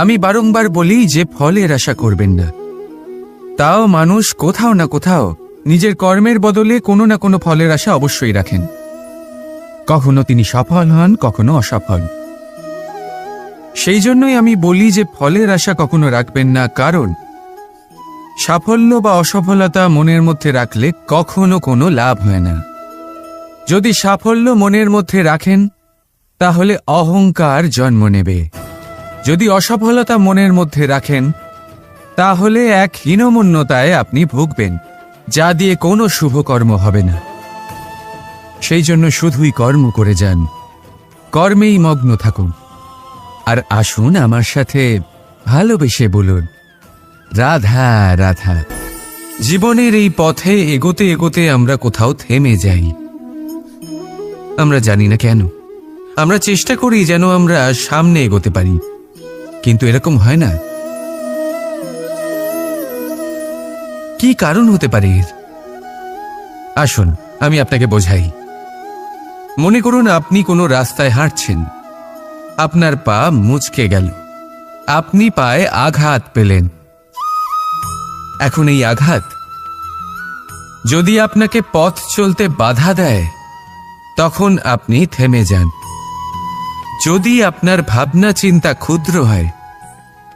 আমি বারংবার বলি যে ফলের আশা করবেন না। তাও মানুষ কোথাও না কোথাও নিজের কর্মের বদলে কোনো না কোনো ফলের আশা অবশ্যই রাখেন। কখনো তিনি সফল হন, কখনো অসফল। সেই জন্যই আমি বলি যে ফলের আশা কখনো রাখবেন না, কারণ সাফল্য বা অসফলতা মনের মধ্যে রাখলে কখনো কোনো লাভ হয় না। যদি সাফল্য মনের মধ্যে রাখেন তাহলে অহংকার জন্ম নেবে। যদি অসফলতা মনের মধ্যে রাখেন তাহলে এক হীনমন্যতায় আপনি ভুগবেন, যা দিয়ে কোনো শুভকর্ম হবে না। সেই জন্য শুধুই কর্ম করে যান, কর্মেই মগ্ন থাকুন। আর আসুন আমার সাথে ভালোবেসে বলুন, রাধা রাধা। জীবনের এই পথে এগোতে এগোতে আমরা কোথাও থেমে যাই। আমরা জানি না কেন। আমরা চেষ্টা করি যেন আমরা সামনে এগোতে পারি, কিন্তু এরকম হয় না। কি কারণ হতে পারে এর? আসুন আমি আপনাকে বোঝাই। মনে করুন আপনি কোনো রাস্তায় হাঁটছেন, আপনার পা মুচকে গেল, আপনি পায়ে আঘাত পেলেন। এখন এই আঘাত যদি আপনাকে পথ চলতে বাধা দেয় তখন আপনি থেমে যান। যদি আপনার ভাবনা চিন্তা ক্ষুদ্র হয়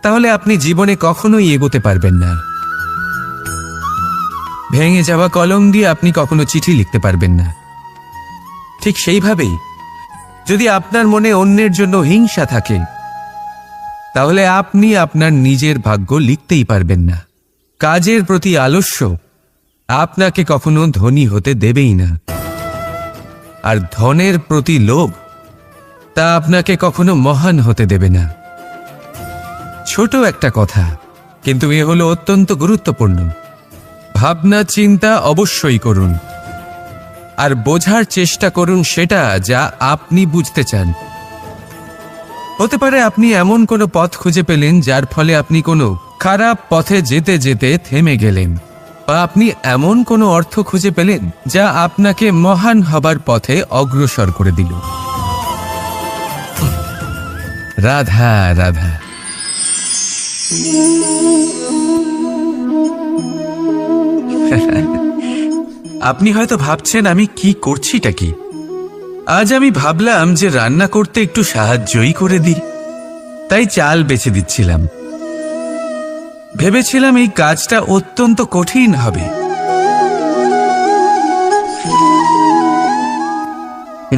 তাহলে আপনি জীবনে কখনোই এগোতে পারবেন না। ভেঙে যাওয়া কলম দিয়ে আপনি কখনো চিঠি লিখতে পারবেন না। ঠিক সেইভাবেই যদি আপনার মনে অন্যের জন্য হিংসা থাকে তাহলে আপনি আপনার নিজের ভাগ্য লিখতেই পারবেন না। কাজের প্রতি আলস্য আপনাকে কখনো ধনী হতে দেবেই না, আর ধনের প্রতি লোভ তা আপনাকে কখনো মহান হতে দেবে না। ছোট একটা কথা, কিন্তু এ হলো অত্যন্ত গুরুত্বপূর্ণ। ভাবনা চিন্তা অবশ্যই করুন, আর বোঝার চেষ্টা করুন সেটা যা আপনি বুঝতে চান। হতে পারে আপনি এমন কোনো পথ খুঁজে পেলেন যার ফলে আপনি কোনো খারাপ পথে যেতে যেতে থেমে গেলেন, বা আপনি এমন কোনো অর্থ খুঁজে পেলেন যা আপনাকে মহান হবার পথে অগ্রসর করে দিল। রাধা রাধা। আপনি হয়তো ভাবছেন আমি কি করছিটা কি। আজ আমি ভাবলাম যে রান্না করতে একটু সাহায্যই করে দিই, তাই চাল বেছে দিচ্ছিলাম। ভেবেছিলাম এই কাজটা অত্যন্ত কঠিন হবে,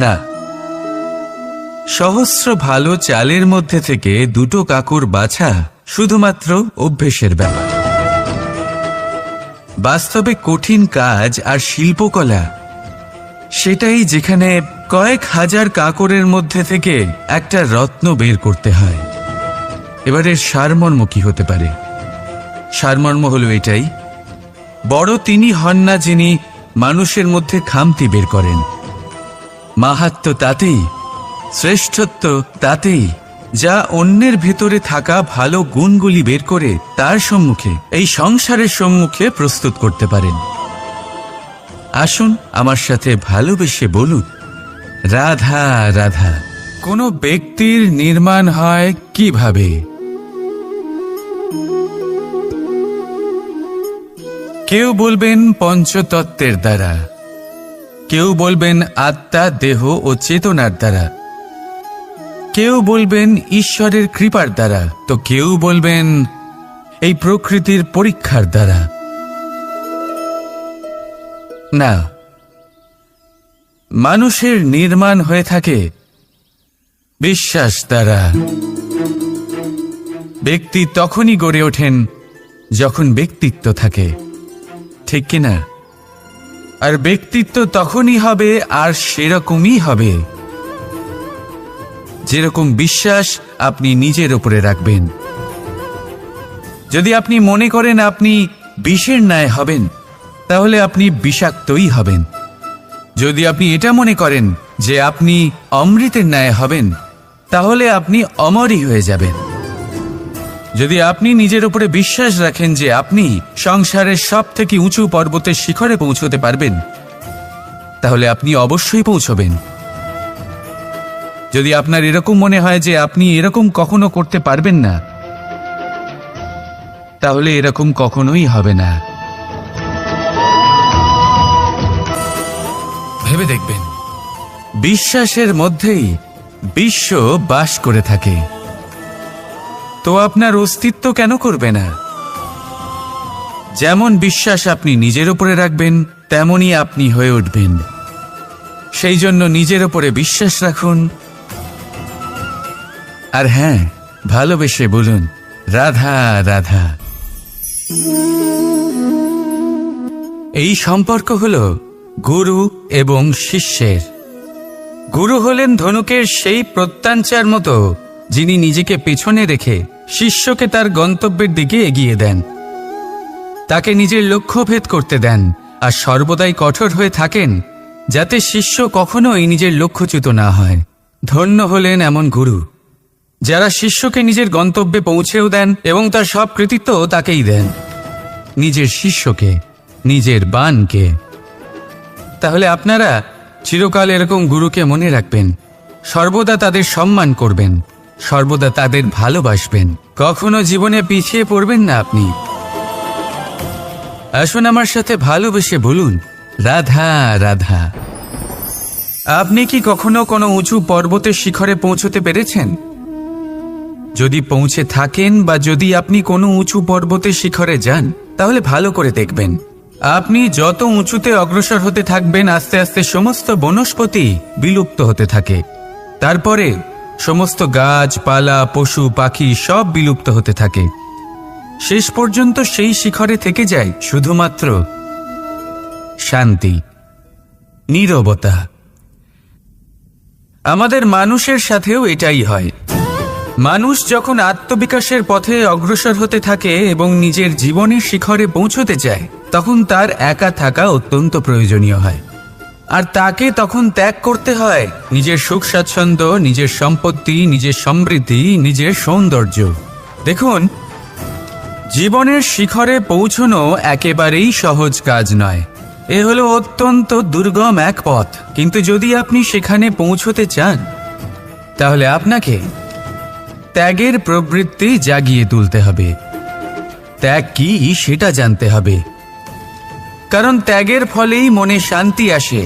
না, সহস্র ভালো চালের মধ্যে থেকে দুটো কাকুর বাছা শুধুমাত্র অভ্যেসের ব্যাপার। বাস্তবে কঠিন কাজ আর শিল্পকলা সেটাই যেখানে কয়েক হাজার কাকরের মধ্যে থেকে একটা রত্ন বের করতে হয়। এবারের সারমর্ম কি হতে পারে? সারমর্ম হলো এটাই, বড় তিনি হন না যিনি মানুষের মধ্যে খামতি বের করেন। মাহাত্ম্য তাতেই, শ্রেষ্ঠত্ব তাতেই, যা অন্যের ভেতরে থাকা ভালো গুণগুলি বের করে তার সম্মুখে, এই সংসারের সম্মুখে প্রস্তুত করতে পারেন। আসুন আমার সাথে ভালোবেসে বলুন, রাধা রাধা। কোনো ব্যক্তির নির্মাণ হয় কিভাবে? কেউ বলবেন পঞ্চতত্ত্বের দ্বারা, কেউ বলবেন আত্মা, দেহ ও চেতনার দ্বারা, কেউ বলবেন ঈশ্বরের কৃপার দ্বারা, তো কেউ বলবেন এই প্রকৃতির পরীক্ষার দ্বারা। না, মানুষের নির্মাণ হয়ে থাকে বিশ্বাস দ্বারা। ব্যক্তি তখনই গড়ে ওঠেন যখন ব্যক্তিত্ব থাকে, ঠিক কিনা? আর ব্যক্তিত্ব তখনই হবে আর সেরকমই হবে যেরকম বিশ্বাস আপনি নিজের উপরে রাখবেন। যদি আপনি মনে করেন আপনি বিষের ন্যায় হবেন তাহলে আপনি বিষাক্তই হবেন। যদি আপনি এটা মনে করেন যে আপনি অমৃতের ন্যায় হবেন তাহলে আপনি অমরই হয়ে যাবেন। যদি আপনি নিজের উপরে বিশ্বাস রাখেন যে আপনি সংসারের সব থেকে উঁচু পর্বতের শিখরে পৌঁছতে পারবেন তাহলে আপনি অবশ্যই পৌঁছবেন। যদি আপনার এরকম মনে হয় যে আপনি এরকম কখনো করতে পারবেন না তাহলে এরকম কখনোই হবে না। ভেবে দেখবেন, বিশ্বাসের মধ্যেই বিশ্ব বাস করে থাকে। তো আপনার অস্তিত্ব কেন করবে না? যেমন বিশ্বাস আপনি নিজের উপরে রাখবেন, তেমনই আপনি হয়ে উঠবেন। সেই জন্য নিজের উপরে বিশ্বাস রাখুন। আর হ্যাঁ, ভালোবেসে বলুন, রাধা রাধা। এই সম্পর্ক হলো গুরু এবং শিষ্যের। গুরু হলেন ধনুকের সেই প্রত্যঞ্চার মতো, যিনি নিজেকে পেছনে রেখে শিষ্যকে তার গন্তব্যের দিকে এগিয়ে দেন, তাকে নিজের লক্ষ্য ভেদ করতে দেন, আর সর্বদাই কঠোর হয়ে থাকেন যাতে শিষ্য কখনোই নিজের লক্ষ্যচ্যুত না হয়। ধন্য হলেন এমন গুরু যারা শিষ্যকে নিজের গন্তব্যে পৌঁছেও দেন এবং তার সব কৃতিত্ব তাকেই দেন, নিজের শিষ্যকে, নিজের বাণকে। তাহলে আপনারা চিরকাল এরকম গুরুকে মনে রাখবেন, সর্বদা তাদের সম্মান করবেন, সর্বদা তাদের ভালোবাসবেন, কখনো জীবনে পিছিয়ে পড়বেন না আপনি। আসুন আমার সাথে ভালোবেসে বলুন, রাধা রাধা। আপনি কি কখনো কোনো উঁচু পর্বতের শিখরে পৌঁছতে পেরেছেন? যদি পৌঁছে থাকেন বা যদি আপনি কোনো উঁচু পর্বতের শিখরে যান, তাহলে ভালো করে দেখবেন, আপনি যত উঁচুতে অগ্রসর হতে থাকবেন, আস্তে আস্তে সমস্ত বনস্পতি বিলুপ্ত হতে থাকে। তারপরে সমস্ত গাছপালা, পশু পাখি সব বিলুপ্ত হতে থাকে। শেষ পর্যন্ত সেই শিখরে থেকে যায় শুধুমাত্র শান্তি, নীরবতা। আমাদের মানুষের সাথেও এটাই হয়। মানুষ যখন আত্মবিকাশের পথে অগ্রসর হতে থাকে এবং নিজের জীবনের শিখরে পৌঁছতে চায়, তখন তার একা থাকা অত্যন্ত প্রয়োজনীয় হয়। আর তাকে তখন ত্যাগ করতে হয় নিজের সুখ স্বাচ্ছন্দ্য, নিজের সম্পত্তি, নিজের সমৃদ্ধি, নিজের সৌন্দর্য। দেখুন, জীবনের শিখরে পৌঁছনো একেবারেই সহজ কাজ নয়। এ হলো অত্যন্ত দুর্গম এক পথ। কিন্তু যদি আপনি সেখানে পৌঁছতে চান, তাহলে আপনাকে ত্যাগের প্রবৃত্তি জাগিয়ে তুলতে হবে। ত্যাগ কি সেটা জানতে হবে, কারণ ত্যাগের ফলেই মনে শান্তি আসে,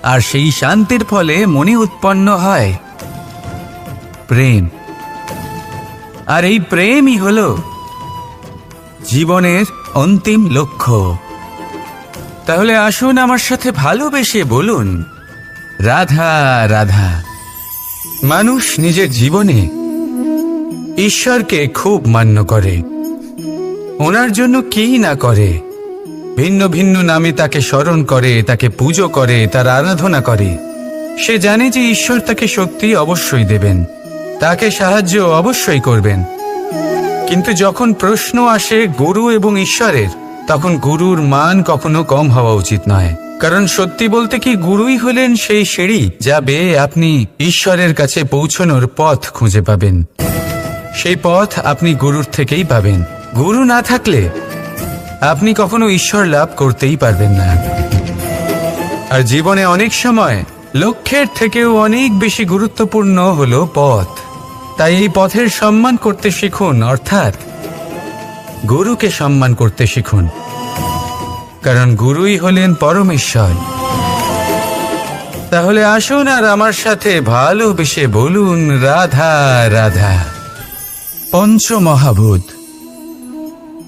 আর সেই শান্তির ফলে মনে উৎপন্ন হয় প্রেম। আর এই প্রেমই হলো জীবনের অন্তিম লক্ষ্য। তাহলে আসুন আমার সাথে ভালোবেসে বলুন, রাধা রাধা। মানুষ নিজের জীবনে ঈশ্বরকে খুব মান্য করে, ওনার জন্য কি না করে। ভিন্ন ভিন্ন নামে তাকে স্মরণ করে, তাকে পুজো করে, তার আরাধনা করে। সে জানে যে ঈশ্বর তাকে শক্তি অবশ্যই দেবেন, তাকে সাহায্য অবশ্যই করবেন। কিন্তু যখন প্রশ্ন আসে গুরু এবং ঈশ্বরের, তখন গুরুর মান কখনো কম হওয়া উচিত নয়। কারণ সত্যি বলতে কি, গুরুই হলেন সেই সিঁড়ি যা বেয়ে আপনি ঈশ্বরের কাছে পৌঁছানোর পথ খুঁজে পাবেন। সেই পথ আপনি গুরুর থেকেই পাবেন। গুরু না থাকলে আপনি কখনো ঈশ্বর লাভ করতেই পারবেন না। আর জীবনে অনেক সময় লক্ষ্যের থেকেও অনেক বেশি গুরুত্বপূর্ণ হলো পথ। তাই এই পথের সম্মান করতে শিখুন, অর্থাৎ গুরুকে সম্মান করতে শিখুন, কারণ গুরুই হলেন পরমেশ্বর। তাহলে আসুন আর আমার সাথে ভালোবেসে বলুন, রাধা রাধা। পঞ্চমহাভূত।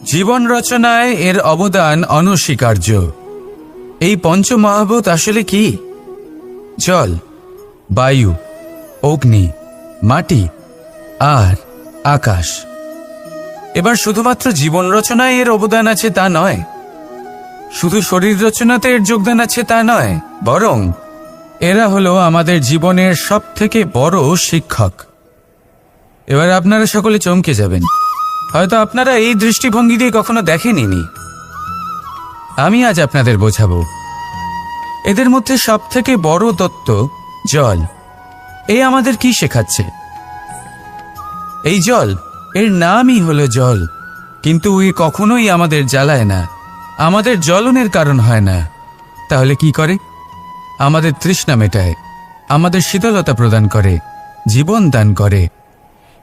জীবন রচনায় এর অবদান অনস্বীকার্য। এই পঞ্চমহাভূত আসলে কি? জল, বায়ু, অগ্নি, মাটি আর আকাশ। এবার শুধুমাত্র জীবন রচনায় এর অবদান আছে তা নয়, শুধু শরীর রচনাতে এর যোগদান আছে তা নয়, বরং এরা হলো আমাদের জীবনের সবথেকে বড় শিক্ষক। এবার আপনারা সকলে চমকে যাবেন, হয়তো আপনারা এই দৃষ্টিভঙ্গি দিয়ে কখনো দেখেননি। আমি আজ আপনাদের বোঝাবো। এদের মধ্যে সবথেকে বড় তত্ত্ব জল। এই আমাদের কি শেখাচ্ছে? এই জল, এর নামই হলো জল, কিন্তু এ কখনোই আমাদের জ্বালায় না, আমাদের জ্বলনের কারণ হয় না। তাহলে কি করে? আমাদের তৃষ্ণা মেটায়, আমাদের শীতলতা প্রদান করে, জীবন দান করে।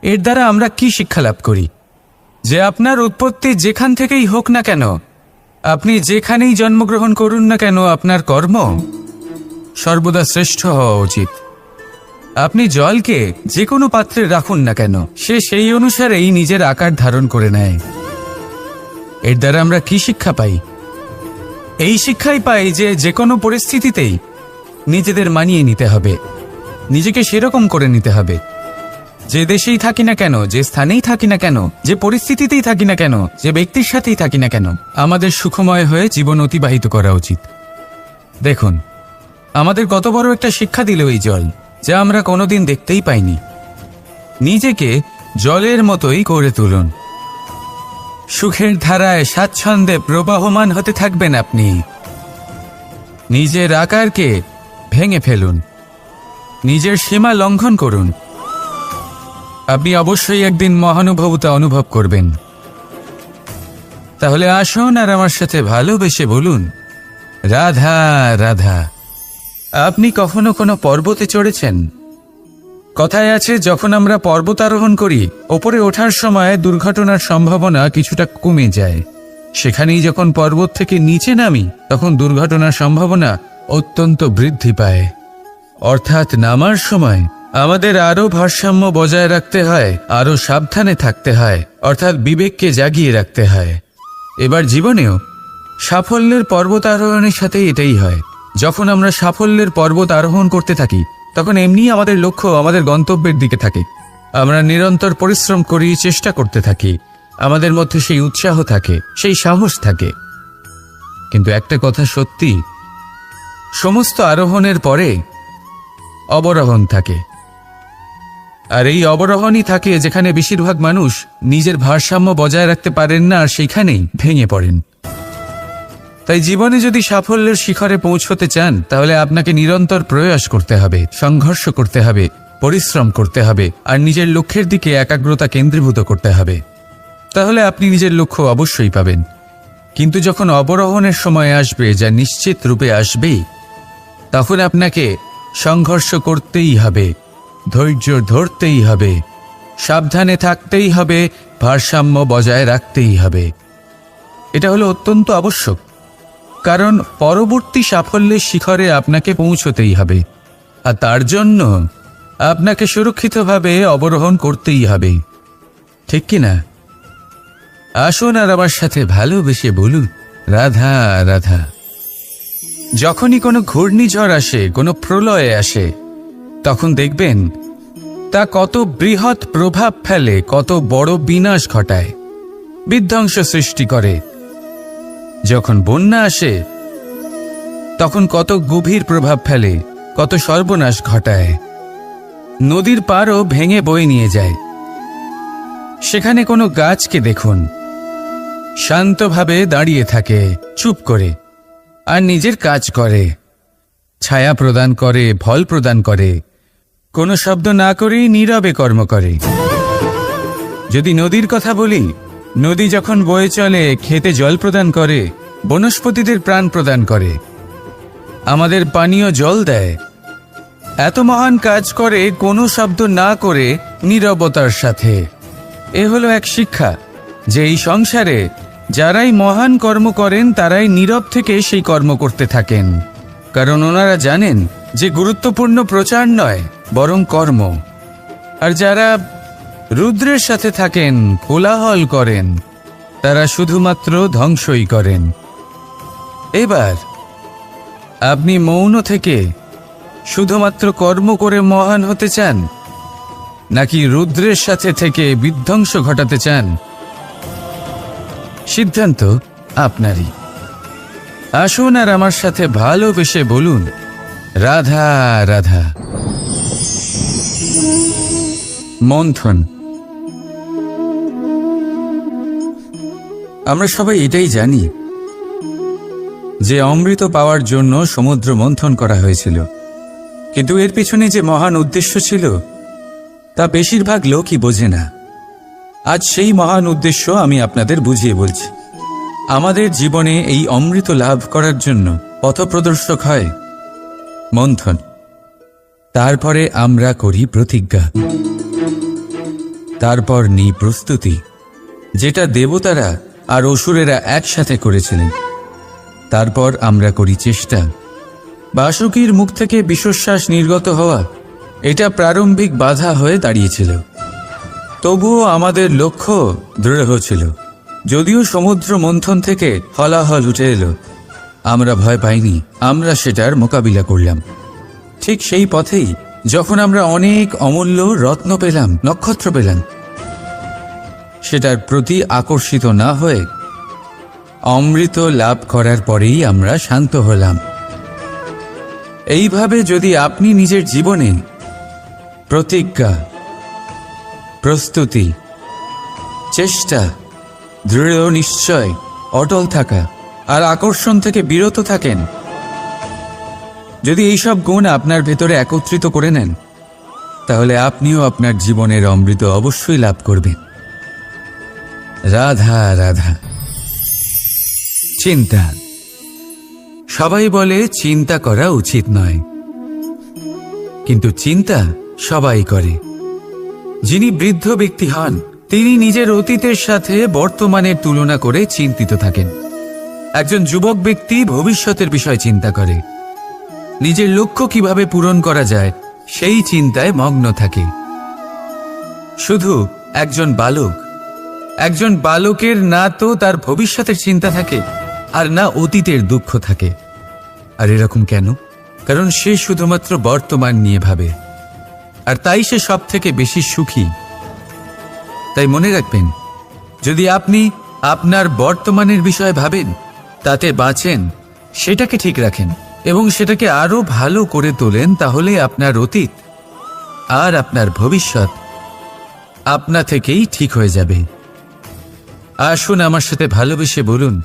এর দ্বারা আমরা কি শিক্ষা লাভ করি? যে আপনার উৎপত্তি যেখান থেকেই হোক না কেন, আপনি যেখানেই জন্মগ্রহণ করুন না কেন, আপনার কর্ম সর্বদা শ্রেষ্ঠ হওয়া উচিত। আপনি জলকে যে কোনো পাত্রে রাখুন না কেন, সে সেই অনুসারেই নিজের আকার ধারণ করে নেয়। এর দ্বারা আমরা কি শিক্ষা পাই? এই শিক্ষাই পাই যে যে কোনো পরিস্থিতিতেই নিজেদের মানিয়ে নিতে হবে, নিজেকে সেরকম করে নিতে হবে। যে দেশেই থাকি না কেন, যে স্থানেই থাকি না কেন, যে পরিস্থিতিতেই থাকি না কেন, যে ব্যক্তির সাথেই থাকি না কেন, আমাদের সুখময় হয়ে জীবন অতিবাহিত করা উচিত। দেখুন, আমাদের কত বড় একটা শিক্ষা দিল এই জল, যা আমরা কোনোদিন দেখতেই পাইনি। নিজেকে জলের মতোই করে তুলুন। সুখের ধারায় স্বাচ্ছন্দ্যে প্রবাহমান হতে থাকবেন আপনি। নিজের আকারকে ভেঙে ফেলুন, নিজের সীমা লঙ্ঘন করুন। আপনি অবশ্যই একদিন মহানুভবতা অনুভব করবেন। তাহলে আসুন আর আমার সাথে ভালোবেসে বলুন, রাধা রাধা। আপনি কখনো কোনো পর্বতে চড়েছেন? কথায় আছে, যখন আমরা পর্বতারোহণ করি, ওপরে ওঠার সময় দুর্ঘটনার সম্ভাবনা কিছুটা কমে যায়। সেখানেই যখন পর্বত থেকে নিচে নামি, তখন দুর্ঘটনার সম্ভাবনা অত্যন্ত বৃদ্ধি পায়। অর্থাৎ নামার সময় আমাদের আরও ভারসাম্য বজায় রাখতে হয়, আরও সাবধানে থাকতে হয়, অর্থাৎ বিবেককে জাগিয়ে রাখতে হয়। এবার জীবনেও সাফল্যের পর্বত আরোহণের সাথে এটাই হয়। যখন আমরা সাফল্যের পর্বত আরোহণ করতে থাকি, তখন এমনিই আমাদের লক্ষ্য আমাদের গন্তব্যের দিকে থাকে। আমরা নিরন্তর পরিশ্রম করি, চেষ্টা করতে থাকি, আমাদের মধ্যে সেই উৎসাহ থাকে, সেই সাহস থাকে। কিন্তু একটা কথা সত্যি, সমস্ত আরোহণের পরে অবরোহণ থাকে। আর এই অবরোহণই থাকে যেখানে বেশিরভাগ মানুষ নিজের ভারসাম্য বজায় রাখতে পারেন না, আর সেইখানেই ভেঙে পড়েন। তাই জীবনে যদি সাফল্যের শিখরে পৌঁছতে চান, তাহলে আপনাকে নিরন্তর প্রয়াস করতে হবে, সংঘর্ষ করতে হবে, পরিশ্রম করতে হবে, আর নিজের লক্ষ্যের দিকে একাগ্রতা কেন্দ্রীভূত করতে হবে। তাহলে আপনি নিজের লক্ষ্য অবশ্যই পাবেন। কিন্তু যখন অবরোহণের সময় আসবে, যা নিশ্চিত রূপে আসবেই, তখন আপনাকে সংঘর্ষ করতেই হবে, ধৈর্য ধরতেই হবে, সাবধানে থাকতেই হবে, ভারসাম্য বজায় রাখতেই হবে। এটা হলো অত্যন্ত আবশ্যক, কারণ পরবর্তী সাফল্যের শিখরে আপনাকে পৌঁছতেই হবে, আর তার জন্য আপনাকে সুরক্ষিতভাবে অবরোহণ করতেই হবে। ঠিক কিনা? আসুন আর আমার সাথে ভালোবেসে বলুন, রাধা রাধা। যখনই কোনো ঘূর্ণিঝড় আসে, কোনো প্রলয় আসে, তখন দেখবেন তা কত বৃহৎ প্রভাব ফেলে, কত বড় বিনাশ ঘটায়, বিধ্বংস সৃষ্টি করে। যখন বন্যা আসে, তখন কত গভীর প্রভাব ফেলে, কত সর্বনাশ ঘটায়। নদীর পাড়ও ভেঙে বয়ে নিয়ে যায়। সেখানে কোনো গাছকে দেখুন, শান্তভাবে দাঁড়িয়ে থাকে, চুপ করে, আর নিজের কাজ করে, ছায়া প্রদান করে, ফল প্রদান করে, কোনো শব্দ না করেই নীরবে কর্ম করে। যদি নদীর কথা বলি, নদী যখন বয়ে চলে, খেতে জল প্রদান করে, বনস্পতিদের প্রাণ প্রদান করে, আমাদের পানীয় জল দেয়। এত মহান কাজ করে কোনো শব্দ না করে, নীরবতার সাথে। এ হলো এক শিক্ষা, যে এই সংসারে যারাই মহান কর্ম করেন, তারাই নীরব থেকে সেই কর্ম করতে থাকেন। কারণ ওনারা জানেন যে গুরুত্বপূর্ণ প্রচার নয়, বরং কর্ম। আর যারা রুদ্রের সাথে থাকেন, কোলাহল করেন, তারা শুধুমাত্র ধ্বংসই করেন। এবার আপনি মৌন থেকে শুধুমাত্র কর্ম করে মহান হতে চান, নাকি রুদ্রের সাথে থেকে বিধ্বংস ঘটাতে চান? সিদ্ধান্ত আপনারই। আসুন আর আমার সাথে ভালোবেসে বলুন, রাধা রাধা। মন্থন। আমরা সবাই এটাই জানি যে অমৃত পাওয়ার জন্য সমুদ্র মন্থন করা হয়েছিল, কিন্তু এর পিছনে যে মহান উদ্দেশ্য ছিল, তা বেশিরভাগ লোকই বোঝে না। আজ সেই মহান উদ্দেশ্য আমি আপনাদের বুঝিয়ে বলছি। আমাদের জীবনে এই অমৃত লাভ করার জন্য পথপ্রদর্শক হয় মন্থন। তারপরে আমরা করি প্রতিজ্ঞা, তারপর নিই প্রস্তুতি, যেটা দেবতারা আর অসুরেরা একসাথে করেছিলেন। তারপর আমরা করি চেষ্টা। বাসুকীর মুখ থেকে বিষশ্বাস নির্গত হওয়া এটা প্রারম্ভিক বাধা হয়ে দাঁড়িয়েছিল। তবুও আমাদের লক্ষ্য দৃঢ় ছিল। যদিও সমুদ্র মন্থন থেকে হলাহল উঠে এলো, আমরা ভয় পাইনি, আমরা সেটার মোকাবিলা করলাম। ঠিক সেই পথেই যখন আমরা অনেক অমূল্য রত্ন পেলাম, নক্ষত্র পেলাম, সেটার প্রতি আকর্ষিত না হয়ে অমৃত লাভ করার পরেই আমরা শান্ত হলাম। এইভাবে যদি আপনি নিজের জীবনে প্রতিজ্ঞা, প্রস্তুতি, চেষ্টা, দৃঢ় নিশ্চয়, অটল থাকা আর আকর্ষণ থেকে বিরত থাকেন, যদি এইসব গুণ আপনার ভেতরে একত্রিত করে নেন, তাহলে আপনিও আপনার জীবনের অমৃত অবশ্যই লাভ করবেন। রাধা রাধা। চিন্তা। সবাই বলে চিন্তা করা উচিত নয়, কিন্তু চিন্তা সবাই করে। যিনি বৃদ্ধ ব্যক্তি হন, তিনি নিজের অতীতের সাথে বর্তমানের তুলনা করে চিন্তিত থাকেন। একজন যুবক ব্যক্তি ভবিষ্যতের বিষয় চিন্তা করে, নিজের লক্ষ্য কিভাবে পূরণ করা যায় সেই চিন্তায় মগ্ন থাকে। শুধু একজন বালকের না তো তার ভবিষ্যতের চিন্তা থাকে আর না অতীতের দুঃখ থাকে। আর এরকম কেন? কারণ সে শুধুমাত্র বর্তমান নিয়ে ভাবে, আর তাই সে সব থেকে বেশি সুখী। তাই মনে রাখবেন, যদি আপনি আপনার বর্তমানের বিষয়ে ভাবেন, তাতে বাঁচেন, সেটাকে ঠিক রাখেন এবং সেটাকে আরো ভালো করে তোলেন, তাহলে আপনার অতীত আর আপনার ভবিষ্যৎ আপনা থেকেই ঠিক হয়ে যাবে। আসুন আমার সাথে ভালোবেসে বলুন,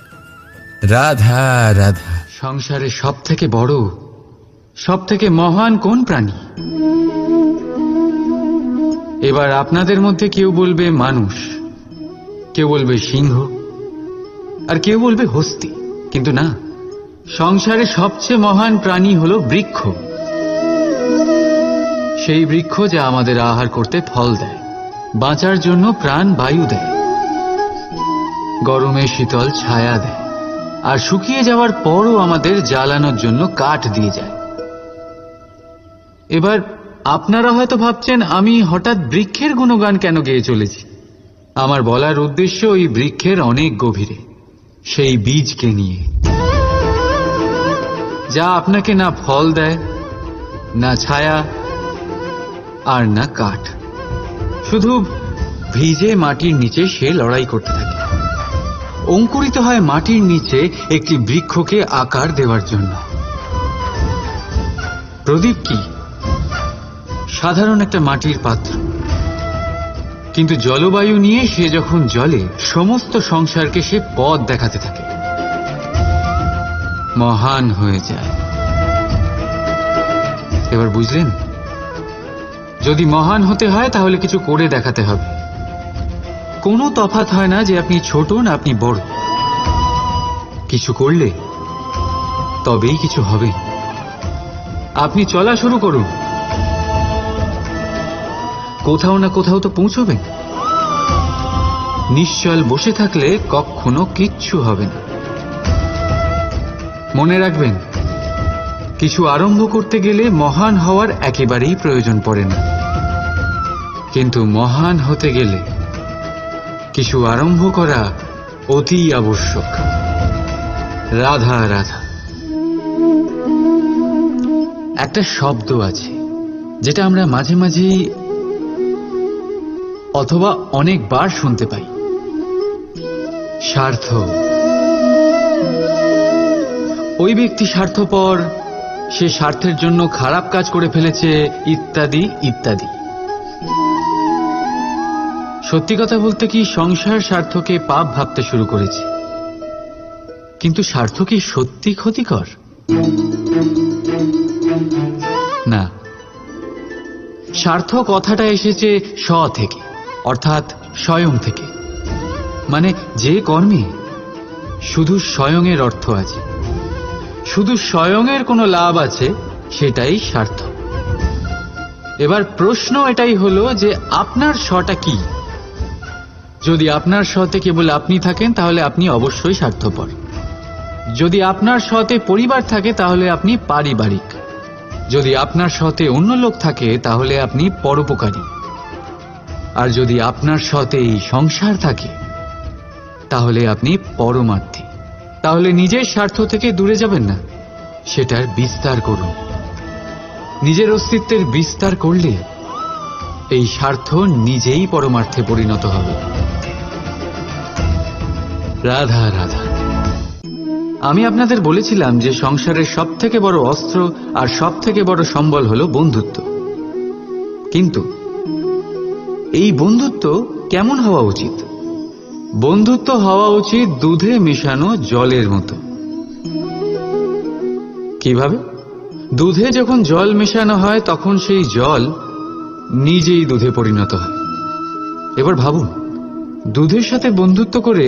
রাধা রাধা। সংসারে সব থেকে বড়, সব থেকে মহান কোন প্রাণী? এবার আপনাদের মধ্যে কেউ বলবে মানুষ, কেউ বলবে সিংহ, আর কেউ বলবে হস্তি। কিন্তু না, সংসারে সবচেয়ে মহান প্রাণী হলো বৃক্ষ। সেই বৃক্ষ যা আমাদের আহার করতে ফল দেয়, বাঁচার জন্য প্রাণ বায়ু দেয়, গরমে শীতল ছায়া দেয়, আর শুকিয়ে যাওয়ার পরও আমাদের জ্বালানোর জন্য কাঠ দিয়ে যায়। এবার আপনারা হয়তো ভাবছেন, আমি হঠাৎ বৃক্ষের গুণগান কেন গেয়ে চলেছি? আমার বলার উদ্দেশ্য ওই বৃক্ষের অনেক গভীরে, সেই বীজকে নিয়ে, যা আপনাকে না ফল দেয়, না ছায়া, আর না কাঠ। শুধু ভিজে মাটির নিচে সে লড়াই করতে থাকে, অঙ্কুরিত হয় মাটির নিচে একটি বৃক্ষকে আকার দেওয়ার জন্য। প্রদীপ কি? সাধারণ একটা মাটির পাত্র, কিন্তু জলবায়ু নিয়ে সে যখন জ্বলে, সমস্ত সংসারকে সে পথ দেখাতে থাকে, মহান হয়ে যায়। এবার বুঝলেন? যদি মহান হতে হয় তাহলে কিছু করে দেখাতে হবে। কোনো তফাৎ হয় না যে আপনি ছোট না আপনি বড়। কিছু করলে তবেই কিছু হবে। আপনি চলা শুরু করুন, কোথাও না কোথাও তো পৌঁছবেন। নিশ্চল বসে থাকলে কখনো কিচ্ছু হবে না। মনে রাখবেন, কিছু আরম্ভ করতে গেলে মহান হওয়ার একেবারেই প্রয়োজন পড়ে না, কিন্তু মহান হতে গেলে কিছু আরম্ভ করা অতি আবশ্যক। রাধা রাধা। একটা শব্দ আছে যেটা আমরা মাঝে মাঝে অথবা অনেকবার শুনতে পাই, স্বার্থ। ওই ব্যক্তি স্বার্থপর, সে স্বার্থের জন্য খারাপ কাজ করে ফেলেছে, ইত্যাদি ইত্যাদি। সত্যি কথা বলতে কি, সংসার স্বার্থকে পাপ ভাবতে শুরু করেছে। কিন্তু স্বার্থ কি সত্যি ক্ষতিকর? না। স্বার্থ কথাটা এসেছে স্ব থেকে, অর্থাৎ স্বয়ং থেকে। মানে যে কর্মে শুধু স্বয়ংয়ের অর্থ আছে, শুধু স্বয়ংয়ের কোনো লাভ আছে, সেটাই স্বার্থ। এবার প্রশ্ন এটাই হলো যে আপনার স্বটা কি? যদি আপনার সতে কেবল আপনি থাকেন তাহলে আপনি অবশ্যই স্বার্থপর। যদি আপনার সতে পরিবার থাকে তাহলে আপনি পারিবারিক। যদি আপনার সতে অন্য লোক থাকে তাহলে আপনি পরোপকারী। আর যদি আপনার সতে এই সংসার থাকে তাহলে আপনি পরমার্থী। তাহলে নিজের স্বার্থ থেকে দূরে যাবেন না, সেটার বিস্তার করুন। নিজের অস্তিত্বের বিস্তার করলে এই স্বার্থ নিজেই পরমার্থে পরিণত হবে। রাধা রাধা। আমি আপনাদের বলেছিলাম যে সংসারের সবথেকে বড় অস্ত্র আর সবথেকে বড় সম্বল হলো বন্ধুত্ব। কিন্তু এই বন্ধুত্ব কেমন হওয়া উচিত? বন্ধুত্ব হওয়া উচিত দুধে মেশানো জলের মতো। কিভাবে? দুধে যখন জল মেশানো হয় তখন সেই জল নিজেই দুধে পরিণত হয়। এবার ভাবুন, দুধের সাথে বন্ধুত্ব করে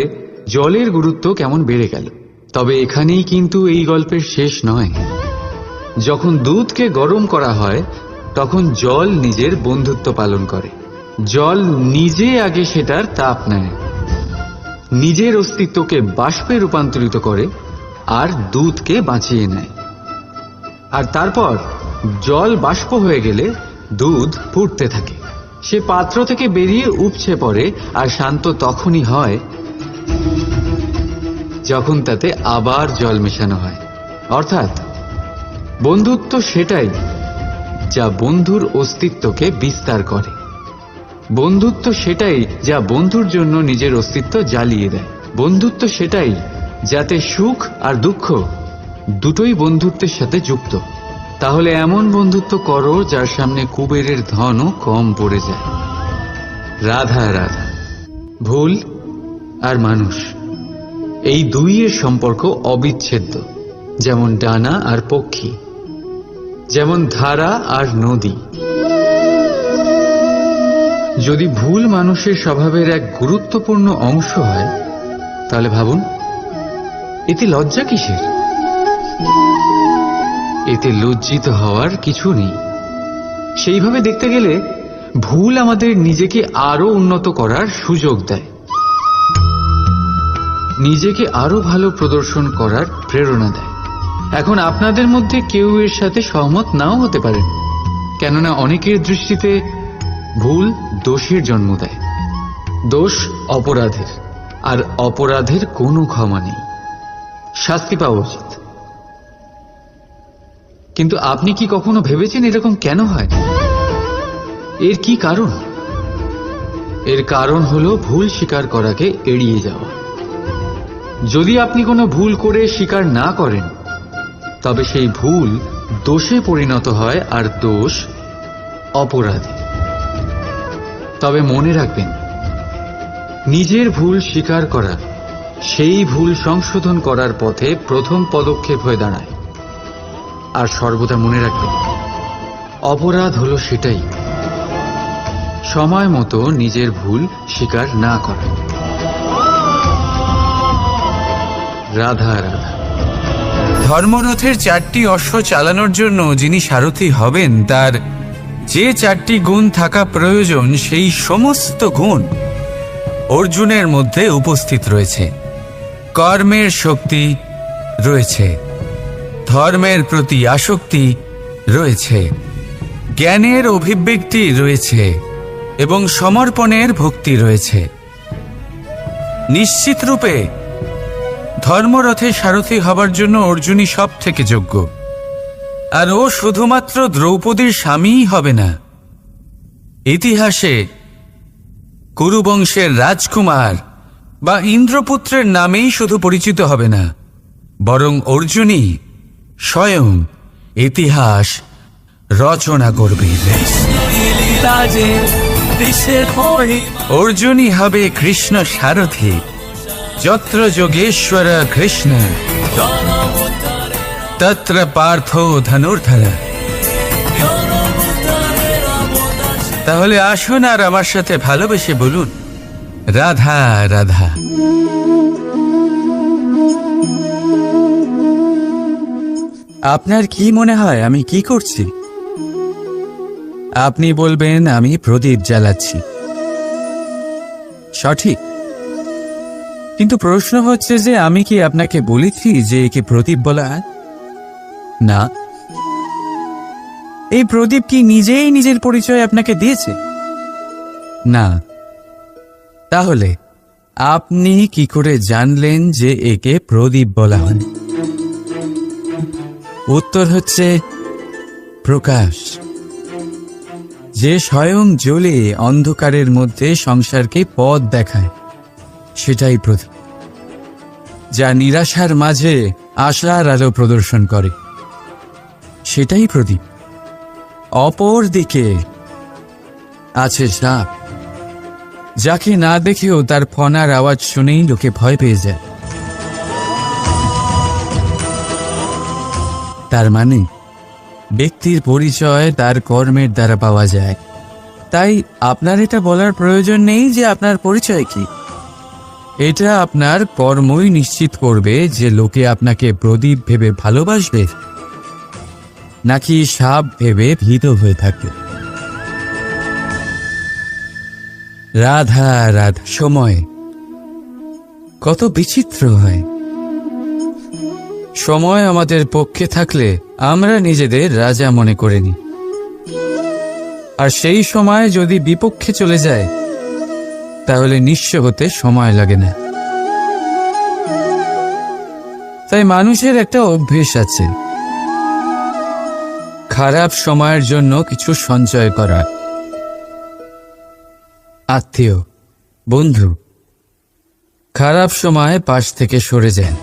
জলের গুরুত্ব কেমন বেড়ে গেল। তবে এখানেই কিন্তু এই গল্পের শেষ নয়। যখন দুধকে গরম করা হয় তখন জল নিজের বন্ধুত্ব পালন করে। জল নিজে আগে সেটার তাপ নেয়, নিজের অস্তিত্বকে বাষ্পে রূপান্তরিত করে আর দুধকে বাঁচিয়ে নেয়। আর তারপর জল বাষ্প হয়ে গেলে দুধ ফুটতে থাকে, সে পাত্র থেকে বেরিয়ে উপচে পড়ে। আর শান্ত তখনই হয় যখন তাতে আবার জল মেশানো হয়। অর্থাৎ বন্ধুত্ব সেটাই যা বন্ধুর অস্তিত্বকে বিস্তার করে। বন্ধুত্ব সেটাই যা বন্ধুর জন্য নিজের অস্তিত্ব জ্বালিয়ে দেয়। বন্ধুত্ব সেটাই যাতে সুখ আর দুঃখ দুটোই বন্ধুত্বের সাথে যুক্ত। তাহলে এমন বন্ধুত্ব করো যার সামনে কুবেরের ধনও কম পড়ে যায়। রাধা রাধা। ভুল আর মানুষ, এই দুইয়ের সম্পর্ক অবিচ্ছেদ্য। যেমন ডানা আর পক্ষী, যেমন ধারা আর নদী। যদি ভুল মানুষের স্বভাবের এক গুরুত্বপূর্ণ অংশ হয় তাহলে ভাবুন, এতে লজ্জা কিসের? এতে লজ্জিত হওয়ার কিছু নেই। সেইভাবে দেখতে গেলে ভুল আমাদের নিজেকে আরো উন্নত করার সুযোগ দেয়, নিজেকে আরো ভালো প্রদর্শন করার প্রেরণা দেয়। এখন আপনাদের মধ্যে কেউ এর সাথে সহমত নাও হতে পারেন, কেননা অনেকের দৃষ্টিতে ভুল দোষের জন্ম দেয়। দোষ অপরাধের, আর অপরাধের কোনো ক্ষমা নেই, শাস্তি পাওয়া উচিত। কিন্তু আপনি কি কখনো ভেবেছেন এরকম কেন হয়? এর কি কারণ? এর কারণ হলো ভুল স্বীকার করাকে এড়িয়ে যাওয়া। যদি আপনি কোনো ভুল করে স্বীকার না করেন তবে সেই ভুল দোষে পরিণত হয়, আর দোষ অপরাধে। তবে মনে রাখবেন, নিজের ভুল স্বীকার করা সেই ভুল সংশোধন করার পথে প্রথম পদক্ষেপ হয়ে দাঁড়ায়। আর সর্বদা মনে রাখবেন, অপরাধ হলো সেটাই সময় মতো নিজের ভুল স্বীকার না করা। রাধা রাধা। ধর্মরথের 4টি অশ্ব চালানোর জন্য যিনি সারথি হবেন তার যে 4টি গুণ থাকা প্রয়োজন, সেই সমস্ত গুণ অর্জুনের মধ্যে উপস্থিত রয়েছে। কর্মের শক্তি রয়েছে, ধর্মের প্রতি আসক্তি রয়েছে, জ্ঞানের অভিব্যক্তি রয়েছে এবং সমর্পণের ভক্তি রয়েছে। নিশ্চিত রূপে ধর্মরথে সারথি হবার জন্য অর্জুনই সব থেকে যোগ্য। আর ও শুধুমাত্র দ্রৌপদীর স্বামীই হবে না, ইতিহাসে কুরুবংশের রাজকুমার বা ইন্দ্রপুত্রের নামেই শুধু পরিচিত হবে না, বরং অর্জুনই স্বয়ং ইতিহাস রচনা করবে। অর্জুনই হবে কৃষ্ণ সারথি। যত্র যোগেশ্বর কৃষ্ণ তত্র পার্থ ধনুর্ধর। তাহলে আসুন আর আমার সাথে ভালোবেসে বলুন, রাধা রাধা। আপনার কি মনে হয় আমি কি করছি? আপনি বলবেন আমি প্রদীপ জ্বালাচ্ছি, সঠিক, কিন্তু প্রশ্ন হচ্ছে যে আমি কি আপনাকে বলেছি যে একে প্রদীপ বলা হয়? না। এই প্রদীপ কি নিজেই নিজের পরিচয় আপনাকে দিয়েছে? না। তাহলে আপনি কি করে জানলেন যে একে প্রদীপ বলা হয়? উত্তর হচ্ছে প্রকাশ, যে স্বয়ং জ্বলে অন্ধকারের মধ্যে সংসারকে পথ দেখায়, সেটাই প্রদীপ। যা নিরাশার মাঝে আশার আলো প্রদর্শন করে, সেটাই প্রদীপ। অপর দিকে আছে সাপ, যাকে না দেখেও তার ফনার আওয়াজ শুনেই লোকে ভয় পেয়ে যায়। তার মানে ব্যক্তির পরিচয় তার কর্মের দ্বারা পাওয়া যায়। তাই আপনার এটা বলার প্রয়োজন নেই যে আপনার পরিচয় কি। এটা আপনার কর্মই নিশ্চিত করবে যে লোকে আপনাকে প্রদীপ ভেবে ভালোবাসবে নাকি সাপ ভেবে ভীত হয়ে থাকবে। রাধা রাধা। সময় কত বিচিত্র হয়। সময় আমাদের পক্ষে থাকলে আমরা নিজেদের রাজা মনে করে নিই, আর সেই সময় যদি বিপক্ষে চলে যায় তাহলে নিঃস্ব হতে সময় লাগে না। তাই মানুষের একটা অভ্যেস আছে, খারাপ সময়ের জন্য কিছু সঞ্চয় করা। আত্মীয়, বন্ধু খারাপ সময় পাশ থেকে সরে যায়।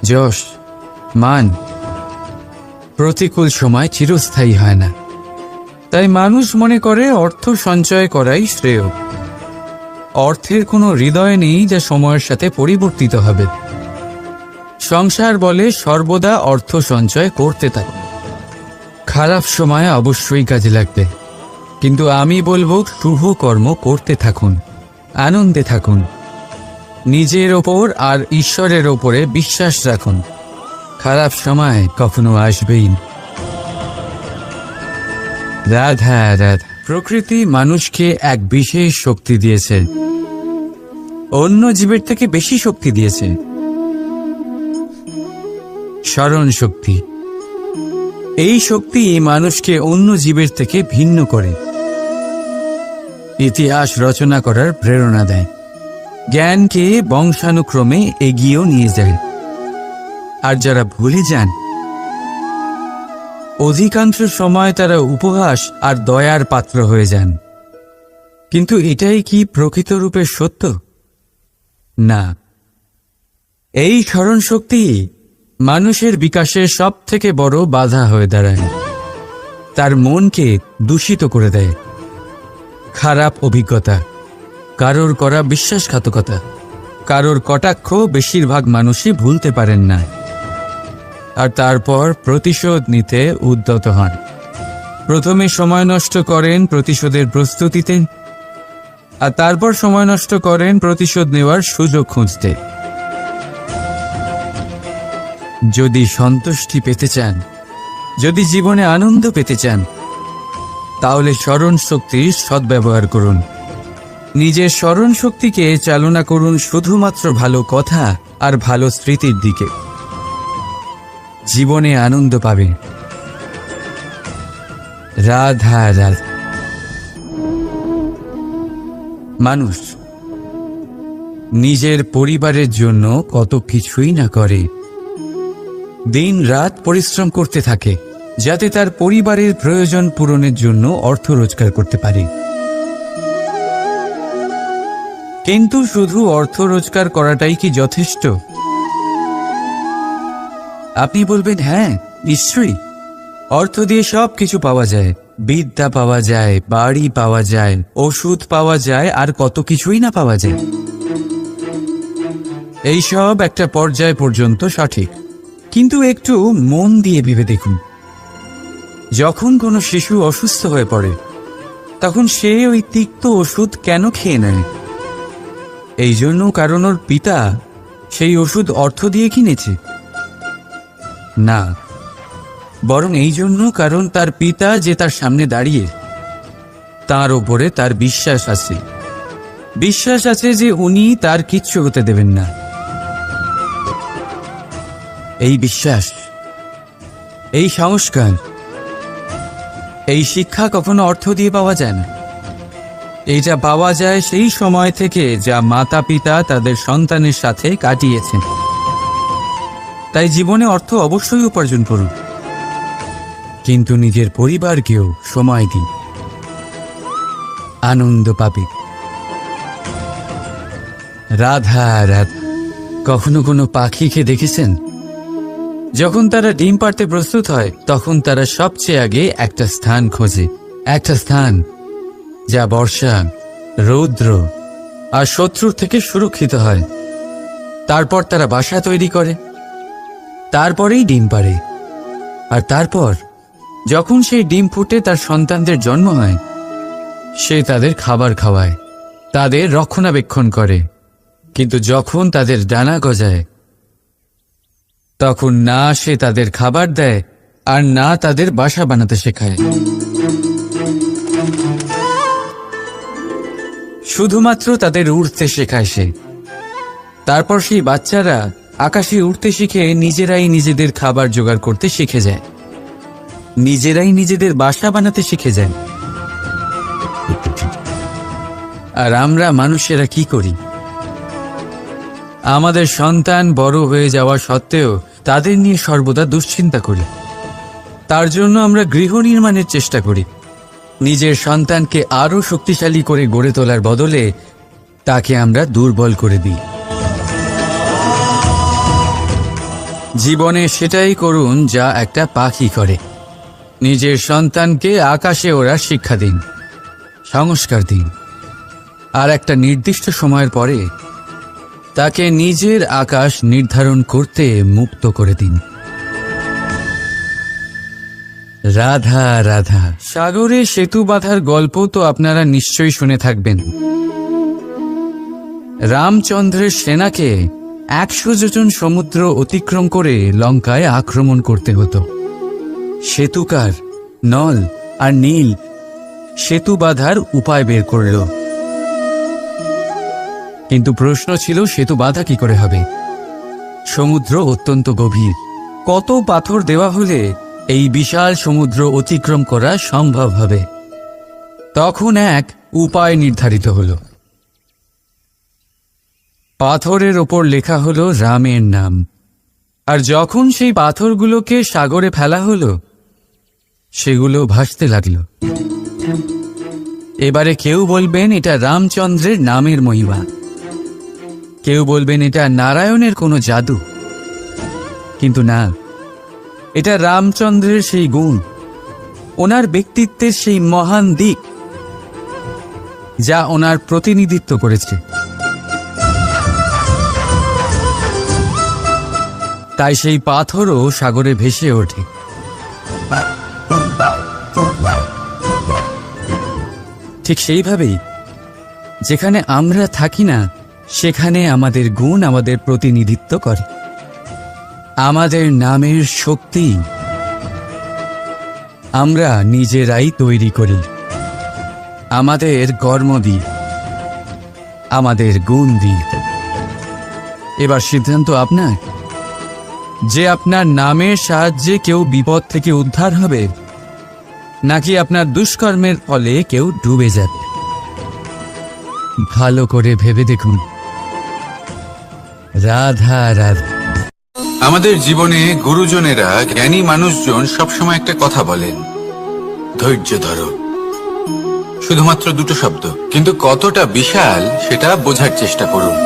যশ, মান প্রতিকূল সময় চিরস্থায়ী হয় না। তাই মানুষ মনে করে অর্থ সঞ্চয় করাই শ্রেয়। অর্থের কোনো হৃদয় নেই যা সময়ের সাথে পরিবর্তিত হবে। সংসার বলে সর্বদা অর্থ সঞ্চয় করতে থাকে। খারাপ সময় অবশ্যই কাজে লাগবে, কিন্তু আমি বলবো শুভ কর্ম করতে থাকুন, আনন্দে থাকুন, নিজের ওপর আর ঈশ্বরের ওপরে বিশ্বাস রাখুন। খারাপ সময় কখনো আসবেই না। রাধা রাধা। প্রকৃতি মানুষকে এক বিশেষ শক্তি দিয়েছে, অন্য জীবের থেকে বেশি শক্তি দিয়েছে। স্মরণ শক্তি। এই শক্তি মানুষকে অন্য জীবের থেকে ভিন্ন করে, ইতিহাস রচনা করার প্রেরণা দেয়, জ্ঞানকে বংশানুক্রমে এগিয়েও নিয়ে যায়। আর যারা ভুলে যান, অধিকাংশ সময় তারা উপহাস আর দয়ার পাত্র হয়ে যান। কিন্তু এটাই কি প্রকৃত রূপে সত্য? না। এই স্মরণ শক্তি মানুষের বিকাশের সব থেকে বড় বাধা হয়ে দাঁড়ায়। তার মনকে দূষিত করে দেয়। খারাপ অভিজ্ঞতা, কারোর করা বিশ্বাসঘাতকতা, কারোর কটাক্ষ বেশিরভাগ মানুষই ভুলতে পারেন না, আর তারপর প্রতিশোধ নিতে উদ্যত হন। প্রথমে সময় নষ্ট করেন প্রতিশোধের প্রস্তুতিতে, আর তারপর সময় নষ্ট করেন প্রতিশোধ নেওয়ার সুযোগ খুঁজতে। যদি সন্তুষ্টি পেতে চান, যদি জীবনে আনন্দ পেতে চান, তাহলে স্মরণ শক্তির সদ্ব্যবহার করুন। নিজের স্মরণ শক্তিকে চালনা করুন শুধুমাত্র ভালো কথা আর ভালো স্মৃতির দিকে। জীবনে আনন্দ পাবে। রাধা রাধা। মানুষ নিজের পরিবারের জন্য কত কিছুই না করে, দিন রাত পরিশ্রম করতে থাকে যাতে তার পরিবারের প্রয়োজন পূরণের জন্য অর্থ রোজগার করতে পারে। কিন্তু শুধু অর্থ রোজগার করাটাই কি যথেষ্ট? আপনি বলবেন, হ্যাঁ নিশ্চয়ই, অর্থ দিয়ে সব কিছু পাওয়া যায়, বিদ্যা পাওয়া যায়, বাড়ি পাওয়া যায়, ওষুধ পাওয়া যায়, আর কত কিছুই না পাওয়া যায়। এইসব একটা পর্যায় পর্যন্ত সঠিক, কিন্তু একটু মন দিয়ে ভেবে দেখুন, যখন কোনো শিশু অসুস্থ হয়ে পড়ে তখন সে ওই তিক্ত ওষুধ কেন খেয়ে নেয়? এই জন্য কারণ ওর পিতা সেই ওষুধ অর্থ দিয়ে কিনেছে? না, বরং এই জন্য কারণ তার পিতা যে তার সামনে দাঁড়িয়ে, তার ওপরে তার বিশ্বাস আছে, বিশ্বাস আছে যে উনি তার কিচ্ছু হতে দেবেন না। এই বিশ্বাস, এই সংস্কার, এই শিক্ষা কখনো অর্থ দিয়ে পাওয়া যায় না। এইটা পাওয়া যায় সেই সময় থেকে যা মাতা পিতা তাদের সন্তানের সাথে কাটিয়েছেন। তাই জীবনে অর্থ অবশ্যই উপার্জন করুন, কিন্তু নিজের পরিবারকেও সময় দিন, আনন্দ পাবে। রাধা রাধা। কখনো কোনো পাখিকে দেখেছেন? যখন তারা ডিম পাড়তে প্রস্তুত হয় তখন তারা সবচেয়ে আগে একটা স্থান খোঁজে, একটা স্থান যা বর্ষা, রৌদ্র আর শত্রুর থেকে সুরক্ষিত হয়। তারপর তারা বাসা তৈরি করে, তারপরেই ডিম পাড়ে। আর তারপর যখন সেই ডিম ফুটে তার সন্তানদের জন্ম হয়, সে তাদের খাবার খাওয়ায়, তাদের রক্ষণাবেক্ষণ করে। কিন্তু যখন তাদের ডানা গজায়, তখন না সে তাদের খাবার দেয় আর না তাদের বাসা বানাতে শেখায়। শুধুমাত্র তাদের উড়তে শেখায় সে। তারপর সেই বাচ্চারা আকাশে উড়তে শিখে নিজেরাই নিজেদের খাবার জোগাড় করতে শিখে যায়, নিজেরাই নিজেদের বাসা বানাতে শিখে যায়। আর আমরা মানুষেরা কি করি? আমাদের সন্তান বড় হয়ে যাওয়া সত্ত্বেও তাদের নিয়ে সর্বদা দুশ্চিন্তা করি। তার জন্য আমরা গৃহ নির্মাণের চেষ্টা করি। নিজের সন্তানকে আরো শক্তিশালী করে গড়ে তোলার বদলে তাকে আমরা দুর্বল করে দিই। জীবনে সেটাই করুন যা একটা পাখি করে। নিজের সন্তানকে আকাশে ওড়ার শিক্ষা দিন, সংস্কার দিন, আর একটা নির্দিষ্ট সময়ের পরে তাকে নিজের আকাশ নির্ধারণ করতে মুক্ত করে দিন। রাধা রাধা। সাগরে সেতু বাঁধার গল্প তো আপনারা নিশ্চয়ই শুনে থাকবেন। রামচন্দ্রের সেনাকে 100 যোজন সমুদ্র অতিক্রম করে লঙ্কায় আক্রমণ করতে হতো। সেতুকার নল আর নীল সেতু বাঁধার উপায় বের করল, কিন্তু প্রশ্ন ছিল সেতু বাঁধা কি করে হবে? সমুদ্র অত্যন্ত গভীর। কত পাথর দেওয়া হলে এই বিশাল সমুদ্র অতিক্রম করা সম্ভব হবে? তখন এক উপায় নির্ধারিত হল। পাথরের ওপর লেখা হলো রামের নাম। আর যখন সেই পাথরগুলোকে সাগরে ফেলা হলো, সেগুলো ভাসতে লাগলো। এবারে কেউ বলবেন এটা রামচন্দ্রের নামের মহিমা, কেউ বলবেন এটা নারায়ণের কোনো জাদু। কিন্তু না, এটা রামচন্দ্রের সেই গুণ, ওনার ব্যক্তিত্বের সেই মহান দিক যা ওনার প্রতিনিধিত্ব করেছে। তাই সেই পাথরও সাগরে ভেসে ওঠে। ঠিক সেইভাবেই যেখানে আমরা থাকি না, সেখানে আমাদের গুণ আমাদের প্রতিনিধিত্ব করে। আমাদের নামের শক্তি আমরা নিজেরাই তৈরি করি, আমাদের কর্ম দিয়ে, আমাদের গুণ দিয়ে। এবার সিদ্ধান্ত আপনার যে আপনার নামের সাহায্যে কেউ বিপদ থেকে উদ্ধার হবে, নাকি আপনার দুষ্কর্মের ফলে কেউ ডুবে যাবে। ভালো করে ভেবে দেখুন। রাধা রাধা। আমাদের জীবনে গুরুজনেরা, জ্ঞানী মানুষজন সবসময় একটা কথা বলেন, ধৈর্য ধরো। শুধুমাত্র দুটো শব্দ, কিন্তু কতটা বিশাল সেটা বোঝার চেষ্টা করুন।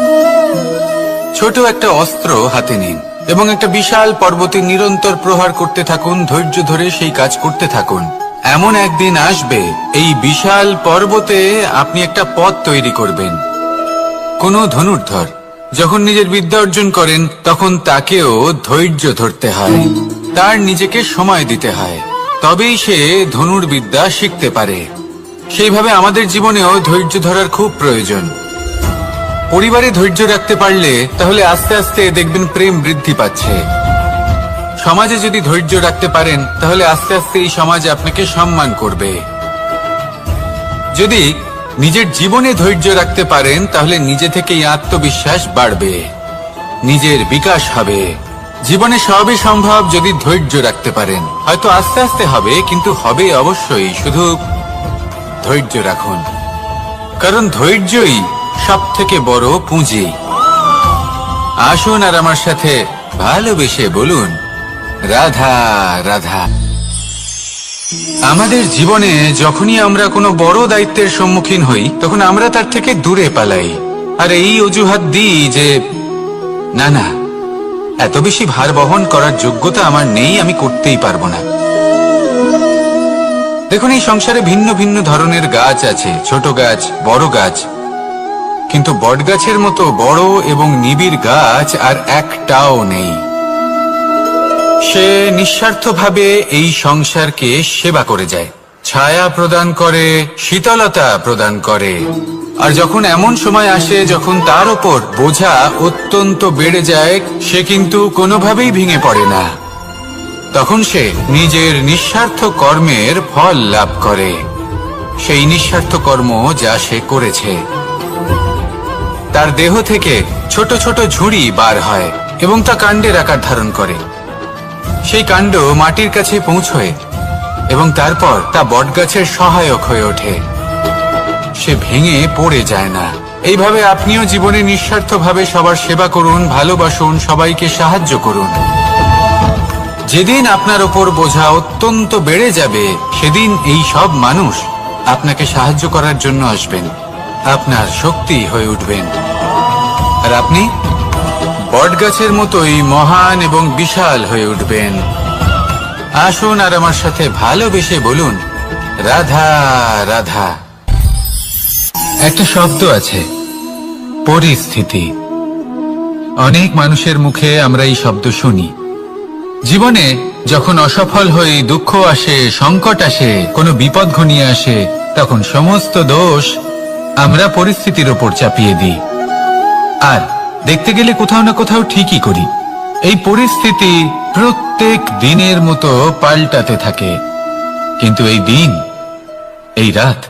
ছোট একটা অস্ত্র হাতে নিন এবং একটা বিশাল পর্বতে নিরন্তর প্রহার করতে থাকুন। ধৈর্য ধরে সেই কাজ করতে থাকুন। এমন একদিন আসবে, এই বিশাল পর্বতে আপনি একটা পথ তৈরি করবেন। কোনো ধনুর্ধর যখন নিজের বিদ্যা অর্জন করেন, তখন তাকেও ধৈর্য ধরতে হয়, তার নিজেকে সময় দিতে হয়, তবেই সে ধনুর্বিদ্যা শিখতে পারে। সেইভাবে আমাদের জীবনেও ধৈর্য ধরার খুব প্রয়োজন। পরিবারে ধৈর্য রাখতে পারলে তাহলে আস্তে আস্তে দেখবেন প্রেম বৃদ্ধি পাচ্ছে। সমাজে যদি ধৈর্য রাখতে পারেন, তাহলে আস্তে আস্তে এই সমাজ আপনাকে সম্মান করবে। যদি নিজের জীবনে ধৈর্য রাখতে পারেন তাহলে নিজে থেকেই আত্মবিশ্বাস বাড়বে, নিজের বিকাশ হবে। জীবনে সবই সম্ভব যদি ধৈর্য রাখতে পারেন। হয়তো আস্তে আস্তে হবে, কিন্তু হবে অবশ্যই। শুধু ধৈর্য রাখুন, কারণ ধৈর্যই সব থেকে বড় পুঁজি। আসুন আর আমার সাথে ভালোবেসে বলুন, রাধা রাধা। আমাদের জীবনে যখনই আমরা কোনো বড় দায়িত্বের সম্মুখীন হই, তখন আমরা তার থেকে দূরে পালাই আর এই অজুহাত দিই যে না না, এত বেশি ভার বহন করার যোগ্যতা আমার নেই, আমি করতেই পারবো না। দেখুন, এই সংসারে ভিন্ন ভিন্ন ধরনের গাছ আছে, ছোট গাছ, বড় গাছ, কিন্তু বটগাছের মতো বড় এবং নিবিড় গাছ আর একটাও নেই। সে নিঃস্বার্থভাবে এই সংসারকে সেবা করে যায়, ছায়া প্রদান করে, শীতলতা প্রদান করে। আর যখন এমন সময় আসে যখন তার ওপর বোঝা অত্যন্ত বেড়ে যায়, সে কিন্তু কোনোভাবেই ভেঙে পড়ে না। তখন সে নিজের নিঃস্বার্থ কর্মের ফল লাভ করে, সেই নিঃস্বার্থ কর্ম যা সে করেছে। তার দেহ থেকে ছোট ছোট ঝুড়ি বার হয় এবং তা কাণ্ডের আকার ধারণ করে। সেই কাণ্ড মাটির কাছে পৌঁছয় এবং তারপর তা বটগাছের সহায়ক হয়ে ওঠে। সে ভেঙে পড়ে যায় না। এইভাবে আপনিও জীবনে নিঃস্বার্থভাবে সবার সেবা করুন, ভালোবাসুন, সবাইকে সাহায্য করুন। যেদিন আপনার ওপর বোঝা অত্যন্ত বেড়ে যাবে, সেদিন এই সব মানুষ আপনাকে সাহায্য করার জন্য আসবেন, আপনার শক্তি হয়ে উঠবেন। আর আপনি বটগাছের মতোই মহান এবং বিশাল হয়ে উঠবেন। আসুন আর আমার সাথে ভালোবেসে বলুন, রাধা রাধা। একটা শব্দ আছে, পরিস্থিতি। অনেক মানুষের মুখে আমরা এই শব্দ শুনি। জীবনে যখন অসফল হই, দুঃখ আসে, সংকট আসে, কোনো বিপদ ঘনিয়ে আসে, তখন সমস্ত দোষ আমরা পরিস্থিতির ওপর চাপিয়ে দিই। আর দেখতে গেলে কোথাও না কোথাও ঠিকই করি। এই পরিস্থিতি প্রত্যেক দিনের মতো পাল্টাতে থাকে, কিন্তু এই দিন, এই রাত,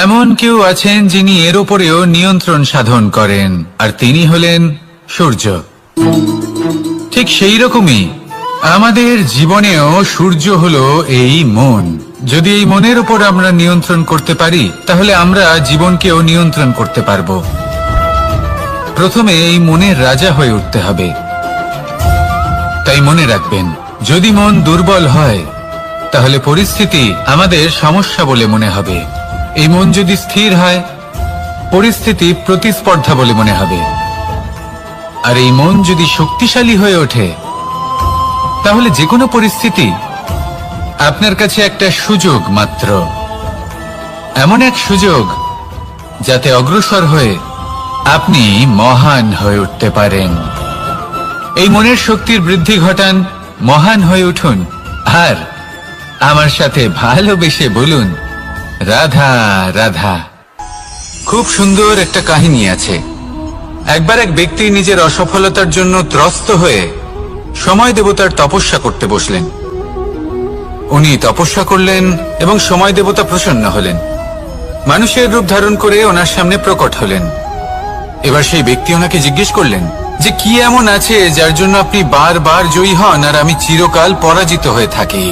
এমন কেউ আছেন যিনি এর উপরেও নিয়ন্ত্রণ সাধন করেন, আর তিনি হলেন সূর্য। ঠিক সেই রকমই আমাদের জীবনেও সূর্য হলো এই মন। যদি এই মনের উপর আমরা নিয়ন্ত্রণ করতে পারি, তাহলে আমরা জীবনকেও নিয়ন্ত্রণ করতে পারবো। প্রথমে এই মনের রাজা হয়ে উঠতে হবে। তাই মনে রাখবেন, যদি মন দুর্বল হয়, তাহলে পরিস্থিতি আমাদের সমস্যা বলে মনে হবে। এই মন যদি স্থির হয়, পরিস্থিতি প্রতিস্পর্ধা বলে মনে হবে। আর এই মন যদি শক্তিশালী হয়ে ওঠে, তাহলে যে কোনো পরিস্থিতি আপনার কাছে একটা সুযোগ মাত্র, এমন এক সুযোগ যাতে অগ্রসর হয়ে আপনি মহান হয়ে উঠতে পারেন। এই মনের শক্তির বৃদ্ধি ঘটান, মহান হয়ে উঠুন, আর আমার সাথে ভালোবেসে বলুন, রাধা রাধা। খুব সুন্দর একটা কাহিনী আছে। একবার এক ব্যক্তি নিজের অসফলতার জন্য ত্রস্ত হয়ে সময় দেবতার তপস্যা করতে বসলেন। উনি তপস্যা করলেন এবং সময় দেবতা প্রসন্ন হলেন, মানুষের রূপ ধারণ করে ওনার সামনে প্রকট হলেন। এবার সেই ব্যক্তি ওনাকে জিজ্ঞেস করলেন যে কি এমন আছে যার জন্য আপনি বারবার জয়ী হন আর আমি চিরকাল পরাজিত হয়ে থাকি?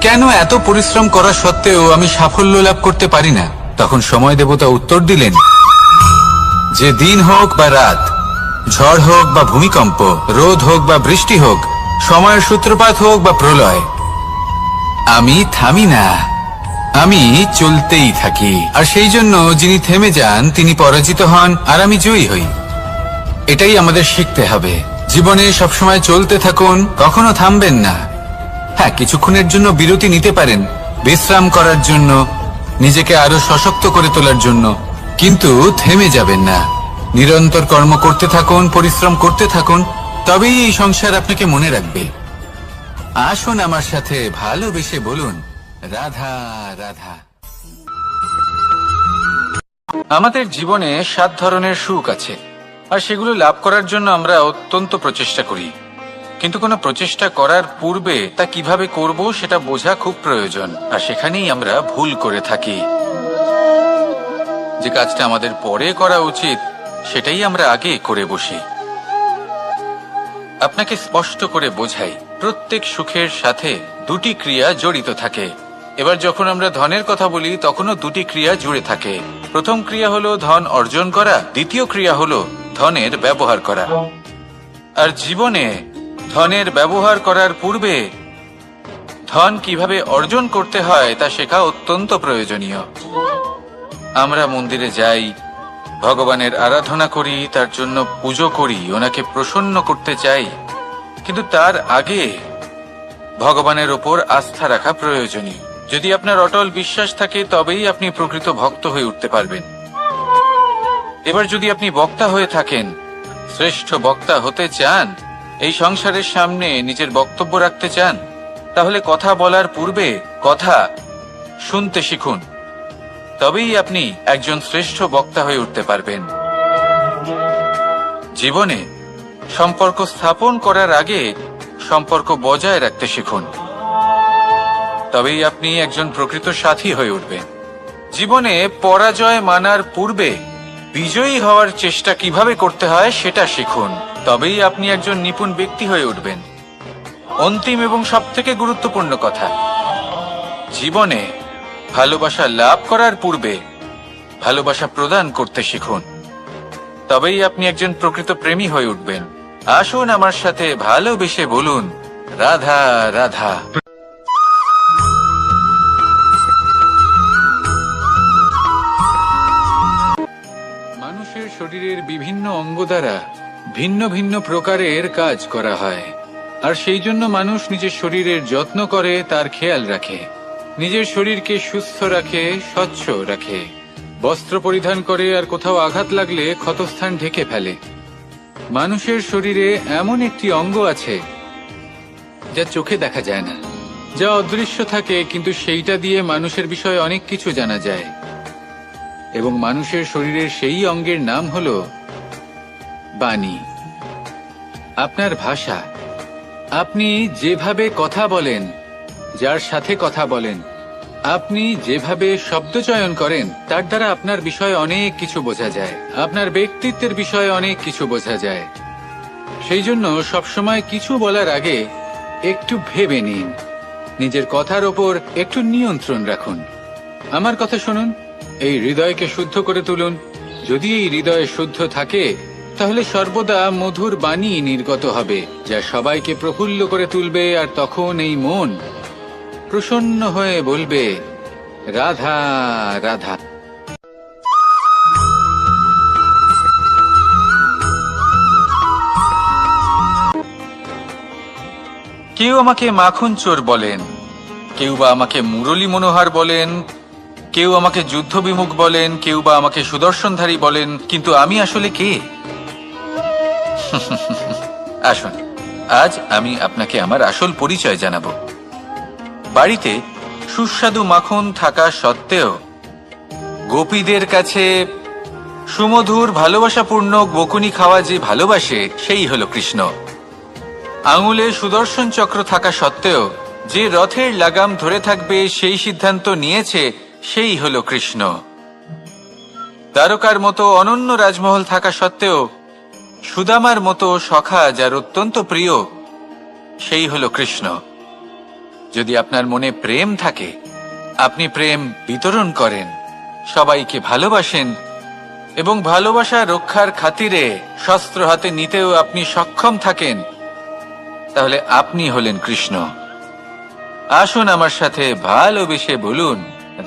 কেন এত পরিশ্রম করা সত্ত্বেও আমি সাফল্য লাভ করতে পারি না? তখন সময় দেবতা উত্তর দিলেন যে দিন হোক বা রাত, ঝড় হোক বা ভূমিকম্প, রোদ হোক বা বৃষ্টি হোক, সময়ের সূত্রপাত হোক বা প্রলয়, আমি থামি না, আমি চলতেই থাকি। আর সেই জন্য যিনি থেমে যান তিনি পরাজিত হন আর আমি জয়ী হই। এটাই আমাদের শিখতে হবে। জীবনে সবসময় চলতে থাকুন, কখনো থামবেন না। হ্যাঁ, কিছুক্ষণের জন্য বিরতি নিতে পারেন, বিশ্রাম করার জন্য, নিজেকে আরো সশক্ত করে তোলার জন্য, কিন্তু থেমে যাবেন না। নিরন্তর কর্ম করতে থাকুন, পরিশ্রম করতে থাকুন, তবেই এই সংসার আপনাকে মনে রাখবে। আসুন আমার সাথে ভালোবেসে বলুন, রাধা রাধা। আমাদের জীবনে 7 ধরনের সুখ আছে, আর সেগুলো লাভ করার জন্য আমরা অত্যন্ত প্রচেষ্টা করি। কিন্তু কোনো প্রচেষ্টা করার পূর্বে তা কিভাবে করব সেটা বোঝা খুব প্রয়োজন, আর সেখানেই আমরা ভুল করে থাকি। যে কাজটা আমাদের পরে করা উচিত সেটাই আমরা আগে করে বসি। আপনাকে স্পষ্ট করে বোঝাই, প্রত্যেক সুখের সাথে দুটি ক্রিয়া জড়িত থাকে। এবার যখন আমরা ধনের কথা বলি তখনও দুটি ক্রিয়া জুড়ে থাকে। প্রথম ক্রিয়া হলো ধন অর্জন করা, দ্বিতীয় ক্রিয়া হলো ধনের ব্যবহার করা। আর জীবনে ধনের ব্যবহার করার পূর্বে ধন কিভাবে অর্জন করতে হয় তা শেখা অত্যন্ত প্রয়োজনীয়। আমরা মন্দিরে যাই, ভগবানের আরাধনা করি, তার জন্য পুজো করি, ওনাকে প্রসন্ন করতে চাই, কিন্তু তার আগে ভগবানের ওপর আস্থা রাখা প্রয়োজনীয়। যদি আপনার অটল বিশ্বাস থাকে তবেই আপনি প্রকৃত ভক্ত হয়ে উঠতে পারবেন। এবার যদি আপনি বক্তা হয়ে থাকেন, শ্রেষ্ঠ বক্তা হতে চান, এই সংসারের সামনে নিজের বক্তব্য রাখতে চান, তাহলে কথা বলার পূর্বে কথা শুনতে শিখুন। তবেই আপনি একজন শ্রেষ্ঠ বক্তা হয়ে উঠতে পারবেন। জীবনে সম্পর্ক স্থাপন করার আগে সম্পর্ক বজায় রাখতে শিখুন। তবেই আপনি একজন প্রকৃত সাথী হয়ে উঠবেন। জীবনে পরাজয় মানার পূর্বে বিজয়ী হওয়ার চেষ্টা কিভাবে করতে হয় সেটা শিখুন। তবেই আপনি একজন নিপুণ ব্যক্তি হয়ে উঠবেন। অন্তিম এবং সবথেকে গুরুত্বপূর্ণ কথা, জীবনে ভালোবাসা লাভ করার পূর্বে ভালোবাসা প্রদান করতে শিখুন। তবেই আপনি একজন প্রকৃত প্রেমী হয়ে উঠবেন। আসুন আমার সাথে ভালোবেসে বলুন, রাধা রাধা। মানুষের শরীরের বিভিন্ন অঙ্গ দ্বারা ভিন্ন ভিন্ন প্রকারের কাজ করা হয়, আর সেই জন্য মানুষ নিজের শরীরের যত্ন করে, তার খেয়াল রাখে, নিজের শরীরকে সুস্থ রাখে, স্বচ্ছ রাখে, বস্ত্র পরিধান করে, আর কোথাও আঘাত লাগলে ক্ষতস্থান ঢেকে ফেলে। মানুষের শরীরে এমন একটি অঙ্গ আছে যা চোখে দেখা যায় না, যা অদৃশ্য থাকে, কিন্তু সেইটা দিয়ে মানুষের বিষয়ে অনেক কিছু জানা যায়। এবং মানুষের শরীরের সেই অঙ্গের নাম হলো বাণী, আপনার ভাষা। আপনি যেভাবে কথা বলেন, যার সাথে কথা বলেন, আপনি যেভাবে শব্দ চয়ন করেন, তার দ্বারা আপনার বিষয়ে অনেক কিছু বোঝা যায়, আপনার ব্যক্তিত্বের বিষয়ে অনেক কিছু বোঝা যায়। সেই জন্য সবসময় কিছু বলার আগে একটু ভেবে নিন, নিজের কথার ওপর একটু নিয়ন্ত্রণ রাখুন। আমার কথা শুনুন, এই হৃদয়কে শুদ্ধ করে তুলুন। যদি এই হৃদয় শুদ্ধ থাকে তাহলে সর্বদা মধুর বাণী নির্গত হবে, যা সবাইকে প্রফুল্ল করে তুলবে, আর তখন এই মন প্রসন্ন হয়ে বলবে, রাধা রাধা। কেউ আমাকে মাখন চোর বলেন, কেউ বা আমাকে মুরলী মনোহর বলেন, কেউ আমাকে যুদ্ধ বিমুখ বলেন, কেউ বা আমাকে সুদর্শনধারী বলেন, কিন্তু আমি আসলে কে? আসুন, আজ আমি আপনাকে আমার আসল পরিচয় জানাবো। বাড়িতে সুস্বাদু মাখন থাকা সত্ত্বেও গোপীদের কাছে সুমধুর ভালোবাসাপূর্ণ বকুনি খাওয়া যে ভালোবাসে, সেই হলো কৃষ্ণ। আঙুলে সুদর্শন চক্র থাকা সত্ত্বেও যে রথের লাগাম ধরে থাকবে সেই সিদ্ধান্ত নিয়েছে, সেই হলো কৃষ্ণ। দ্বারকার মতো অনন্য রাজমহল থাকা সত্ত্বেও সুদামার মতো সখা যার অত্যন্ত প্রিয়, সেই হলো কৃষ্ণ। যদি আপনার মনে প্রেম থাকে, আপনি প্রেম বিতরণ করেন, সবাইকে ভালোবাসেন, এবং ভালোবাসা রক্ষার খাতিরে শস্ত্র হাতে নিতেও আপনি সক্ষম থাকেন, তাহলে আপনি হলেন কৃষ্ণ। আসুন আমার সাথে ভালোবেসে বলুন,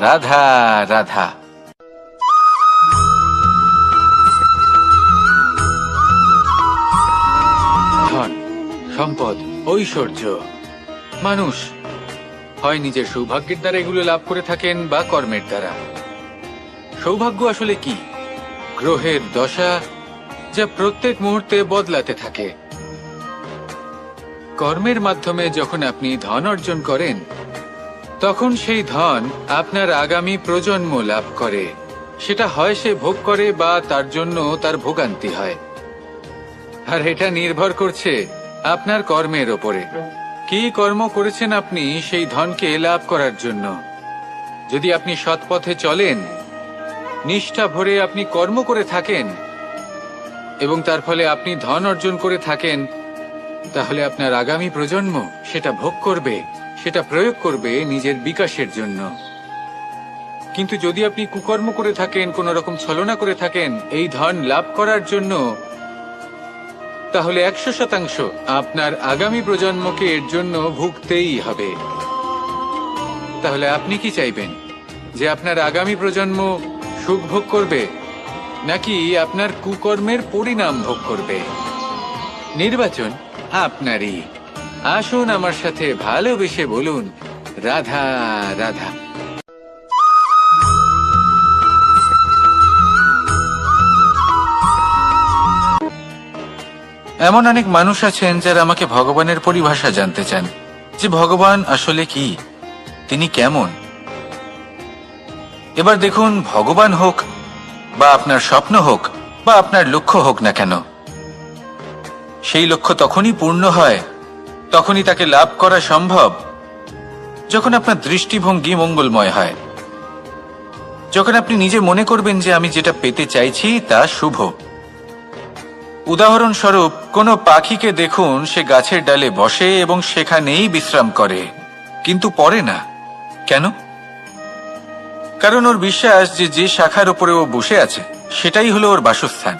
রাধা রাধা। ধন, সম্পদ, ঐশ্বর্য, মানুষ হয় নিজের সৌভাগ্যের দ্বারা এগুলো লাভ করে থাকেন বা কর্মের দ্বারা। সৌভাগ্য আসলে কি? গ্রহের দশা, যা প্রত্যেক মুহূর্তে বদলাতে থাকে। কর্মের মাধ্যমে যখন আপনি ধন অর্জন করেন, তখন সেই ধন আপনার আগামী প্রজন্ম লাভ করে। সেটা হয় সে ভোগ করে বা তার জন্য তার ভোগান্তি হয়। আর এটা নির্ভর করছে আপনার কর্মের ওপরে। কি কর্ম করেছেন আপনি সেই ধনকে লাভ করার জন্য। যদি আপনি সৎ পথে চলেন নিষ্ঠা ভরে আপনি কর্ম করে থাকেন এবং তার ফলে আপনি ধন অর্জন করে থাকেন, তাহলে আপনার আগামী প্রজন্ম সেটা ভোগ করবে, সেটা প্রয়োগ করবে নিজের বিকাশের জন্য। কিন্তু যদি আপনি কুকর্ম করে থাকেন, কোন রকম ছলনা করে থাকেন এই ধন লাভ করার জন্য, তাহলে 100% আপনার আগামী প্রজন্মকে এর জন্য ভুগতেই হবে। তাহলে আপনি কি চাইবেন, যে আপনার আগামী প্রজন্ম সুখ ভোগ করবে নাকি আপনার কুকর্মের পরিণাম ভোগ করবে? নির্বাচন আপনারই। আসুন আমার সাথে ভালোবেসে বলুন, রাধা রাধা। এমন অনেক মানুষ আছেন যারা আমাকে ভগবানের পরিভাষা জানতে চান, যে ভগবান আসলে কি, তিনি কেমন। এবার দেখুন, ভগবান হোক বা আপনার স্বপ্ন হোক বা আপনার লক্ষ্য হোক না কেন, সেই লক্ষ্য তখনই পূর্ণ হয়, তখনই তাকে লাভ করা সম্ভব যখন আপনার দৃষ্টিভঙ্গি মঙ্গলময় হয়, যখন আপনি নিজে মনে করবেন যে আমি যেটা পেতে চাইছি তা শুভ। উদাহরণস্বরূপ, কোনো পাখিকে দেখুন, সে গাছের ডালে বসে এবং সেখানেই বিশ্রাম করে, কিন্তু পড়ে না। কেন? কারণ ওর বিশ্বাস যে যে শাখার উপরে ও বসে আছে সেটাই হলো ওর বাসস্থান।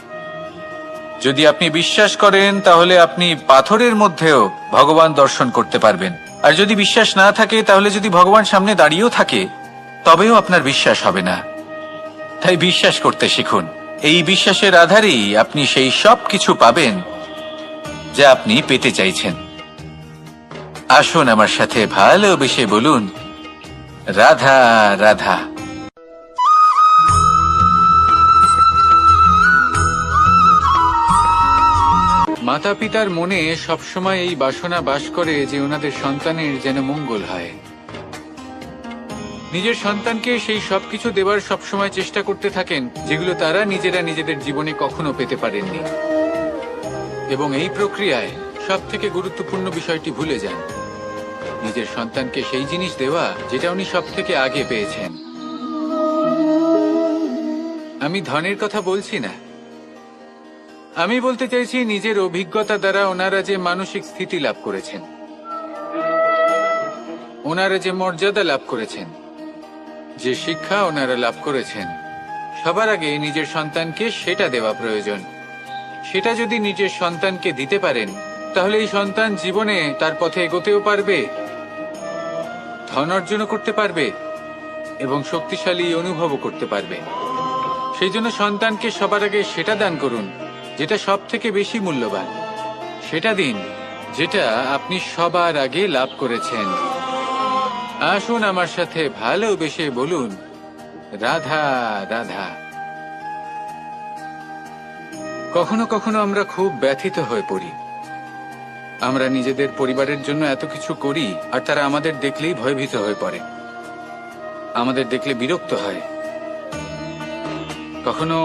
যদি আপনি বিশ্বাস করেন তাহলে আপনি পাথরের মধ্যেও ভগবান দর্শন করতে পারবেন। আর যদি বিশ্বাস না থাকে, তাহলে যদি ভগবান সামনে দাঁড়িয়েও থাকে তবেও আপনার বিশ্বাস হবে না। তাই বিশ্বাস করতে শিখুন। এই বিশ্বাসের আধারেই আপনি সেই সব কিছু পাবেন যা আপনি পেতে চাইছেন। আসুন আমার সাথে ভালোবেসে বলুন, রাধা রাধা। মাতা পিতার মনে সবসময় এই বাসনা বাস করে যে ওনাদের সন্তানের যেন মঙ্গল হয়। নিজের সন্তানকে সেই সবকিছু দেবার সবসময় চেষ্টা করতে থাকেন যেগুলো তারা নিজেরা নিজেদের জীবনে কখনো পেতে পারেননি, এবং এই প্রক্রিয়ায় সব থেকে গুরুত্বপূর্ণ বিষয়টি ভুলে যান, নিজের সন্তানকে সেই জিনিস দেওয়া যেটা উনি সব থেকে আগে পেয়েছেন। আমি ধনের কথা বলছি না, আমি বলতে চাইছি নিজের অভিজ্ঞতা দ্বারা ওনারা যে মানসিক স্থিতি লাভ করেছেন, ওনারা যে মর্যাদা লাভ করেছেন, যে শিক্ষা ওনারা লাভ করেছেন, সবার আগে নিজের সন্তানকে সেটা দেওয়া প্রয়োজন। সেটা যদি নিজের সন্তানকে দিতে পারেন, তাহলে এই সন্তান জীবনে তার পথে এগোতেও পারবে, ধন অর্জনও করতে পারবে এবং শক্তিশালী অনুভবও করতে পারবে। সেই জন্য সন্তানকে সবার আগে সেটা দান করুন যেটা সব থেকে বেশি মূল্যবান। সেটা দিন যেটা আপনি সবার আগে লাভ করেছেন। আসুন আমার সাথে ভালোবেসে বলুন, রাধা রাধা। কখনো কখনো আমরা খুব ব্যথিত হয়ে পড়ি। আমরা নিজেদের পরিবারের জন্য এত কিছু করি আর তারা আমাদের দেখলেই ভয়ভীত হয়ে পড়ে, আমাদের দেখলে বিরক্ত হয়। কখনো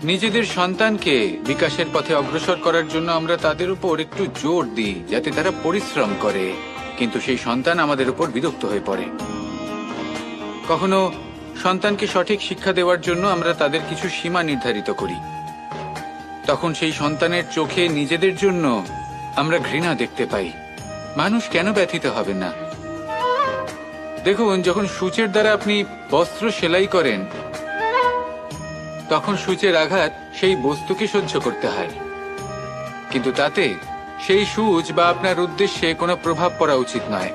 নিজেদের সন্তানকে বিকাশের পথে অগ্রসর করার জন্য আমরা তাদের উপর একটু জোর দিই যাতে তারা পরিশ্রম করে, কিন্তু সেই সন্তান আমাদের উপর বিরক্ত হয়ে পড়ে। কখনো সন্তানকে সঠিক শিক্ষা দেওয়ার জন্য আমরা তাদের কিছু সীমা নির্ধারিত করি, তখন সেই সন্তানের চোখে নিজেদের জন্য আমরা ঘৃণা দেখতে পাই। মানুষ কেন ব্যথিত হবে না? দেখুন, যখন সূচের দ্বারা আপনি বস্ত্র সেলাই করেন, তখন সূচের আঘাত সেই বস্তুকে সহ্য করতে হয়, কিন্তু তাতে সেই সূচ বা আপনার উদ্দেশ্যে কোনো প্রভাব পড়া উচিত নয়,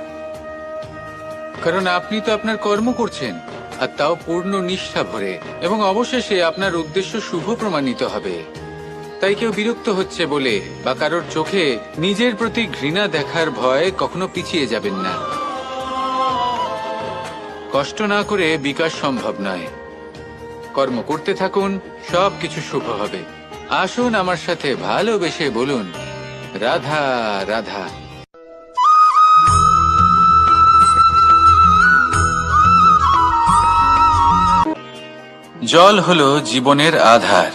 কারণ আপনি তো আপনার কর্ম করছেন, আর তাও পূর্ণ নিষ্ঠা ভরে, এবং অবশেষে আপনার উদ্দেশ্য শুভ প্রমাণিত হবে। তাই কেউ বিরক্ত হচ্ছে বলে বা কারোর চোখে নিজের প্রতি ঘৃণা দেখার ভয় কখনো পিছিয়ে যাবেন না। কষ্ট না করে বিকাশ সম্ভব নয়। কর্ম করতে থাকুন, সব কিছু শুভ হবে। আসুন আমার সাথে ভালোবেসে বলুন, রাধা রাধা। জল হলো জীবনের আধার।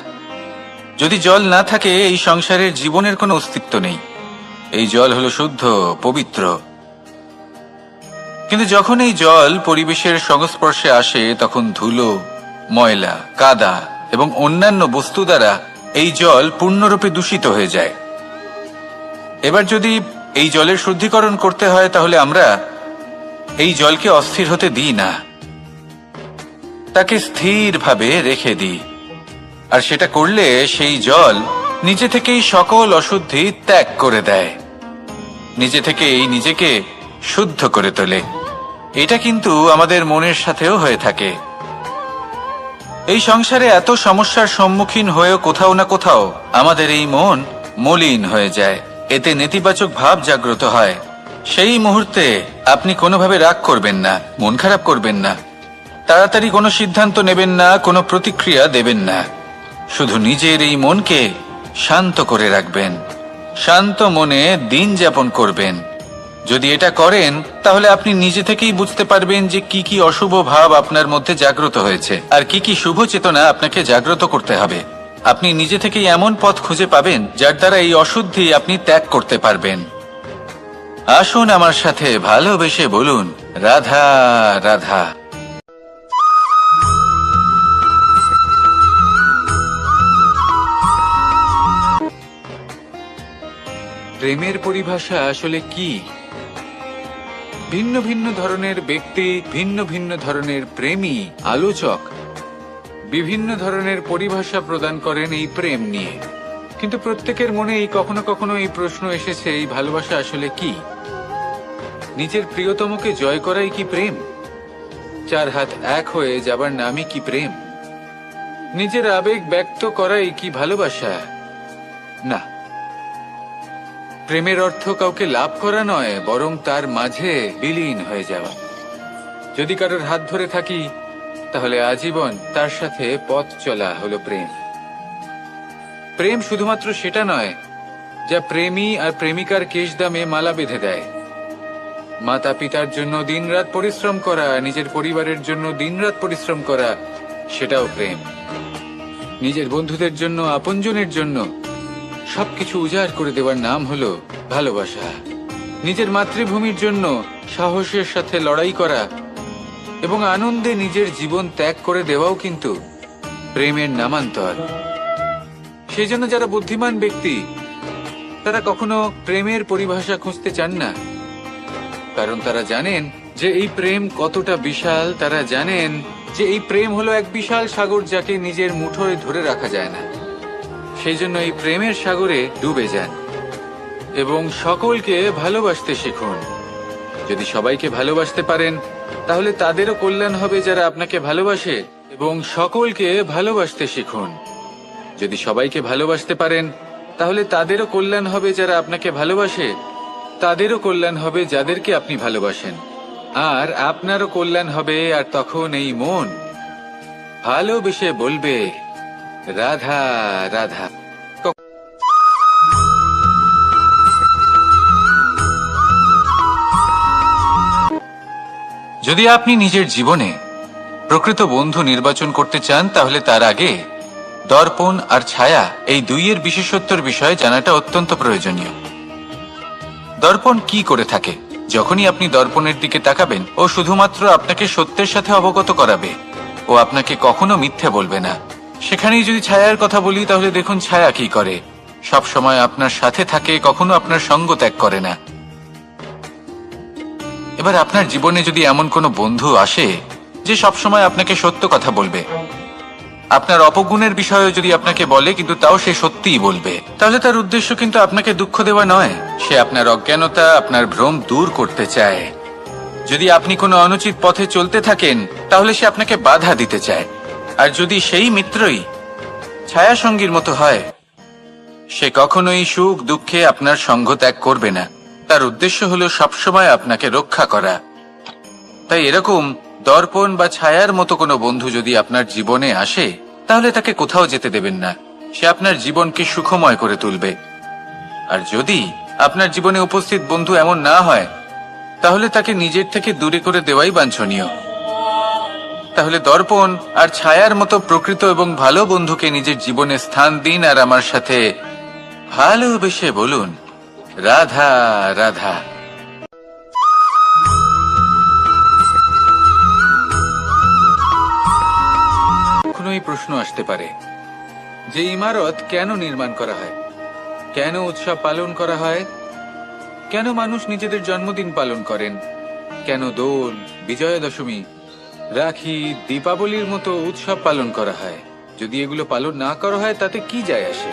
যদি জল না থাকে, এই সংসারের জীবনের কোনো অস্তিত্ব নেই। এই জল হলো শুদ্ধ, পবিত্র। কিন্তু যখন এই জল পরিবেশের সংস্পর্শে আসে, তখন ধুলো, ময়লা, কাদা এবং অন্যান্য বস্তু দ্বারা এই জল পূর্ণরূপে দূষিত হয়ে যায়। এবার যদি এই জলের শুদ্ধিকরণ করতে হয় তাহলে আমরা এই জলকে অস্থির হতে দিই না, তাকে স্থিরভাবে রেখে দিই। আর সেটা করলে সেই জল নিজে থেকেই সকল অশুদ্ধি ত্যাগ করে দেয়, নিজে থেকেই নিজেকে শুদ্ধ করে তোলে। এটা কিন্তু আমাদের মনের সাথেও হয়ে থাকে। এই সংসারে এত সমস্যার সম্মুখীন হয়েও কোথাও না কোথাও আমাদের এই মন মলিন হয়ে যায়, এতে নেতিবাচক ভাব জাগ্রত হয়। সেই মুহূর্তে আপনি কোনোভাবে রাগ করবেন না, মন খারাপ করবেন না, তাড়াতাড়ি কোনো সিদ্ধান্ত নেবেন না, কোনো প্রতিক্রিয়া দেবেন না। শুধু নিজের এই মনকে শান্ত করে রাখবেন, শান্ত মনে দিন যাপন করবেন। যদি এটা করেন তাহলে আপনি নিজে থেকেই বুঝতে পারবেন যে কি কি অশুভ ভাব আপনার মধ্যে জাগ্রত হয়েছে আর কি কি শুভ চেতনা আপনাকে জাগ্রত করতে হবে। আপনি নিজে থেকেই এমন পথ খুঁজে পাবেন যার দ্বারা এই অশুদ্ধি আপনি ত্যাগ করতে পারবেন। আসুন আমার সাথে ভালোবেসে বলুন, রাধা রাধা। প্রেমের পরিভাষা আসলে কি? ভিন্ন ভিন্ন ধরনের ব্যক্তি, ভিন্ন ভিন্ন ধরনের প্রেমী, আলোচক বিভিন্ন ধরনের পরিভাষা প্রদান করেন এই প্রেম নিয়ে। কিন্তু প্রত্যেকের মনেই কখনো কখনো এই প্রশ্ন এসেছে, এই ভালোবাসা আসলে কি? নিজের প্রিয়তমকে জয় করাই কি প্রেম? চার হাত এক হয়ে যাবার নামই কি প্রেম? নিজের আবেগ ব্যক্ত করাই কি ভালোবাসা? না, প্রেমের অর্থ কাউকে লাভ করা নয়, বরং তার মাঝে বিলীন হয়ে যাওয়া। যদি কারোর হাত ধরে থাকি তাহলে আজীবন তার সাথে পথ চলা হলো প্রেম। প্রেম শুধুমাত্র সেটা নয় যা প্রেমী আর প্রেমিকার কেশদামে মালা বেঁধে দেয়। মাতা পিতার জন্য দিনরাত পরিশ্রম করা, নিজের পরিবারের জন্য দিনরাত পরিশ্রম করা, সেটাও প্রেম। নিজের বন্ধুদের জন্য, আপনজনের জন্য সবকিছু উজাড় করে দেওয়ার নাম হলো ভালোবাসা। নিজের মাতৃভূমির জন্য সাহসের সাথে লড়াই করা এবং আনন্দে নিজের জীবন ত্যাগ করে দেওয়াও কিন্তু প্রেমের নামান্তর। সেই জন্য যারা বুদ্ধিমান ব্যক্তি তারা কখনো প্রেমের পরিভাষা খুঁজতে চান না, কারণ তারা জানেন যে এই প্রেম কতটা বিশাল। তারা জানেন যে এই প্রেম হলো এক বিশাল সাগর যাকে নিজের মুঠোয় ধরে রাখা যায় না। সেই জন্য এই প্রেমের সাগরে ডুবে যান এবং সকলকে ভালোবাসতে শিখুন। যদি সবাইকে ভালোবাসতে পারেন তাহলে তাদেরও কল্যাণ হবে যারা আপনাকে ভালোবাসে, এবং সকলকে ভালোবাসতে শিখুন। যদি সবাইকে ভালোবাসতে পারেন তাহলে তাদেরও কল্যাণ হবে যারা আপনাকে ভালোবাসে, তাদেরও কল্যাণ হবে যাদেরকে আপনি ভালোবাসেন, আর আপনারও কল্যাণ হবে। আর তখন এই মন ভালোবেসে বলবে, রাধা রাধা। যদি আপনি নিজের জীবনে প্রকৃত বন্ধু নির্বাচন করতে চান তাহলে তার আগে দর্পণ আর ছায়া এই দুইয়ের বিশেষত্বর বিষয়ে জানাটা অত্যন্ত প্রয়োজনীয়। দর্পণ কি করে থাকে? যখনই আপনি দর্পণের দিকে তাকাবেন ও শুধুমাত্র আপনাকে সত্যের সাথে অবগত করাবে, ও আপনাকে কখনো মিথ্যে বলবে না। সেখানেই যদি ছায়ার কথা বলি তাহলে দেখুন ছায়া কি করে, সব সময় আপনার সাথে থাকে, কখনো আপনার সঙ্গ ত্যাগ করে না। এবার আপনার জীবনে যদি এমন কোনো বন্ধু আসে যে সবসময় আপনাকে সত্য কথা বলবে, আপনার অপগুণের বিষয়ে যদি আপনাকে বলে কিন্তু তাও সে সত্যিই বলবে, তাহলে তার উদ্দেশ্য কিন্তু আপনাকে দুঃখ দেওয়া নয়। সে আপনার অজ্ঞানতা, আপনার ভ্রম দূর করতে চায়। যদি আপনি কোনো অনুচিত পথে চলতে থাকেন তাহলে সে আপনাকে বাধা দিতে চায়। আর যদি সেই মিত্রই ছায়া সঙ্গীর মতো হয়, সে কখনোই সুখ দুঃখে আপনার সঙ্গ ত্যাগ করবে না। তার উদ্দেশ্য হলো সবসময় আপনাকে রক্ষা করা। তাই এরকম দর্পণ বা ছায়ার মতো কোনো বন্ধু যদি আপনার জীবনে আসে তাহলে তাকে কোথাও যেতে দেবেন না। সে আপনার জীবনকে সুখময় করে তুলবে। আর যদি আপনার জীবনে উপস্থিত বন্ধু এমন না হয় তাহলে তাকে নিজের থেকে দূরে করে দেওয়াই বাঞ্ছনীয়। তাহলে দর্পণ আর ছায়ার মতো প্রকৃত এবং ভালো বন্ধুকে নিজের জীবনে স্থান দিন আর আমার সাথে ভালোবেসে বলুন, রাধা রাধা। জন্যই প্রশ্ন আসতে পারে যে ইমারত কেন নির্মাণ করা হয়, কেন উৎসব পালন করা হয়, কেন মানুষ নিজেদের জন্মদিন পালন করেন, কেন দোল, বিজয়া দশমী, রাখি, দীপাবলির মতো উৎসব পালন করা হয়। যদি এগুলো পালন না করা হয় তাতে কি যায় আসে?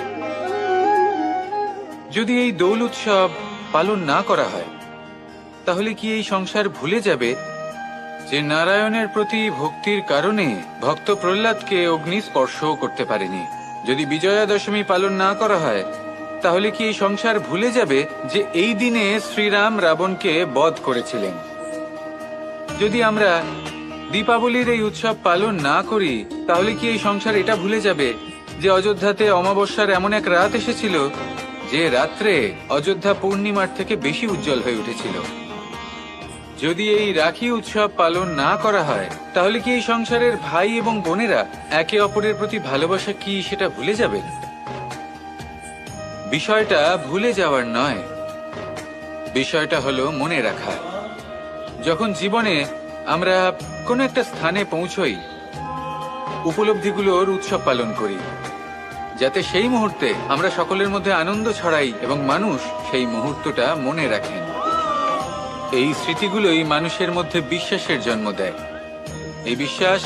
যদি এই দোল উৎসব পালন না করা হয় তাহলে কি এই সংসার ভুলে যাবে যে নারায়ণের প্রতি ভক্তির কারণে ভক্ত প্রহ্লাদকে অগ্নি স্পর্শও করতে পারেনি? যদি বিজয়া দশমী পালন না করা হয় তাহলে কি এই সংসার ভুলে যাবে যে এই দিনে শ্রীরাম রাবণকে বধ করেছিলেন? যদি আমরা দীপাবলির এই উৎসব পালন না করি তাহলে কি এই সংসার এটা ভুলে যাবে যে অযোধ্যাতে অমাবস্যার এমন এক রাত এসেছিল যে রাত্রে অযোধ্যা পূর্ণিমার থেকে বেশি উজ্জ্বল হয়ে উঠেছিল? যদি এই রাখি উৎসব পালন না করা হয় তাহলে কি এই সংসারের ভাই এবং বোনেরা একে অপরের প্রতি ভালোবাসা কি সেটা ভুলে যাবে? বিষয়টা ভুলে যাওয়ার নয়, বিষয়টা হলো মনে রাখা। যখন জীবনে আমরা কোনো একটা স্থানে পৌঁছই, উপলব্ধিগুলোর উৎসব পালন করি, যাতে সেই মুহূর্তে আমরা সকলের মধ্যে আনন্দ ছড়াই এবং মানুষ সেই মুহূর্তটা মনে রাখেন। এই স্মৃতিগুলোই মানুষের মধ্যে বিশ্বাসের জন্ম দেয়। এই বিশ্বাস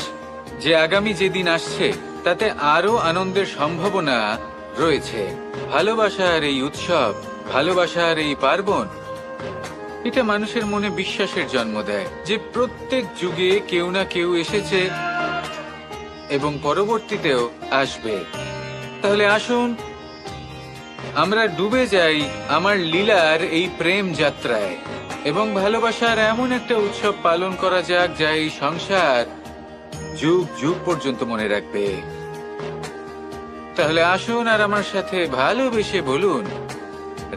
যে আগামী যেদিন আসছে তাতে আরো আনন্দের সম্ভাবনা রয়েছে। ভালোবাসার এই উৎসব, ভালোবাসার এই পার্বণ, এটা মানুষের মনে বিশ্বাসের জন্ম দেয় যে প্রত্যেক যুগে কেউ না কেউ এসেছে এবং পরবর্তীতেও আসবে। তাহলে আসুন আমরা ডুবে যাই আমার লীলার এই প্রেম যাত্রায় এবং ভালোবাসার এমন একটা উৎসব পালন করা যাক যা এই সংসার যুগ যুগ পর্যন্ত মনে রাখবে। তাহলে আসুন আর আমার সাথে ভালোবেসে বলুন,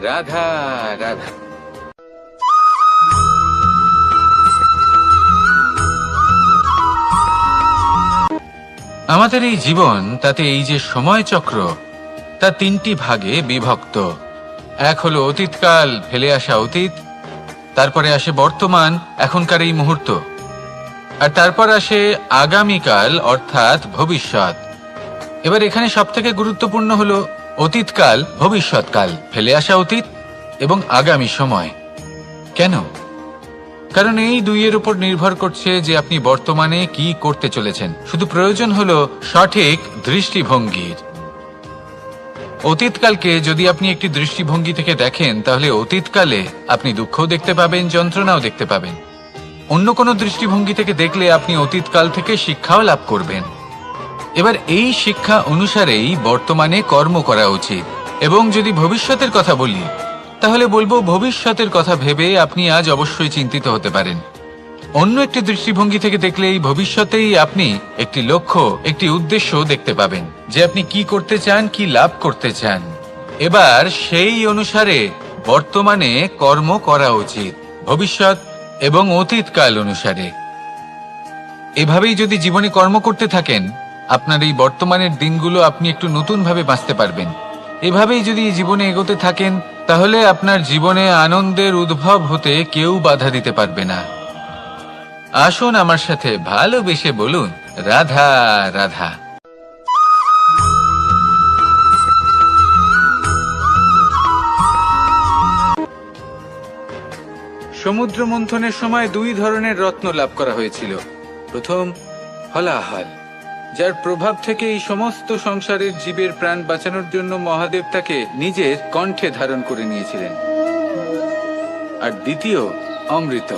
রাধা রাধা। আমাদের এই জীবন, তাতে এই যে সময় চক্র, তা তিনটি ভাগে বিভক্ত। এক হলো অতীতকাল, ফেলে আসা অতীত, তারপরে আসে বর্তমান, এখনকার এই মুহূর্ত, আর তারপর আসে আগামীকাল অর্থাৎ ভবিষ্যৎ। এবার এখানে সবথেকে গুরুত্বপূর্ণ হলো অতীতকাল, ভবিষ্যৎকাল, ফেলে আসা অতীত এবং আগামী সময়। কেন? কারণ এই দুইয়ের উপর নির্ভর করছে যে আপনি বর্তমানে কি করতে চলেছেন। শুধু প্রয়োজন হলো সঠিক দৃষ্টিভঙ্গির। অতীতকালকে যদি আপনি একটি দৃষ্টিভঙ্গি থেকে দেখেন তাহলে অতীতকালে আপনি দুঃখও দেখতে পাবেন, যন্ত্রণাও দেখতে পাবেন। অন্য কোনো দৃষ্টিভঙ্গি থেকে দেখলে আপনি অতীতকাল থেকে শিক্ষাও লাভ করবেন। এবার এই শিক্ষা অনুসারেই বর্তমানে কর্ম করা উচিত। এবং যদি ভবিষ্যতের কথা বলি তাহলে বলবো ভবিষ্যতের কথা ভেবে আপনি আজ অবশ্যই চিন্তিত হতে পারেন। অন্য একটি দৃষ্টিভঙ্গি থেকে দেখলে এই ভবিষ্যতেই আপনি একটি লক্ষ্য, একটি উদ্দেশ্য দেখতে পাবেন যে আপনি কি করতে চান, কি লাভ করতে চান। এবার সেই অনুসারে বর্তমানে কর্ম করা উচিত, ভবিষ্যৎ এবং অতীতকাল অনুসারে। এভাবেই যদি জীবনে কর্ম করতে থাকেন আপনার এই বর্তমানের দিনগুলো আপনি একটু নতুন ভাবে বাঁচতে পারবেন। এভাবেই যদি জীবনে এগোতে থাকেন তাহলে আপনার জীবনে আনন্দের উদ্ভব হতে কেউ বাধা দিতে পারবে না। আসুন আমার সাথে ভালোবেসে বলুন, রাধা রাধা। সমুদ্র মন্থনের সময় দুই ধরনের রত্ন লাভ করা হয়েছিল। প্রথম হলাহল, যার প্রভাব থেকে এই সমস্ত সংসারের জীবের প্রাণ বাঁচানোর জন্য মহাদেব তাকে নিজের কণ্ঠে ধারণ করে নিয়েছিলেন। আর দ্বিতীয় অমৃত,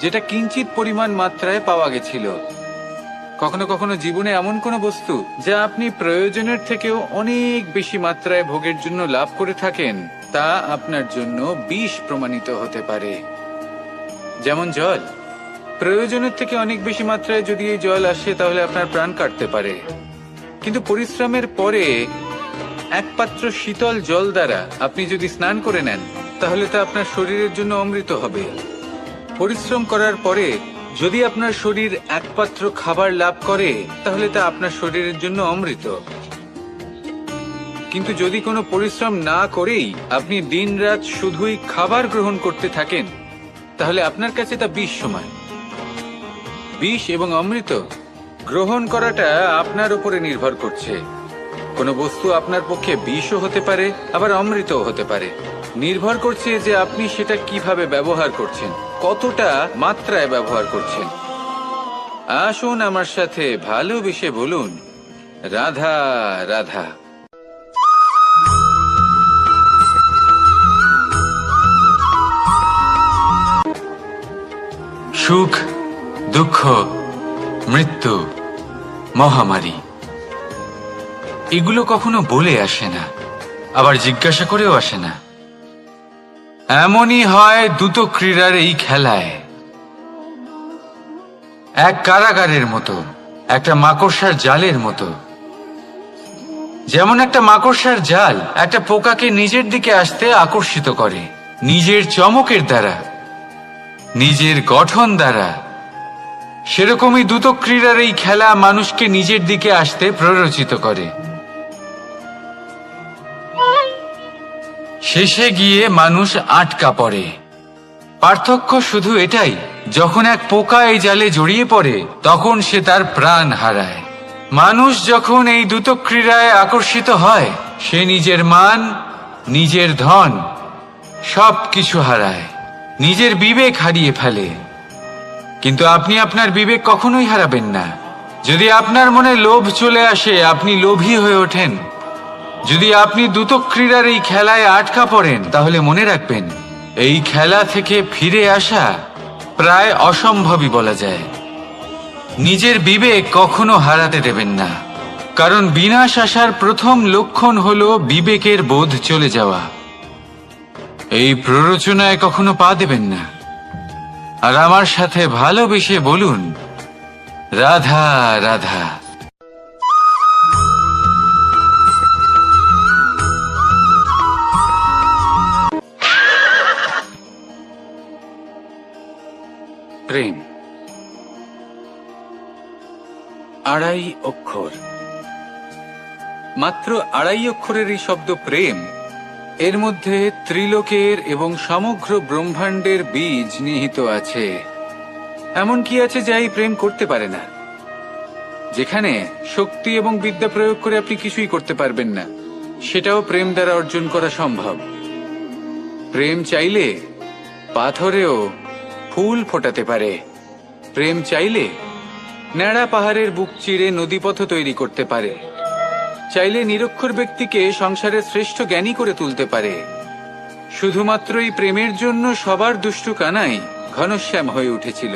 যেটা কিঞ্চিত পরিমাণ মাত্রায় পাওয়া গেছিল। কখনো কখনো জীবনে এমন কোনো বস্তু যা আপনি প্রয়োজনের থেকেও অনেক বেশি মাত্রায় ভোগের জন্য লাভ করে থাকেন তা আপনার জন্য বিষ প্রমাণিত হতে পারে। যেমন জল, প্রয়োজনের থেকে অনেক বেশি মাত্রায় যদি এই জল আসে তাহলে আপনার প্রাণ কাটতে পারে। কিন্তু পরিশ্রমের পরে এক পাত্র শীতল জল দ্বারা আপনি যদি স্নান করে নেন তাহলে তা আপনার শরীরের জন্য অমৃত হবে। পরিশ্রম করার পরে যদি আপনার শরীর এক পাত্র খাবার লাভ করে তাহলে তা আপনার শরীরের জন্য অমৃত। কিন্তু যদি কোনো পরিশ্রম না করেই আপনি দিনরাত শুধুই খাবার গ্রহণ করতে থাকেন তাহলে আপনার কাছে তা বিষ সমান। বিষ এবং অমৃত গ্রহণ করাটা আপনার উপরে নির্ভর করছে। কোনো বস্তু আপনার পক্ষে বিষও হতে পারে, আবার অমৃতও হতে পারে। নির্ভর করছে যে আপনি সেটা কিভাবে ব্যবহার করছেন, কতটা মাত্রায় ব্যবহার করছেন। আসুন আমার সাথে ভালোবেসে বলুন, রাধা রাধা। সুখ, দুঃখ, মৃত্যু, মহামারী, এগুলো কখনো বলে আসে না, আবার জিজ্ঞাসা করেও আসে না। এমনই হয় দ্রুত ক্রীড়ার এই খেলায়। এক কারাগারের মতো, একটা মাকড়সার জালের মতো। যেমন একটা মাকড়সার জাল একটা পোকাকে নিজের দিকে আসতে আকর্ষিত করে নিজের চমকের দ্বারা, নিজের গঠন দ্বারা, সেরকমই দ্রুত ক্রীড়ার এই খেলা মানুষকে নিজের দিকে আসতে প্ররোচিত করে। শেষে গিয়ে মানুষ আটকা পড়ে। পার্থক্য শুধু এটাই, যখন এক পোকা এই জালে জড়িয়ে পড়ে তখন সে তার প্রাণ হারায়। মানুষ যখন এই দ্রুত ক্রীড়ায় আকর্ষিত হয়, সে নিজের মান, নিজের ধন সবকিছু হারায়, নিজের বিবেক হারিয়ে ফেলে। কিন্তু আপনি আপনার বিবেক কখনোই হারাবেন না। যদি আপনার মনে লোভ চলে আসে, আপনি লোভী হয়ে ওঠেন। যদি আপনি দ্রুত ক্রীড়ার এই খেলায় আটকা পড়েন, তাহলে মনে রাখবেন, এই খেলা থেকে ফিরে আসা প্রায় অসম্ভবই বলা যায়। নিজের বিবেক কখনো হারাতে দেবেন না, কারণ বিনাশ আসার প্রথম লক্ষণ হলো বিবেকের বোধ চলে যাওয়া। এই প্ররোচনায় কখনো পা দেবেন না। আর আমার সাথে ভালোবেসে বলুন, রাধা রাধা। প্রেম, আড়াই অক্ষর, মাত্র আড়াই অক্ষরের এই শব্দ প্রেম, এর মধ্যে ত্রিলোকের এবং সমগ্র ব্রহ্মাণ্ডের বীজ নিহিত আছে। এমন কি আছে যা এই প্রেম করতে পারে না? যেখানে শক্তি এবং বিদ্যা প্রয়োগ করে আপনি কিছুই করতে পারবেন না, সেটাও প্রেম দ্বারা অর্জন করা সম্ভব। প্রেম চাইলে পাথরেও ফুল ফোটাতে পারে। প্রেম চাইলে ন্যাড়া পাহাড়ের বুক চিরে নদীপথ তৈরি করতে পারে। চাইলে নিরক্ষর ব্যক্তিকে সংসারের শ্রেষ্ঠ জ্ঞানী করে তুলতে পারে। শুধুমাত্র এই প্রেমের জন্য সবার দুষ্টু কানাই ঘনশ্যাম হয়ে উঠেছিল।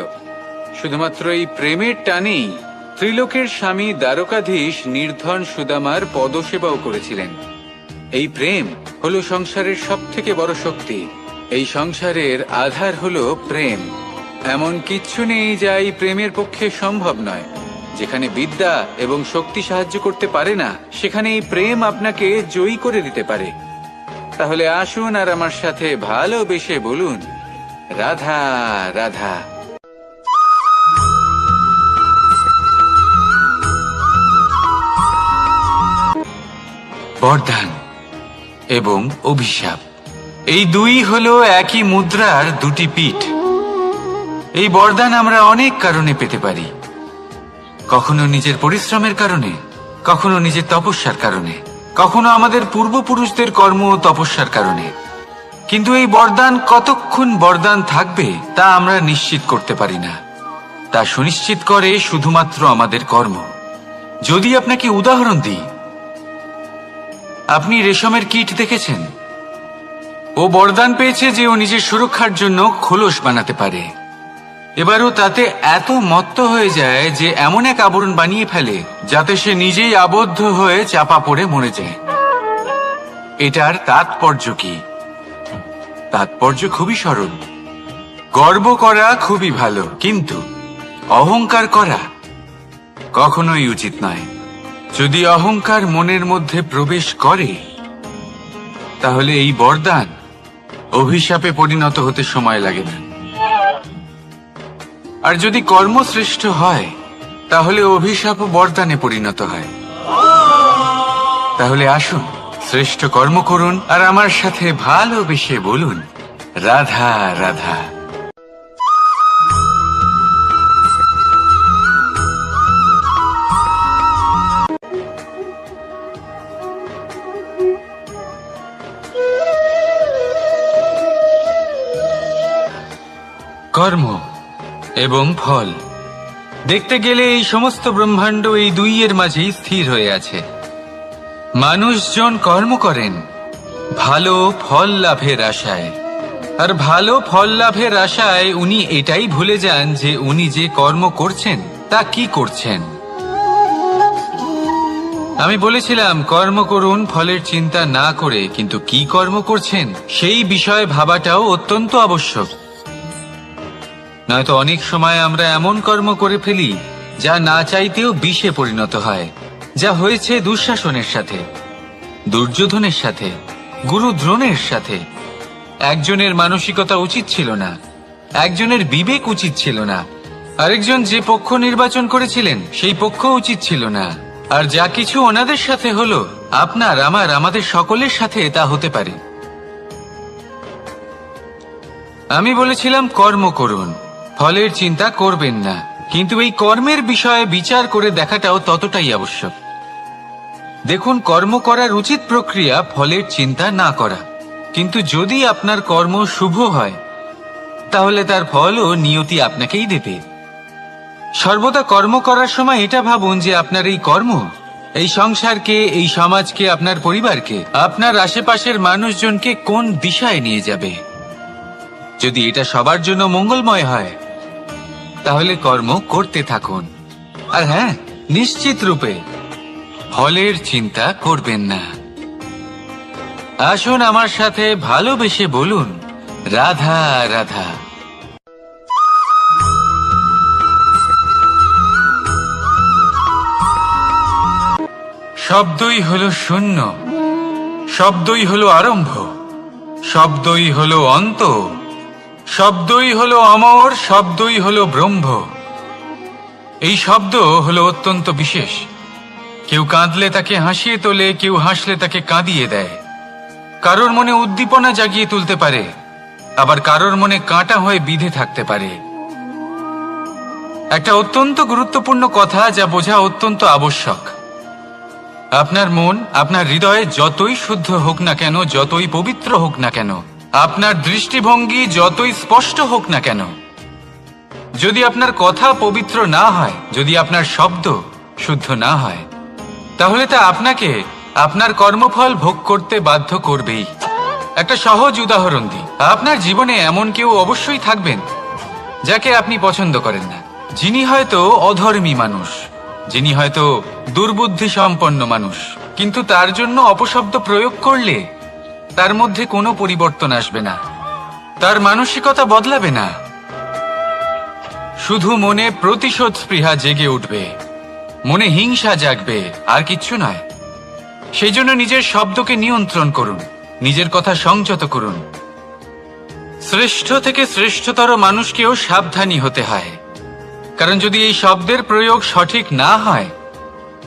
শুধুমাত্র এই প্রেমের টানেই ত্রিলোকের স্বামী দ্বারকাধীশ নির্ধন সুদামার পদসেবাও করেছিলেন। এই প্রেম হলো সংসারের সবথেকে বড় শক্তি। এই সংসারের আধার হলো প্রেম। এমন কিচ্ছু নেই যা এই প্রেমের পক্ষে সম্ভব নয়। যেখানে বিদ্যা এবং শক্তি সাহায্য করতে পারে না, সেখানে এই প্রেম আপনাকে জয়ী করে দিতে পারে। তাহলে আসুন আর আমার সাথে ভালোবেসে বলুন, রাধা রাধা। বরদান এবং অভিশাপ, এই দুই হলো একই মুদ্রার দুটি পিঠ। এই বরদান আমরা অনেক কারণে পেতে পারি। কখনো নিজের পরিশ্রমের কারণে, কখনো নিজের তপস্যার কারণে, কখনো আমাদের পূর্বপুরুষদের কর্ম ও তপস্যার কারণে। কিন্তু এই বরদান কতক্ষণ বরদান থাকবে তা আমরা নিশ্চিত করতে পারি না। তা সুনিশ্চিত করে শুধুমাত্র আমাদের কর্ম। যদি আপনাকে উদাহরণ দিই, আপনি রেশমের কীট দেখেছেন? ও বরদান পেয়েছে যে ও নিজের সুরক্ষার জন্য খোলস বানাতে পারে। এবারও তাতে এত মত্ত হয়ে যায় যে এমন এক আবরণ বানিয়ে ফেলে যাতে সে নিজেই আবদ্ধ হয়ে চাপা পড়ে মরে যায়। এটার তাৎপর্য কি? তাৎপর্য খুবই সরল। গর্ব করা খুবই ভালো, কিন্তু অহংকার করা কখনোই উচিত নয়। যদি অহংকার মনের মধ্যে প্রবেশ করে, তাহলে এই বরদান অভিশাপে পরিণত হতে সময় লাগে না। আর যদি কর্মশ্রেষ্ঠ হয়, তাহলে অভিশাপ বরদানে পরিণত হয়। তাহলে আসুন শ্রেষ্ঠ কর্ম করুন আর আমার সাথে ভালোবেসে বলুন, রাধা রাধা। এবং ফল। দেখতে গেলে এই সমস্ত ব্রহ্মাণ্ড এই দুইয়ের মাঝেই স্থির হয়ে আছে। মানুষজন কর্ম করেন ভালো ফল লাভের আশায়, আর ভালো ফল লাভের আশায় উনি এটাই ভুলে যান যে উনি যে কর্ম করছেন তা কি করছেন। আমি বলেছিলাম কর্ম করুন ফলের চিন্তা না করে, কিন্তু কি কর্ম করছেন সেই বিষয়ে ভাবাটাও অত্যন্ত আবশ্যক। নয়তো অনেক সময় আমরা এমন কর্ম করে ফেলি যা না চাইতেও বিষে পরিণত হয়, যা হয়েছে দুঃশাসনের সাথে, দুর্যোধনের সাথে, গুরু দ্রোণের সাথে। একজনের মানসিকতা উচিত ছিল না, একজনের বিবেক উচিত ছিল না, আরেকজন যে পক্ষ নির্বাচন করেছিলেন সেই পক্ষ উচিত ছিল না। আর যা কিছু ওনাদের সাথে হলো, আপনার আমাদের সকলের সাথে তা হতে পারে। আমি বলেছিলাম কর্ম করুন, ফলের চিন্তা করবেন না, কিন্তু এই কর্মের বিষয়ে বিচার করে দেখাটাও ততটাই আবশ্যক। দেখুন, কর্ম করার উচিত প্রক্রিয়া ফলের চিন্তা না করা, কিন্তু যদি আপনার কর্ম শুভ হয় তাহলে তার ফলও নিয়তি আপনাকেই দেবে। সর্বদা কর্ম করার সময় এটা ভাবুন যে আপনার এই কর্ম এই সংসারকে, এই সমাজকে, আপনার পরিবারকে, আপনার আশেপাশের মানুষজনকে কোন দিশায় নিয়ে যাবে। যদি এটা সবার জন্য মঙ্গলময় হয় তাহলে কর্ম করতে থাকুন। আর হ্যাঁ, নিশ্চিত রূপে ফলের চিন্তা করবেন না। আসুন আমার সাথে ভালোবেসে বলুন, রাধা রাধা। শব্দই হলো শূন্য, শব্দই হলো আরম্ভ, শব্দই হলো অন্ত, শব্দই হলো অমর, শব্দই হলো ব্রহ্ম। এই শব্দ হলো অত্যন্ত বিশেষ। কেউ কাঁদলে তাকে হাসিয়ে তোলে, কেউ হাসলে তাকে কাঁদিয়ে দেয়। কারোর মনে উদ্দীপনা জাগিয়ে তুলতে পারে, আবার কারোর মনে কাঁটা হয়ে বিঁধে থাকতে পারে। একটা অত্যন্ত গুরুত্বপূর্ণ কথা যা বোঝা অত্যন্ত আবশ্যক। আপনার মন, আপনার হৃদয়ে যতই শুদ্ধ হোক না কেন, যতই পবিত্র হোক না কেন, আপনার দৃষ্টিভঙ্গি যতই স্পষ্ট হোক না কেন, যদি আপনার কথা পবিত্র না হয়, যদি আপনার শব্দ শুদ্ধ না হয়, তাহলে তা আপনাকে আপনার কর্মফল ভোগ করতে বাধ্য করবেই। একটা সহজ উদাহরণ দিই। আপনার জীবনে এমন কেউ অবশ্যই থাকবেন যাকে আপনি পছন্দ করেন না, যিনি হয়তো অধর্মী মানুষ, যিনি হয়তো দুর্বুদ্ধি সম্পন্ন মানুষ, কিন্তু তার জন্য অপশব্দ প্রয়োগ করলে তার মধ্যে কোনো পরিবর্তন আসবে না, তার মানসিকতা বদলাবে না, শুধু মনে প্রতিশোধ স্পৃহা জেগে উঠবে, মনে হিংসা জাগবে, আর কিচ্ছু নয়। সেই জন্য নিজের শব্দকে নিয়ন্ত্রণ করুন, নিজের কথা সংযত করুন। শ্রেষ্ঠ থেকে শ্রেষ্ঠতর মানুষকেও সাবধানী হতে হয়, কারণ যদি এই শব্দের প্রয়োগ সঠিক না হয়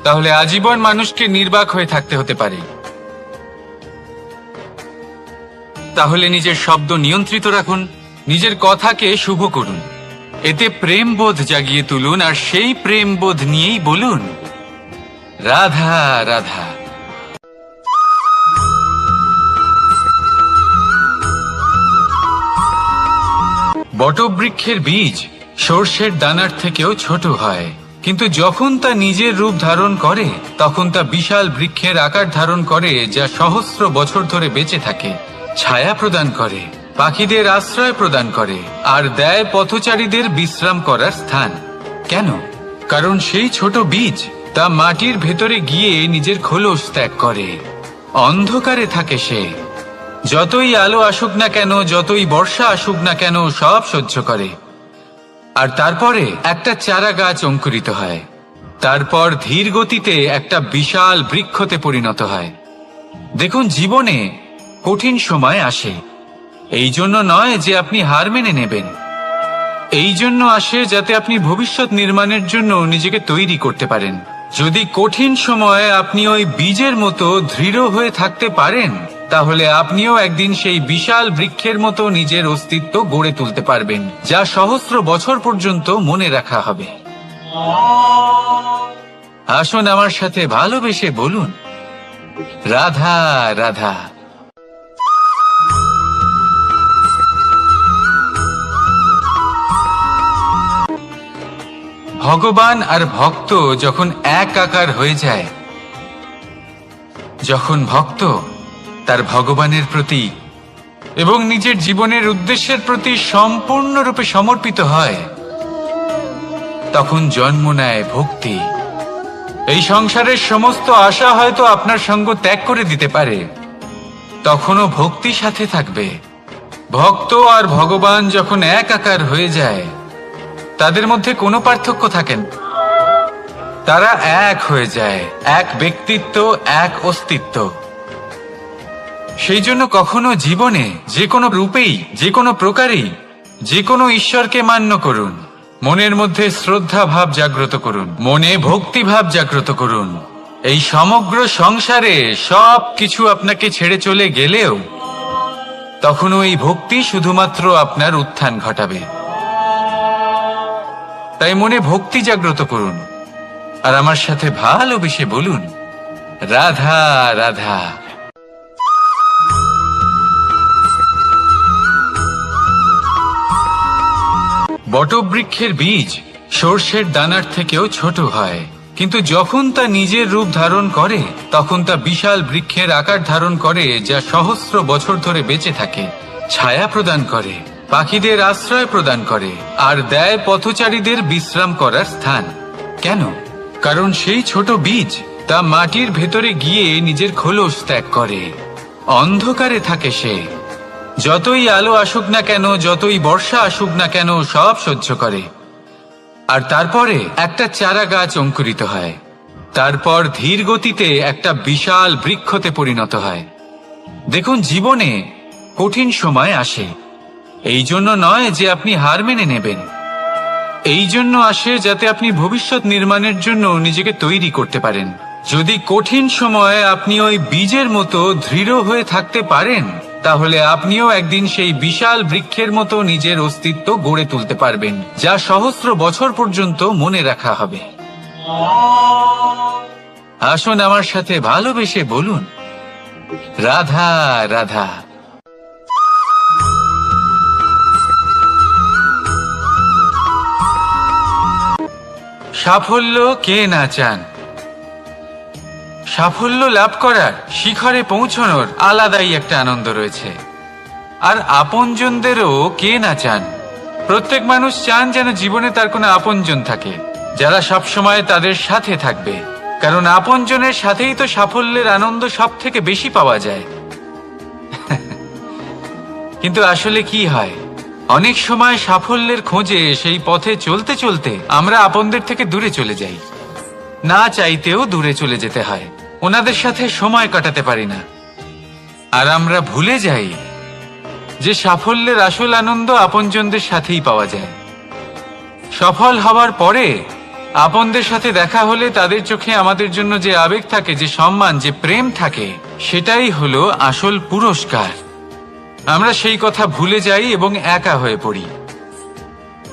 তাহলে আজীবন মানুষকে নির্বাক হয়ে থাকতে হতে পারে। তাহলে নিজের শব্দ নিয়ন্ত্রিত রাখুন, নিজের কথাকে শুভ করুন, এতে প্রেমবোধ জাগিয়ে তুলুন, আর সেই প্রেমবোধ নিয়েই বলুন, রাধা রাধা। বটবৃক্ষের বীজ সর্ষের দানার থেকেও ছোট হয়, কিন্তু যখন তা নিজের রূপ ধারণ করে তখন তা বিশাল বৃক্ষের আকার ধারণ করে, যা সহস্র বছর ধরে বেঁচে থাকে, ছায়া প্রদান করে, পাখিদের আশ্রয় প্রদান করে, আর দেয় পথচারীদের বিশ্রাম করার স্থান। কেন? কারণ সেই ছোট বীজ তা মাটির ভেতরে গিয়ে নিজের খোলস ত্যাগ করে। অন্ধকারে থাকে সে, যতই আলো আসুক না কেন, যতই বর্ষা আসুক না কেন, সব সহ্য করে। আর তারপরে একটা চারা গাছ অঙ্কুরিত হয়, তারপর ধীর গতিতে একটা বিশাল বৃক্ষতে পরিণত হয়। দেখুন, জীবনে কঠিন সময় আসে, এই জন্য নয় যে আপনি হার মেনে নেবেন, এই জন্য আসে যাতে আপনি ভবিষ্যৎ নির্মাণের জন্য নিজেকে তৈরি করতে পারেন। যদি কঠিন সময়ে আপনি ওই বীজের মতো দৃঢ় হয়ে থাকতে পারেন, তাহলে আপনিও একদিন সেই বিশাল বৃক্ষের মতো নিজের অস্তিত্ব গড়ে তুলতে পারবেন, যা সহস্র বছর পর্যন্ত মনে রাখা হবে। আসুন আমার সাথে ভালোবেসে বলুন, রাধা রাধা। ভগবান আর ভক্ত যখন এক আকার হয়ে যায়, যখন ভক্ত তার ভগবানের প্রতি এবং নিজের জীবনের উদ্দেশ্যের প্রতি সম্পূর্ণরূপে সমর্পিত হয়, তখন জন্ম নেয় ভক্তি। এই সংসারের সমস্ত আশা হয়তো আপনার সঙ্গ ত্যাগ করে দিতে পারে, তখনও ভক্তি সাথে থাকবে। ভক্ত আর ভগবান যখন এক আকার হয়ে যায়, তাদের মধ্যে কোনো পার্থক্য থাকে না। তারা এক হয়ে যায়, এক ব্যক্তিত্ব, এক অস্তিত্ব। সেই জন্য কখনো জীবনে যে কোনো রূপেই, যে কোনো প্রকারেই, যে কোনো ঈশ্বরকে মান্য করুন, মনের মধ্যে শ্রদ্ধা ভাব জাগ্রত করুন, মনে ভক্তি ভাব জাগ্রত করুন। এই সমগ্র সংসারে সব কিছু আপনাকে ছেড়ে চলে গেলেও তখনও এই ভক্তি শুধুমাত্র আপনার উত্থান ঘটাবে। তাই মনে ভক্তি জাগ্রত করুন আর আমার সাথে ভালোবেসে বলুন, রাধা রাধা। বটবৃক্ষের বীজ সর্ষের দানার থেকেও ছোট হয়, কিন্তু যখন তা নিজের রূপ ধারণ করে তখন তা বিশাল বৃক্ষের আকার ধারণ করে, যা সহস্র বছর ধরে বেঁচে থাকে, ছায়া প্রদান করে, পাখিদের আশ্রয় প্রদান করে আর দেয় পথচারীদের বিশ্রাম করার স্থান। কেন? কারণ সেই ছোট বীজ তা মাটির ভেতরে গিয়ে নিজের খোলস ত্যাগ করে। অন্ধকারে থাকে সে, যতই আলো আসুক না কেন, যতই বর্ষা আসুক না কেন, সব সহ্য করে। আর তারপরে একটা চারা গাছ অঙ্কুরিত হয়, তারপর ধীর গতিতে একটা বিশাল বৃক্ষতে পরিণত হয়। দেখুন, জীবনে কঠিন সময় আসে, এই জন্য নয় যে আপনি হার মেনে নেবেন, এই জন্য আসে যাতে আপনি ভবিষ্যৎ নির্মাণের জন্য নিজেকে তৈরি করতে পারেন। যদি কঠিন সময়ে আপনি ওই বীজের মতো দৃঢ় হয়ে থাকতে পারেন, তাহলে আপনিও একদিন সেই বিশাল বৃক্ষের মতো নিজের অস্তিত্ব গড়ে তুলতে পারবেন, যা সহস্র বছর পর্যন্ত মনে রাখা হবে। আসুন আমার সাথে ভালোবেসে বলুন, রাধা রাধা। সাফল্য কে না চান? সাফল্য লাভ করার, শিখরে পৌঁছানোর আলাদাই একটা আনন্দ রয়েছে। আর আপনজনদেরও কে না চান? প্রত্যেক মানুষ চান যেন জীবনে তার কোনো আপনজন থাকে, যারা সবসময় তাদের সাথে থাকবে, কারণ আপনজনের সাথেই তো সাফল্যের আনন্দ সব থেকে বেশি পাওয়া যায়। কিন্তু আসলে কি হয়, অনেক সময় সাফল্যের খোঁজে সেই পথে চলতে চলতে আমরা আপনদের থেকে দূরে চলে যাই, না চাইতেও দূরে চলে যেতে হয়, ওনাদের সাথে সময় কাটাতে পারি না। আর আমরা ভুলে যাই যে সাফল্যের আসল আনন্দ আপনজনদের সাথেই পাওয়া যায়। সফল হওয়ার পরে আপনদের সাথে দেখা হলে তাদের চোখে আমাদের জন্য যে আবেগ থাকে, যে সম্মান, যে প্রেম থাকে, সেটাই হলো আসল পুরস্কার। আমরা সেই কথা ভুলে যাই এবং একা হয়ে পড়ি।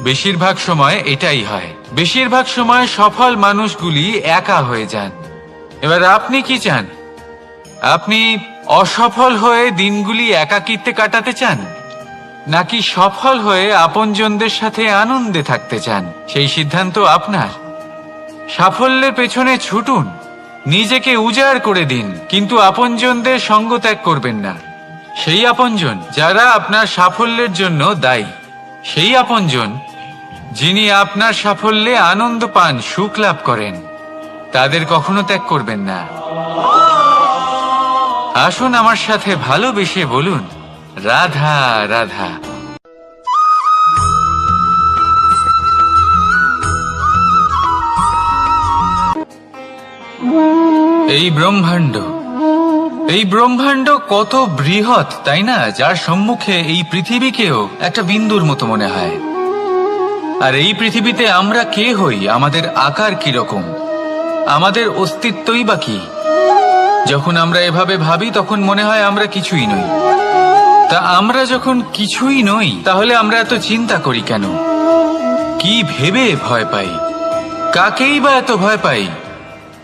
বেশিরভাগ সময় এটাই হয়, বেশিরভাগ সময় সফল মানুষগুলি একা হয়ে যান। এবার আপনি কি চান? আপনি অসফল হয়ে দিনগুলি একাকিত্বে কাটাতে চান, নাকি সফল হয়ে আপনজনদের সাথে আনন্দে থাকতে চান? সেই সিদ্ধান্ত আপনার। সাফল্যের পেছনে ছুটুন, নিজেকে উজাড় করে দিন, কিন্তু আপনজনদের সঙ্গ ত্যাগ করবেন না। সেই আপনজন যারা আপনার সাফল্যের জন্য দায়ী, সেই আপনজন যিনি আপনার সাফল্যে আনন্দ পান, সুখ লাভ করেন, তাদের কখনো ত্যাগ করবেন না। আসুন আমার সাথে ভালোবেসে বলুন, রাধা রাধা। এই ব্রহ্মাণ্ড কত বৃহৎ, তাই না? যার সম্মুখে এই পৃথিবীকেও একটা বিন্দুর মতো মনে হয়। আর এই পৃথিবীতে আমরা কে হই, আমাদের আকার কি রকম, আমাদের অস্তিত্বই বা কি? যখন আমরা এভাবে ভাবি তখন মনে হয় আমরা কিছুই নই। তা আমরা যখন কিছুই নই, তাহলে আমরা এত চিন্তা করি কেন? কি ভেবে ভয় পাই? কাকেই বা এত ভয় পাই?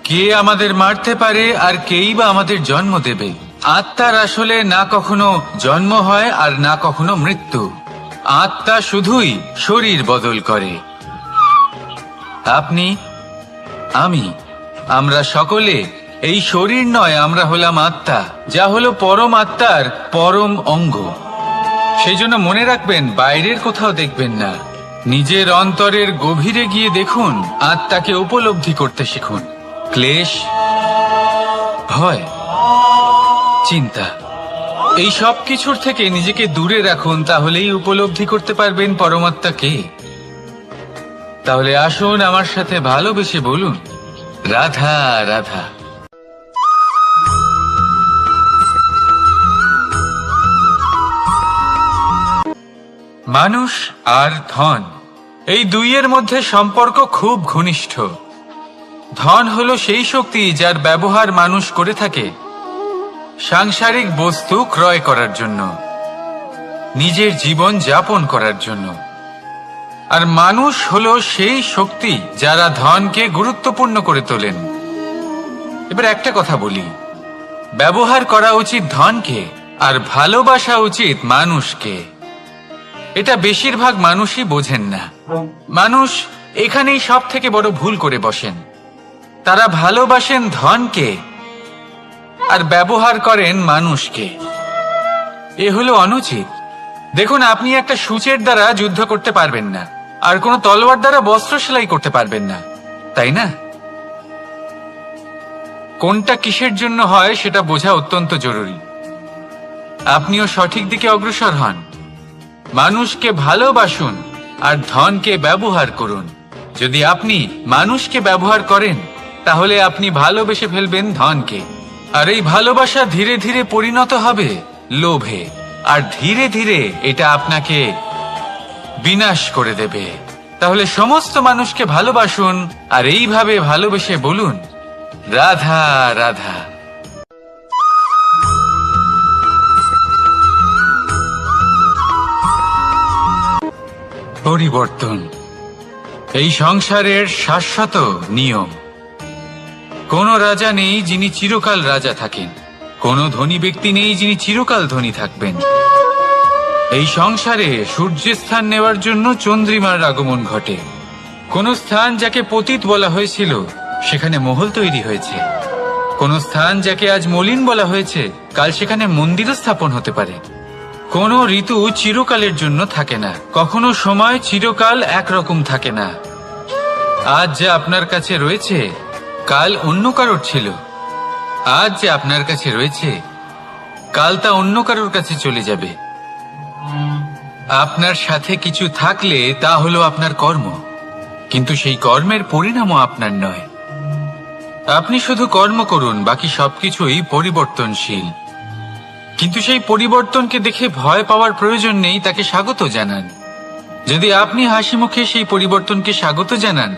কে আমাদের মারতে পারে আর কেই বা আমাদের জন্ম দেবে? আত্মার আসলে না কখনো জন্ম হয় আর না কখনো মৃত্যু। আত্মা শুধুই শরীর বদল করে। আপনি, আমি, আমরা সকলে এই শরীর নয়, আমরা হলাম আত্মা, যা হলো পরম আত্মার পরম অঙ্গ। সেই জন্য মনে রাখবেন, বাইরের কোথাও দেখবেন না, নিজের অন্তরের গভীরে গিয়ে দেখুন, আত্মাকে উপলব্ধি করতে শিখুন। ক্লেশ, ভয়, চিন্তা, এই সব কিছুর থেকে নিজেকে দূরে রাখুন, তাহলেই উপলব্ধি করতে পারবেন পরমাত্মাকে। তাহলে আসুন আমার সাথে ভালোবেসে বলুন, রাধা রাধা। মানুষ আর ধন, এই দুইয়ের মধ্যে সম্পর্ক খুব ঘনিষ্ঠ। ধন হলো সেই শক্তি যার ব্যবহার মানুষ করে থাকে সাংসারিক বস্তু ক্রয় করার জন্য, নিজের জীবন যাপন করার জন্য। আর মানুষ হলো সেই শক্তি যারা ধনকে গুরুত্বপূর্ণ করে তোলেন। এবার একটা কথা বলি, ব্যবহার করা উচিত ধনকে আর ভালোবাসা উচিত মানুষকে। এটা বেশিরভাগ মানুষই বোঝেন না। মানুষ এখানেই সব থেকে বড় ভুল করে বসেন। তারা ভালোবাসেন ধনকে আর ব্যবহার করেন মানুষকে। এ হলো অনুচিত। দেখুন, আপনি একটা সূচের দ্বারা যুদ্ধ করতে পারবেন না, আর কোনো তলোয়ার দ্বারা বস্ত্র সেলাই করতে পারবেন না, তাই না? কোনটা কিসের জন্য হয় সেটা বোঝা অত্যন্ত জরুরি। আপনিও সঠিক দিকে অগ্রসর হন। মানুষকে ভালোবাসুন আর ধনকে ব্যবহার করুন। যদি আপনি মানুষকে ব্যবহার করেন, তাহলে আপনি ভালোবেসে ফেলবেন ধনকে। আর এই ভালোবাসা ধীরে ধীরে পরিণত হবে লোভে, আর ধীরে ধীরে এটা আপনাকে বিনাশ করে দেবে। তাহলে সমস্ত মানুষকে ভালোবাসুন আর এইভাবে ভালোবেসে বলুন, রাধা রাধা। পরিবর্তন এই সংসারের শাশ্বত নিয়ম। কোন রাজা নেই যিনি চিরকাল রাজা থাকেন, কোন ধনী ব্যক্তি নেই যিনি চিরকাল ধনী থাকবেন। এই সংসারে সূর্যের স্থান নেওয়ার জন্য চন্দ্রিমার আগমন ঘটে। কোন স্থান যাকে পতিত বলা হয়েছিল সেখানে মহল তৈরি হয়েছে। কোন স্থান যাকে আজ মলিন বলা হয়েছে কাল সেখানে মন্দিরও স্থাপন হতে পারে। কোন ঋতু চিরকালের জন্য থাকে না, কখনো সময় চিরকাল একরকম থাকে না। আজ যা আপনার কাছে রয়েছে কাল অন্য কারোর ছিল। আজ যে আপনার কাছে রয়েছে কাল তা অন্য কারোর কাছে চলে যাবে। আপনার সাথে কিছু থাকলে তা হলো আপনার কর্ম, কিন্তু সেই কর্মের পরিণামও আপনার নয়। আপনি শুধু কর্ম করুন, বাকি সবকিছুই পরিবর্তনশীল। কিন্তু সেই পরিবর্তনকে দেখে ভয় পাওয়ার প্রয়োজন নেই, তাকে স্বাগত জানান। যদি আপনি হাসি মুখে সেই পরিবর্তনকে স্বাগত জানান,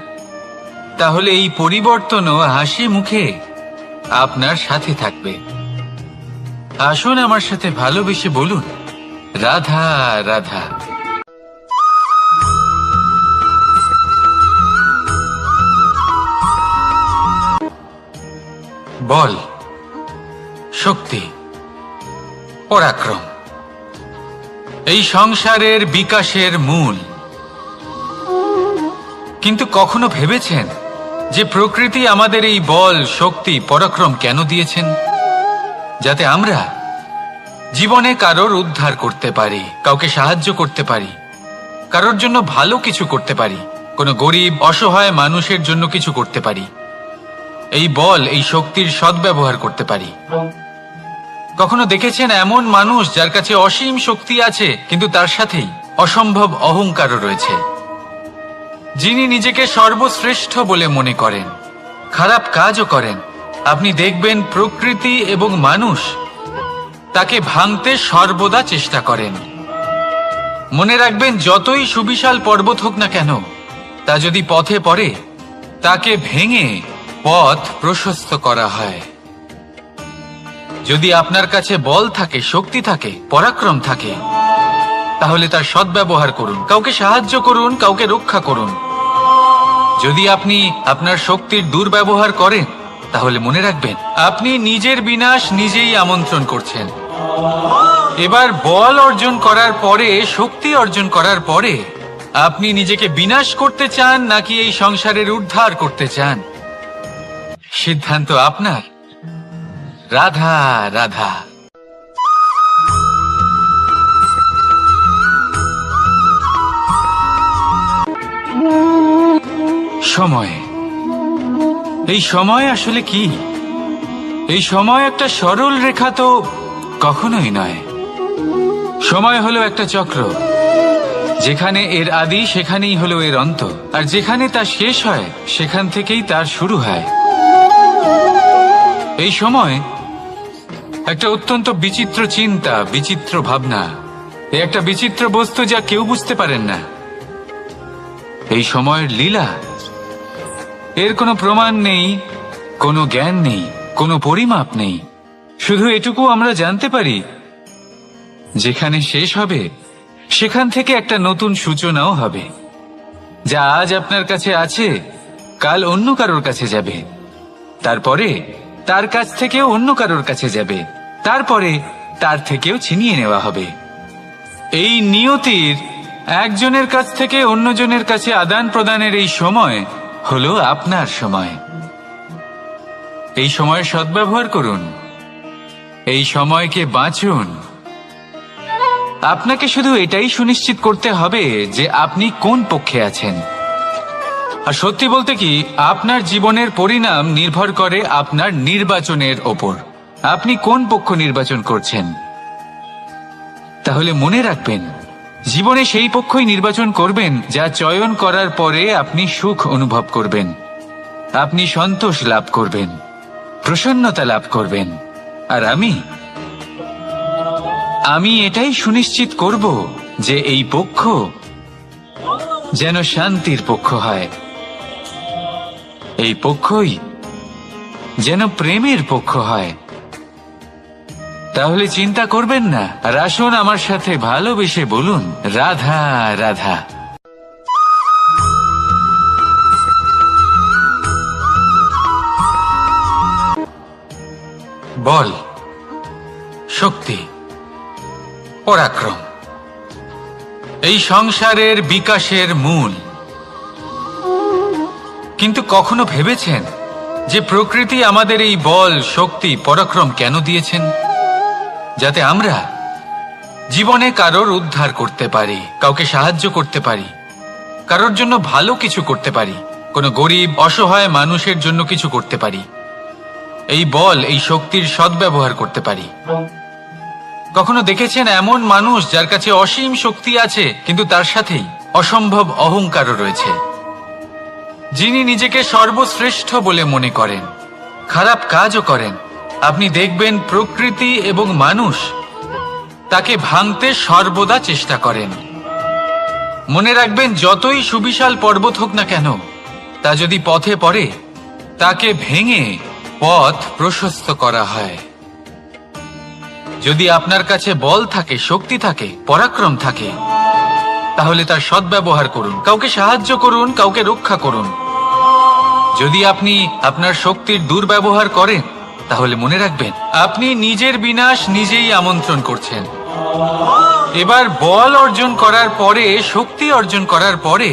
তাহলে এই পরিবর্তনও হাসি মুখে আপনার সাথে থাকবে। আসুন আমার সাথে ভালোবেসে বলুন, রাধা রাধা। বল, শক্তি, পরাক্রম এই সংসারের বিকাশের মূল। কিন্তু কখনো ভেবেছেন যে প্রকৃতি আমাদের এই বল, শক্তি, পরাক্রম কেন দিয়েছেন? যাতে আমরা জীবনে কারোর উদ্ধার করতে পারি, কাউকে সাহায্য করতে পারি, কারোর জন্য ভালো কিছু করতে পারি, কোনো গরিব অসহায় মানুষের জন্য কিছু করতে পারি। এই বল, এই শক্তির সদ্ব্যবহার করতে পারি। কখনো দেখেছেন এমন মানুষ যার কাছে অসীম শক্তি আছে, কিন্তু তার সাথেই অসম্ভব অহংকারও রয়েছে, যিনি নিজেকে সর্বশ্রেষ্ঠ বলে মনে করেন, খারাপ কাজও করেন। আপনি দেখবেন প্রকৃতি এবং মানুষ তাকে ভাঙতে সর্বদা চেষ্টা করেন। মনে রাখবেন, যতই সুবিশাল পর্বত হোক না কেন, তা যদি পথে পড়ে তাকে ভেঙে পথ প্রশস্ত করা হয়। যদি আপনার কাছে বল থাকে, শক্তি থাকে, পরাক্রম থাকে, তাহলে তার সদ্ব্যবহার করুন, কাউকে সাহায্য করুন, কাউকে রক্ষা করুন। যদি আপনি আপনার শক্তির দুর্ব্যবহার করেন, তাহলে মনে রাখবেন আপনি নিজের বিনাশ নিজেই আমন্ত্রণ করছেন। এবার বল অর্জন করার পরে, শক্তি অর্জন করার পরে আপনি নিজেকে বিনাশ করতে চান নাকি এই সংসারের উদ্ধার করতে চান? সিদ্ধান্ত আপনার। রাধা রাধা। সময়, এই সময় আসলে কি? এই সময় একটা সরল রেখা তো কখনোই নয়। সময় হলো একটা চক্র, যেখানে এর আদি সেখানেই হলো এর অন্ত, আর যেখানে তা শেষ হয় সেখান থেকেই তার শুরু হয়। এই সময় একটা অত্যন্ত বিচিত্র চিন্তা, বিচিত্র ভাবনা, একটা বিচিত্র বস্তু যা কেউ বুঝতে পারেন না। এই সময়ের লীলা, এর কোনো প্রমাণ নেই, কোনো জ্ঞান নেই, কোনো পরিমাপ নেই। শুধু এটুকু আমরা জানতে পারি, যেখানে শেষ হবে সেখান থেকে একটা নতুন সূচনাও হবে। যা আজ আপনার কাছে আছে কাল অন্য কারোর কাছে যাবে, তারপরে তার কাছ থেকেও অন্য কারোর কাছে যাবে, তারপরে তার থেকেও ছিনিয়ে নেওয়া হবে। এই নিয়তির একজনের কাছ থেকে অন্যজনের কাছে আদান প্রদানের এই সময় হলো আপনার সময়। এই সময়ের সদ্ব্যবহার করুন, এই সময়কে বাঁচুন। আপনাকে শুধু এটাই সুনিশ্চিত করতে হবে যে আপনি কোন পক্ষে আছেন। আর সত্যি বলতে কি, আপনার জীবনের পরিণাম নির্ভর করে আপনার নির্বাচনের ওপর। আপনি কোন পক্ষ নির্বাচন করছেন। তাহলে মনে রাখবেন, জীবনে সেই পক্ষই নির্বাচন করবেন যা চয়ন করার পরে আপনি সুখ অনুভব করবেন, আপনি সন্তোষ লাভ করবেন, প্রসন্নতা লাভ করবেন। আর আমি এটাই সুনিশ্চিত করব যে এই পক্ষ যেন শান্তির পক্ষ হয়, এই পক্ষই যেন প্রেমের পক্ষ হয়। তাহলে চিন্তা করবেন না, আর আসুন আমার সাথে ভালোবেসে বলুন রাধা রাধা। বল, শক্তি, পরাক্রম এই সংসারের বিকাশের মূল। কিন্তু কখনো ভেবেছেন যে প্রকৃতি আমাদের এই বল, শক্তি, পরাক্রম কেন দিয়েছেন? যাতে আমরা জীবনে কারোর উদ্ধার করতে পারি, কাউকে সাহায্য করতে পারি, কারোর জন্য ভালো কিছু করতে পারি, কোনো গরিব অসহায় মানুষের জন্য কিছু করতে পারি। এই বল, এই শক্তির সদ্ব্যবহার করতে পারি। কখনো দেখেছেন এমন মানুষ যার কাছে অসীম শক্তি আছে কিন্তু তার সাথেই অসম্ভব অহংকারও রয়েছে, যিনি নিজেকে সর্বশ্রেষ্ঠ বলে মনে করেন, খারাপ কাজও করেন। আপনি দেখবেন প্রকৃতি এবং মানুষ তাকে ভাঙতে সর্বদা চেষ্টা করেন। মনে রাখবেন, যতই সুবিশাল পর্বত হোক না কেন, তা যদি পথে পড়ে তাকে ভেঙে পথ প্রশস্ত করা হয়। যদি আপনার কাছে বল থাকে, শক্তি থাকে, পরাক্রম থাকে, তাহলে তার সদ্ব্যবহার করুন, কাউকে সাহায্য করুন, কাউকে রক্ষা করুন। যদি আপনি আপনার শক্তির দুর্ব্যবহার করেন, তাহলে মনে রাখবেন আপনি নিজের বিনাশ নিজেই আমন্ত্রণ করছেন। এবার বল অর্জন করার পরে, শক্তি অর্জন করার পরে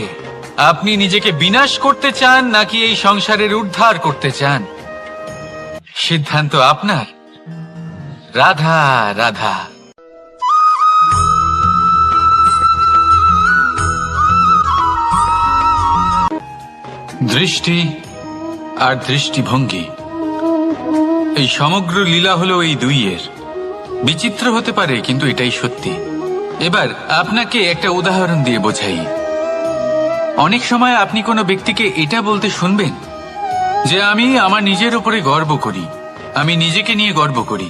আপনি নিজেকে বিনাশ করতে চান নাকি এই সংসারের উদ্ধার করতে চান? সিদ্ধান্ত আপনার। রাধা রাধা। দৃষ্টি আর দৃষ্টিভঙ্গি, এই সমগ্র লীলা হলো এই দুইয়ের। বিচিত্র হতে পারে কিন্তু এটাই সত্যি। এবার আপনাকে একটা উদাহরণ দিয়ে বোঝাই। অনেক সময় আপনি কোনো ব্যক্তিকে এটা বলতে শুনবেন যে আমি আমার নিজের উপরে গর্ব করি, আমি নিজেকে নিয়ে গর্ব করি,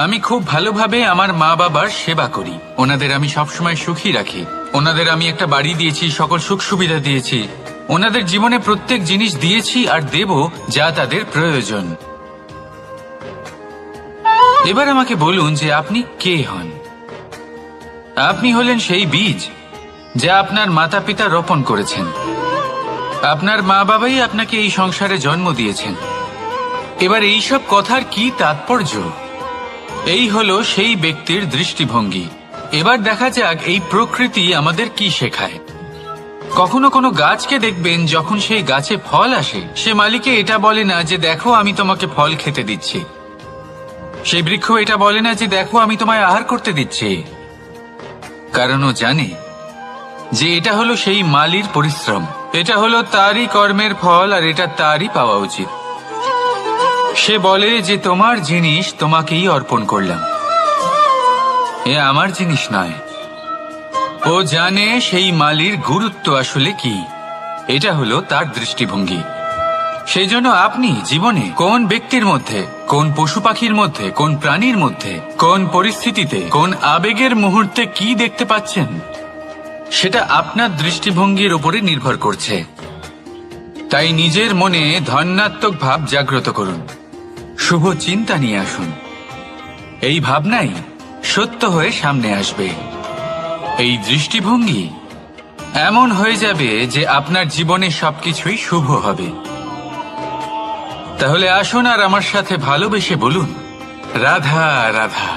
আমি খুব ভালোভাবে আমার মা বাবার সেবা করি, ওনাদের আমি সবসময় সুখী রাখি, ওনাদের আমি একটা বাড়ি দিয়েছি, সকল সুখ সুবিধা দিয়েছি, ওনাদের জীবনে প্রত্যেক জিনিস দিয়েছি আর দেব যা তাদের প্রয়োজন। এবার আমাকে বলুন যে আপনি কে হন? আপনি হলেন সেই বীজ যা আপনার মাতা পিতা রোপণ করেছেন। আপনার মা বাবাই আপনাকে এই সংসারে জন্ম দিয়েছেন। এবার এইসব কথার কি তাৎপর্য? এই হলো সেই ব্যক্তির দৃষ্টিভঙ্গি। এবার দেখা যাক এই প্রকৃতি আমাদের কি শেখায়। কখনো কোনো গাছকে দেখবেন, যখন সেই গাছে ফল আসে, সে মালিকে এটা বলে না যে দেখো আমি তোমাকে ফল খেতে দিচ্ছি। সেই বৃক্ষ এটা বলে না যে দেখো আমি তোমায় আহার করতে দিচ্ছি, কারণ ও জানে যে এটা হলো সেই মালির পরিশ্রম, এটা হলো তারই কর্মের ফল, আর এটা তারই পাওয়া উচিত। সে বলে যে তোমার জিনিস তোমাকেই অর্পণ করলাম, এ আমার জিনিস নয়। ও জানে সেই মালির গুরুত্ব আসলে কি, এটা হলো তার দৃষ্টিভঙ্গি। সেই জন্য আপনি জীবনে কোন ব্যক্তির মধ্যে, কোন পশু পাখির মধ্যে, কোন প্রাণীর মধ্যে, কোন পরিস্থিতিতে, কোন আবেগের মুহূর্তে কি দেখতে পাচ্ছেন, সেটা আপনার দৃষ্টিভঙ্গির উপরে নির্ভর করছে। তাই নিজের মনে ধনাত্মক ভাব জাগ্রত করুন, শুভ চিন্তা নিয়ে আসুন। এই ভাবনাই সত্য হয়ে সামনে আসবে। এই দৃষ্টিভঙ্গি এমন হয়ে যাবে যে আপনার জীবনে সবকিছুই শুভ হবে। তাহলে আসুন আর আমার সাথে ভালোবেসে বলুন, রাধা রাধা।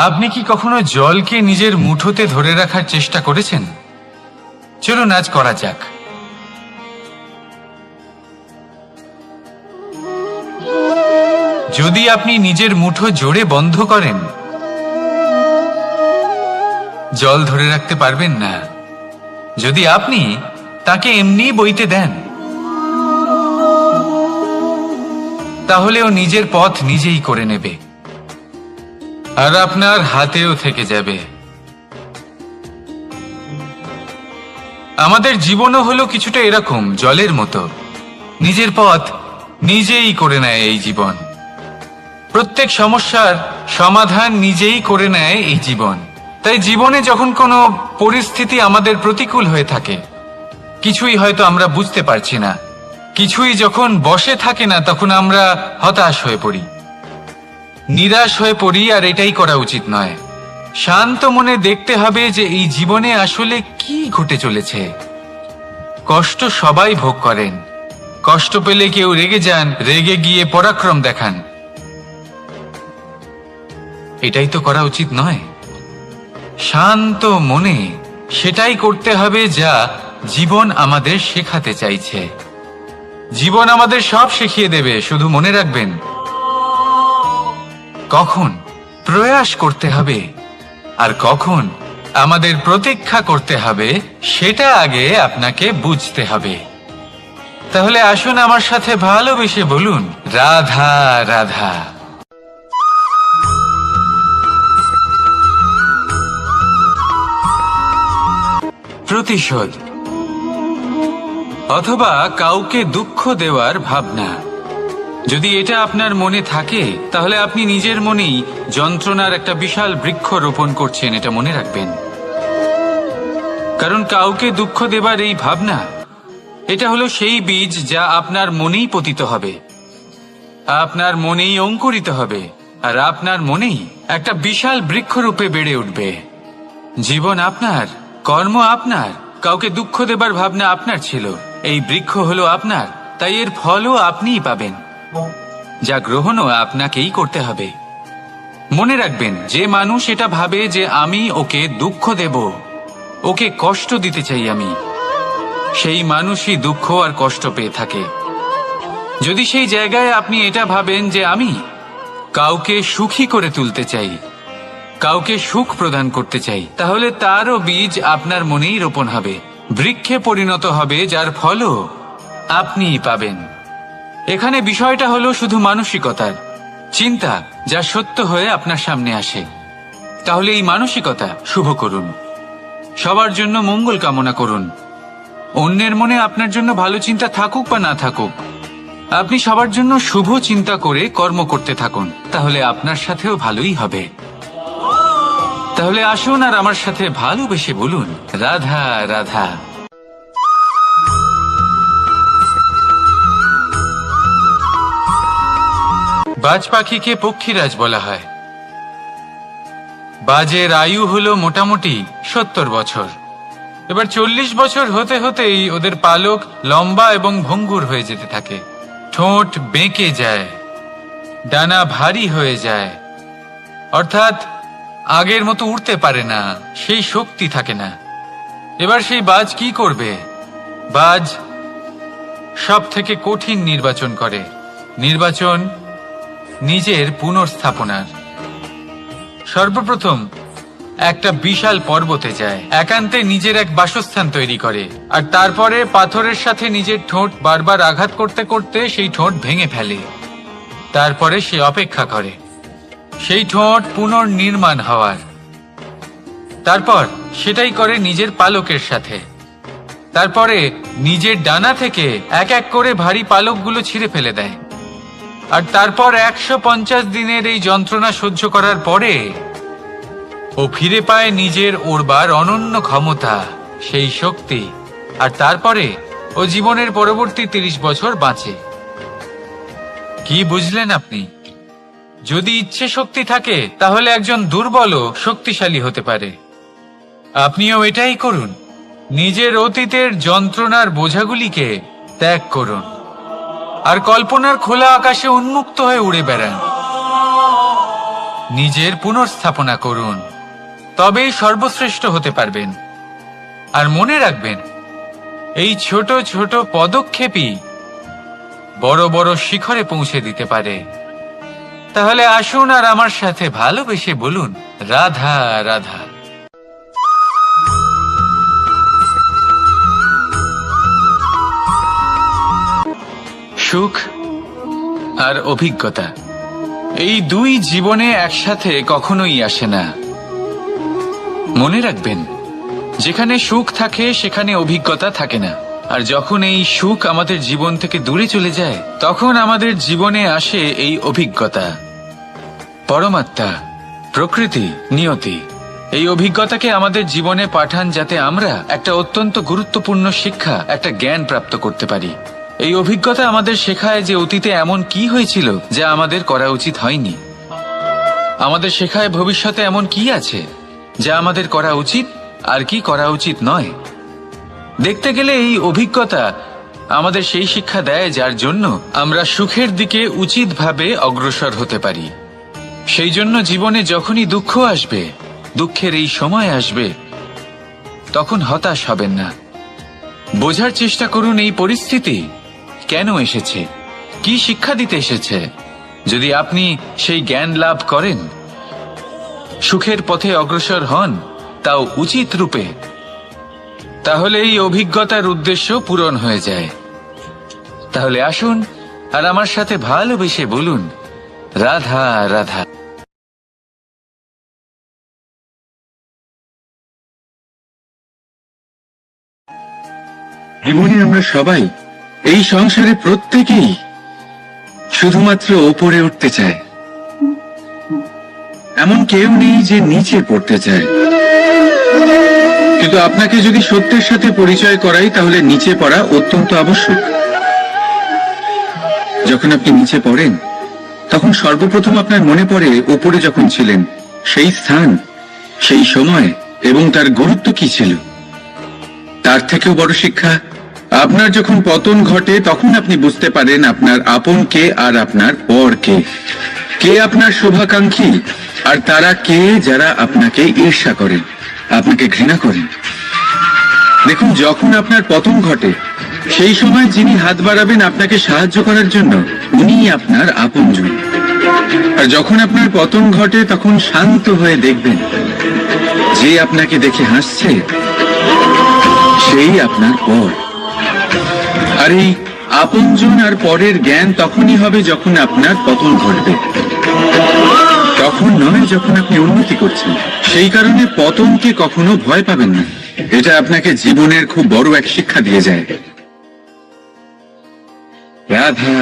আপনি কি কখনো জলকে নিজের মুঠোতে ধরে রাখার চেষ্টা করেছেন? চলুন আজ করা যাক। যদি আপনি নিজের মুঠো জোরে বন্ধ করেন, জল ধরে রাখতে পারবেন না। যদি আপনি তাকে এমনি বইতে দেন, তাহলে ও নিজের পথ নিজেই করে নেবে, আর আপনার হাতেও থেকে যাবে। আমাদের জীবনও হলো কিছুটা এরকম, জলের মতো। নিজের পথ নিজেই করে নেয় এই জীবন। প্রত্যেক সমস্যার সমাধান নিজেই করে নেয় এই জীবন। তাই জীবনে যখন কোনো পরিস্থিতি আমাদের প্রতিকূল হয়ে থাকে, কিছুই হয়তো আমরা বুঝতে পারছি না, কিছুই যখন বসে থাকে না, তখন আমরা হতাশ হয়ে পড়ি, নিরাশ হয়ে পড়ি, আর এটাই করা উচিত নয়। শান্ত মনে দেখতে হবে যে এই জীবনে আসলে কি ঘটে চলেছে। কষ্ট সবাই ভোগ করেন, কষ্ট পেলে কেউ রেগে যান, রেগে গিয়ে পরাক্রম দেখান। এটাই তো করা উচিত নয়। শান্ত মনে সেটাই করতে হবে যা জীবন আমাদের শেখাতে চাইছে। জীবন আমাদের সব শিখিয়ে দেবে, শুধু মনে রাখবেন কখন প্রয়াস করতে হবে আর কখন আমাদের প্রতীক্ষা করতে হবে, সেটা আগে আপনাকে বুঝতে হবে। তাহলে আসুন আমার সাথে ভালোবেসে বলুন, রাধা রাধা। প্রতিশোধ অথবা কাউকে দুঃখ দেওয়ার ভাবনা, যদি এটা আপনার মনে থাকে, তাহলে আপনি নিজের মনেই যন্ত্রণার একটা বিশাল বৃক্ষ রোপণ করছেন, এটা মনে রাখবেন। কারণ কাউকে দুঃখ দেবার এই ভাবনা, এটা হলো সেই বীজ যা আপনার মনেই পতিত হবে, আপনার মনেই অঙ্কুরিত হবে, আর আপনার মনেই একটা বিশাল বৃক্ষরূপে বেড়ে উঠবে। জীবন আপনার, কর্ম আপনার, কাউকে দুঃখ দেবার ভাবনা আপনার ছিল, এই বৃক্ষ হলো আপনার, তাই এর ফলও আপনিই পাবেন, যা গ্রহণও আপনাকেই করতে হবে। মনে রাখবেন, যে মানুষ এটা ভাবে যে আমি ওকে দুঃখ দেব, ওকে কষ্ট দিতে চাই আমি, সেই মানুষই দুঃখ আর কষ্ট পেয়ে থাকে। যদি সেই জায়গায় আপনি এটা ভাবেন যে আমি কাউকে সুখী করে তুলতে চাই, কাউকে সুখ প্রদান করতে চাই, তাহলে তারও বীজ আপনার মনেই রোপণ হবে, বৃক্ষে পরিণত হবে, যার ফলও আপনিই পাবেন। এখানে বিষয়টা হলো শুধু মানসিকতার চিন্তা, যা সত্য হয়ে আপনার সামনে আসে। তাহলে এই মানসিকতা শুভ করুন, সবার জন্য মঙ্গল কামনা করুন। অন্যের মনে আপনার জন্য ভালো চিন্তা থাকুক বা না থাকুক, আপনি সবার জন্য শুভ চিন্তা করে কর্ম করতে থাকুন, তাহলে আপনার সাথেও ভালোই হবে। তাহলে আসুন আর আমার সাথে ভালোবেসে বলুন, রাধা রাধা। বাজ পাখিকে পক্ষীরাজ বলা হয়। বাজের আয়ু হলো মোটামুটি 70 বছর। এবার 40 বছর হতে হতেই ওদের পালক লম্বা এবং ভঙ্গুর হয়ে যেতে থাকে, ঠোঁট বেঁকে যায়, ডানা ভারী হয়ে যায়, অর্থাৎ আগের মতো উড়তে পারে না, সেই শক্তি থাকে না। এবার সেই বাজ কি করবে? বাজ সব থেকে কঠিন নির্বাচন করে, নির্বাচন নিজের পুনর্স্থাপনার। সর্বপ্রথম একটা বিশাল পর্বতে যায়, একান্তে নিজের এক বাসস্থান তৈরি করে, আর তারপরে পাথরের সাথে নিজের ঠোঁট বারবার আঘাত করতে করতে সেই ঠোঁট ভেঙে ফেলে। তারপরে সে অপেক্ষা করে সেই ঠোঁট পুনর্নির্মাণ হওয়ার। তারপর সেটাই করে নিজের পালকের সাথে। তারপরে নিজের ডানা থেকে এক এক করে ভারী পালকগুলো ছিঁড়ে ফেলে দেয়। আর তারপর 150 দিনের এই যন্ত্রণা সহ্য করার পরে ও ফিরে পায় নিজের ওড়বার অনন্য ক্ষমতা, সেই শক্তি। আর তারপরে ও জীবনের পরবর্তী 30 বছর বাঁচে। কি বুঝলেন আপনি? যদি ইচ্ছে শক্তি থাকে তাহলে একজন দুর্বলও শক্তিশালী হতে পারে। আপনিও এটাই করুন, নিজের অতীতের যন্ত্রণার বোঝাগুলিকে ত্যাগ করুন আর কল্পনার খোলা আকাশে উন্মুক্ত হয়ে উড়ে বেড়ান। নিজের পুনর্স্থাপনা করুন, তবেই সর্বশ্রেষ্ঠ হতে পারবেন। আর মনে রাখবেন, এই ছোট ছোট পদক্ষেপই বড় বড় শিখরে পৌঁছে দিতে পারে। তাহলে আসুন আর আমার সাথে ভালোবেসে বলুন, রাধা রাধা। সুখ আর অভিজ্ঞতা, এই দুই জীবনে একসাথে কখনোই আসে না। মনে রাখবেন, যেখানে সুখ থাকে সেখানে অভিজ্ঞতা থাকে না। আর যখন এই সুখ আমাদের জীবন থেকে দূরে চলে যায়, তখন আমাদের জীবনে আসে এই অভিজ্ঞতা। পরমাত্মা, প্রকৃতি, নিয়তি এই অভিজ্ঞতাকে আমাদের জীবনে পাঠান, যাতে আমরা একটা অত্যন্ত গুরুত্বপূর্ণ শিক্ষা, একটা জ্ঞান প্রাপ্ত করতে পারি। এই অভিজ্ঞতা আমাদের শেখায় যে অতীতে এমন কি হয়েছিল যা আমাদের করা উচিত হয়নি। আমাদের শেখায় ভবিষ্যতে এমন কি আছে যা আমাদের করা উচিত আর কি করা উচিত নয়। দেখতে গেলে এই অভিজ্ঞতা আমাদের সেই শিক্ষা দেয় যার জন্য আমরা সুখের দিকে উচিতভাবে অগ্রসর হতে পারি। সেই জন্য জীবনে যখনই দুঃখ আসবে, দুঃখের এই সময় আসবে, তখন হতাশ হবেন না। বোঝার চেষ্টা করুন এই পরিস্থিতি কেন এসেছে, কি শিক্ষা দিতে এসেছে। যদি আপনি সেই জ্ঞান লাভ করেন, সুখের পথে অগ্রসর হন, তাও উচিত রূপে, তাহলে এই অভিজ্ঞতার উদ্দেশ্য পূরণ হয়ে যায়। তাহলে আসুন আর আমার সাথে ভালোবেসে বলুন, রাধা রাধা। জীবনে আমরা সবাই, এই সংসারে প্রত্যেকেই শুধুমাত্র ওপরে উঠতে চায়। এমন কেউ নেই যে নিচে পড়তে চায়। কিন্তু আপনাকে যদি সত্যের সাথে পরিচয় করাই, তাহলে নিচে পড়া অত্যন্ত আবশ্যক। যখন আপনি নিচে পড়েন, তখন সর্বপ্রথম আপনার মনে পড়ে ওপরে যখন ছিলেন সেই স্থান, সেই সময় এবং তার গুরুত্ব কি ছিল। তার থেকেও বড় শিক্ষা, আপনার যখন পতন ঘটে তখন আপনি বুঝতে পারেন আপনার আপন কে আর আপনার পর কে। কে আপনার শুভাকাঙ্ক্ষী আর তারা কে যারা আপনাকে ঈর্ষা করেন, আপনাকে ঘৃণা করেন। দেখুন, যখন আপনার পতন ঘটে সেই সময় যিনি হাত বাড়াবেন আপনাকে সাহায্য করার জন্য, উনিই আপনার আপনজন। আর যখন আপনার পতন ঘটে তখন শান্ত হয়ে দেখবেন, যে আপনাকে দেখে হাসছে সেই আপনার পর। আর এই আপনজন আর পরের জ্ঞান তখনই হবে যখন আপনার পতন ঘটবে, তখন নয় যখন আপনি উন্নতি করছেন। সেই কারণে পতনকে কখনো ভয় পাবেন না। এটা আপনাকে জীবনের খুব বড় এক শিক্ষা দিয়ে যায়। রাধা।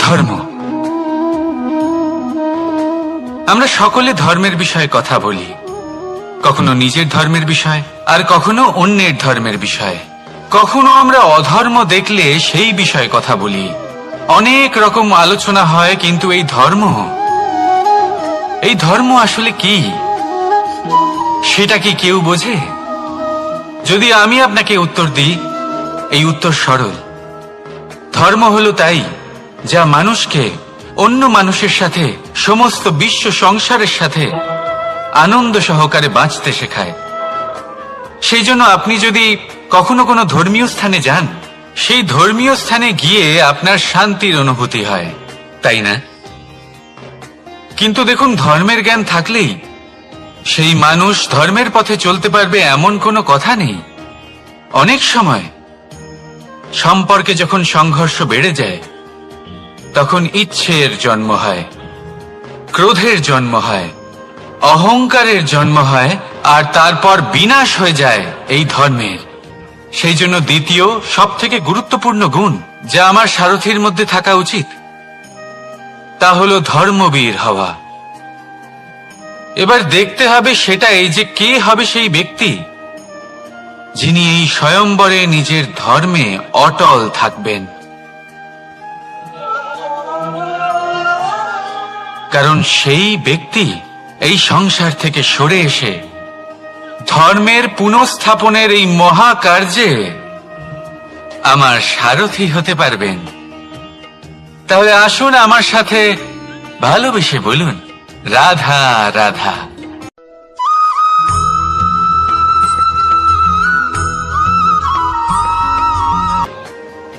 ধর্ম, আমরা সকলে ধর্মের বিষয়ে কথা বলি, কখনো নিজের ধর্মের বিষয় আর কখনো অন্যের ধর্মের বিষয়। কখনো আমরা অধর্ম দেখলে সেই বিষয়ে কথা বলি, অনেক রকম আলোচনা হয়। কিন্তু এই ধর্ম আসলে কি, সেটা কি কেউ বোঝে? যদি আমি আপনাকে উত্তর দিই, এই উত্তর সরল। ধর্ম হলো তাই যা মানুষকে অন্য মানুষের সাথে, সমস্ত বিশ্ব সংসারের সাথে আনন্দ সহকারে বাঁচতে শেখায়। সেই জন্য আপনি যদি কখনো কোনো ধর্মীয় স্থানে যান, সেই ধর্মীয় স্থানে গিয়ে আপনার শান্তির অনুভূতি হয়, তাই না? কিন্তু দেখুন, ধর্মের জ্ঞান থাকলেই সেই মানুষ ধর্মের পথে চলতে পারবে এমন কোনো কথা নেই। অনেক সময় সম্পর্কে যখন সংঘর্ষ বেড়ে যায়, তখন ইচ্ছের জন্ম হয়, ক্রোধের জন্ম হয়, অহংকারের জন্ম হয়, আর তারপর বিনাশ হয়ে যায় এই ধর্মের। সেই জন্য দ্বিতীয় সবথেকে গুরুত্বপূর্ণ গুণ যা আমার সারথীর মধ্যে থাকা উচিত, তা হলো ধর্মবীর হওয়া। এবার দেখতে হবে সেটা এই যে কে হবে সেই ব্যক্তি যিনি এই স্বয়ম্বরে নিজের ধর্মে অটল থাকবেন। কারণ সেই ব্যক্তি এই সংসার থেকে সরে এসে ধর্মের পুনঃস্থাপনের এই মহাকার্যে আমার সারথি হতে পারবেন। তাহলে আসুন আমার সাথে ভালোবেসে বলুন, রাধা রাধা।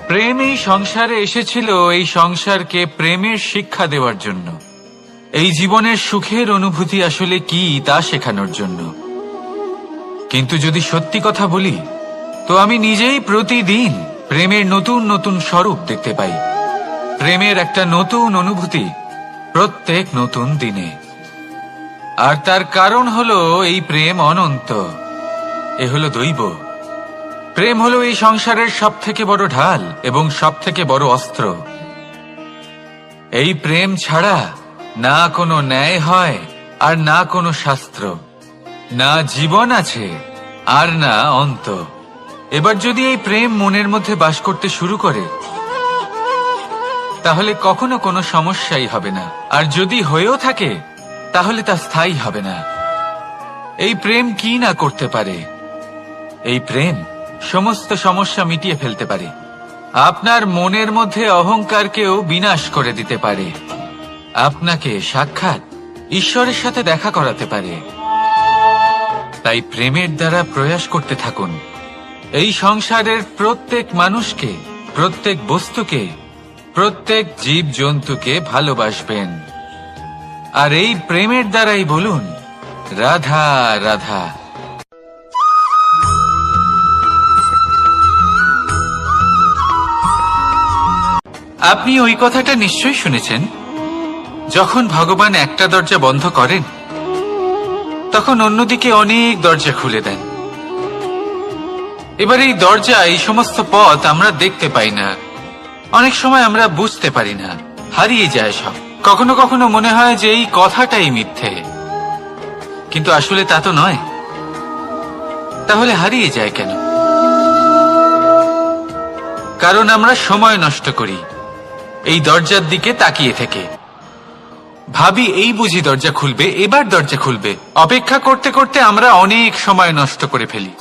প্রেম এই সংসারে এসেছিল এই সংসারকে প্রেমের শিক্ষা দেওয়ার জন্য, এই জীবনের সুখের অনুভূতি আসলে কি তা শেখানোর জন্য। কিন্তু যদি সত্যি কথা বলি, তো আমি নিজেই প্রতিদিন প্রেমের নতুন নতুন স্বরূপ দেখতে পাই, প্রেমের একটা নতুন অনুভূতি প্রত্যেক নতুন দিনে। আর তার কারণ হলো এই প্রেম অনন্ত, এ হলো দৈব। প্রেম হলো এই সংসারের সব থেকে বড় ঢাল এবং সব থেকে বড় অস্ত্র। এই প্রেম ছাড়া না কোনো ন্যায় হয় আর না কোনো শাস্ত্র, না জীবন আছে আর না অন্ত। এবার যদি এই প্রেম মনের মধ্যে বাস করতে শুরু করে, তাহলে কখনো কোনো সমস্যাই হবে না, আর যদি হয়েও থাকে তাহলে তা স্থায়ী হবে না। এই প্রেম কি না করতে পারে? এই প্রেম সমস্ত সমস্যা মিটিয়ে ফেলতে পারে, আপনার মনের মধ্যে অহংকারকেও বিনাশ করে দিতে পারে, আপনাকে সাক্ষাৎ ঈশ্বরের সাথে দেখা করাতে পারে। তাই প্রেমের দ্বারা প্রয়াস করতে থাকুন এই সংসারের প্রত্যেক মানুষকে, প্রত্যেক বস্তুকে, প্রত্যেক জীব জন্তুকে ভালোবাসবেন। আর এই প্রেমের দ্বারাই বলুন, রাধা রাধা। আপনি ওই কথাটা নিশ্চয়ই শুনেছেন, যখন ভগবান একটা দরজা বন্ধ করেন, তখন অন্যদিকে অনেক দরজা খুলে দেন। এবার এই দরজা, এই সমস্ত পথ আমরা দেখতে পাই না, অনেক সময় আমরা বুঝতে পারি না, হারিয়ে যায় সব। কখনো কখনো মনে হয় যে এই কথাটাই মিথ্যে, কিন্তু আসলে তা তো নয়। তাহলে হারিয়ে যায় কেন? কারণ আমরা সময় নষ্ট করি এই দরজার দিকে তাকিয়ে থেকে, ভাবি এই বুঝি দরজা খুলবে, এবার দরজা খুলবে। অপেক্ষা করতে করতে আমরা অনেক সময় নষ্ট করে ফেলি।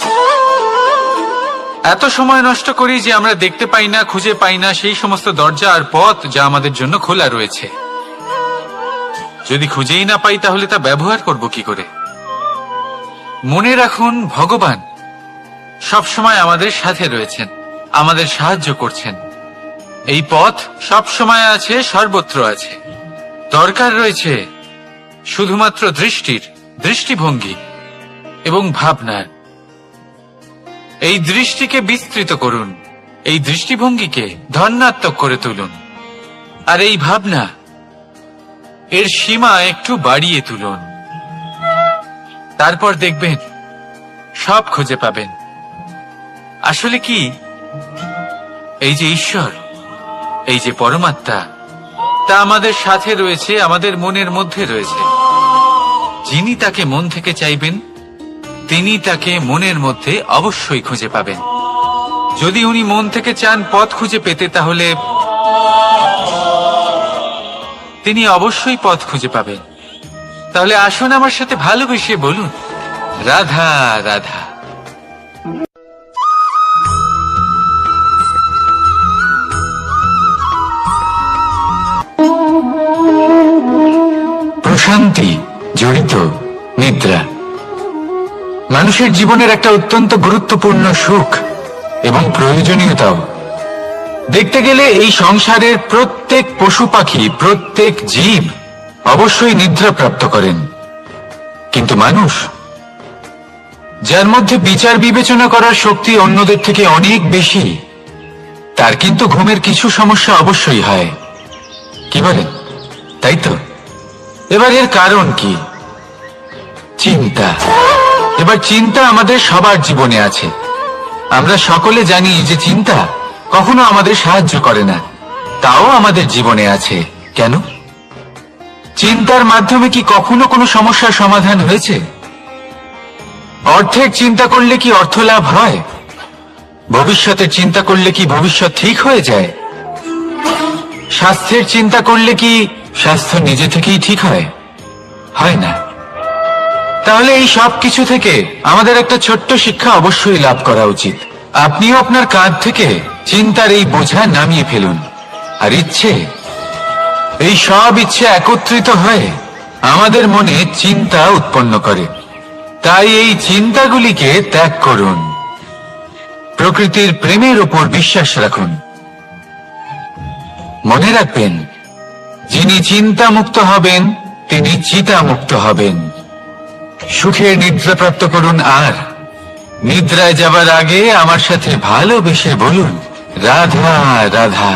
এত সময় নষ্ট করি যে আমরা দেখতে পাই না, খুঁজে পাই না সেই সমস্ত দরজা আর পথ যা আমাদের জন্য খোলা রয়েছে। যদি খুঁজেই না পাই তাহলে তা ব্যবহার করব কি করে? মনে রাখুন, ভগবান সব সময় আমাদের সাথে রয়েছেন, আমাদের সাহায্য করছেন। এই পথ সব সময় আছে, সর্বত্র আছে। দরকার রয়েছে শুধুমাত্র দৃষ্টির, দৃষ্টিভঙ্গি এবং ভাবনার। এই দৃষ্টিকে বিস্তৃত করুন, এই দৃষ্টিভঙ্গিকে ধন্যাত্মক করে তুলুন, আর এই ভাবনা, এর সীমা একটু বাড়িয়ে তুলুন। তারপর দেখবেন সব খুঁজে পাবেন। আসলে কি, এই যে ঈশ্বর, এই যে পরমাত্মা, তা আমাদের সাথে রয়েছে, আমাদের মনের মধ্যে রয়েছে। যিনি তাকে মন থেকে চাইবেন, তিনি তাকে মনের মধ্যে অবশ্যই খুঁজে পাবেন। যদি উনি মন থেকে চান পথ খুঁজে পেতে, তাহলে তিনি অবশ্যই পথ খুঁজে পাবেন। তাহলে আসুন আমার সাথে ভালোবেসে বলুন, রাধা রাধা। শান্তি জড়িত নিদ্রা মানুষের জীবনের একটা অত্যন্ত গুরুত্বপূর্ণ সুখ এবং প্রয়োজনীয়তাও। দেখতে গেলে এই সংসারের প্রত্যেক পশু পাখি, প্রত্যেক জীব অবশ্যই নিদ্রা প্রাপ্ত করেন, কিন্তু মানুষ, যার মধ্যে বিচার বিবেচনা করার শক্তি অন্যদের থেকে অনেক বেশি, তার কিন্তু ঘুমের কিছু সমস্যা অবশ্যই হয়। কি বলেন, তাই তো? এবার এর কারণ কি? চিন্তা। এবার চিন্তা আমাদের সবার জীবনে আছে। আমরা সকলে জানি যে চিন্তা কখনো আমাদের সাহায্য করে না, তাও আমাদের জীবনে আছে। কেন? চিন্তার মাধ্যমে কি কখনো কোনো সমস্যার সমাধান হয়েছে? অর্থের চিন্তা করলে কি অর্থ লাভ হয়? ভবিষ্যতের চিন্তা করলে কি ভবিষ্যৎ ঠিক হয়ে যায়? স্বাস্থ্যের চিন্তা করলে কি স্বাস্থ্য নিজে থেকেই ঠিক হয়? হয় না। তাহলে এই সব কিছু থেকে আমাদের একটা ছোট্ট শিক্ষা অবশ্যই লাভ করা উচিত। আপনিও আপনার কাঁধ থেকে চিন্তার এই বোঝা নামিয়ে ফেলুন। আর ইচ্ছে, এই সব ইচ্ছে একত্রিত হয়ে আমাদের মনে চিন্তা উৎপন্ন করে। তাই এই চিন্তাগুলিকে ত্যাগ করুন। প্রকৃতির প্রেমের উপর বিশ্বাস রাখুন। মনে রাখবেন, যিনি চিন্তা মুক্ত হবেন তিনি চিতা মুক্ত হবেন। সুখের নিদ্রা প্রাপ্ত করুন, আর নিদ্রায় যাবার আগে আমার সাথে ভালোবেসে বলুন, রাধা রাধা।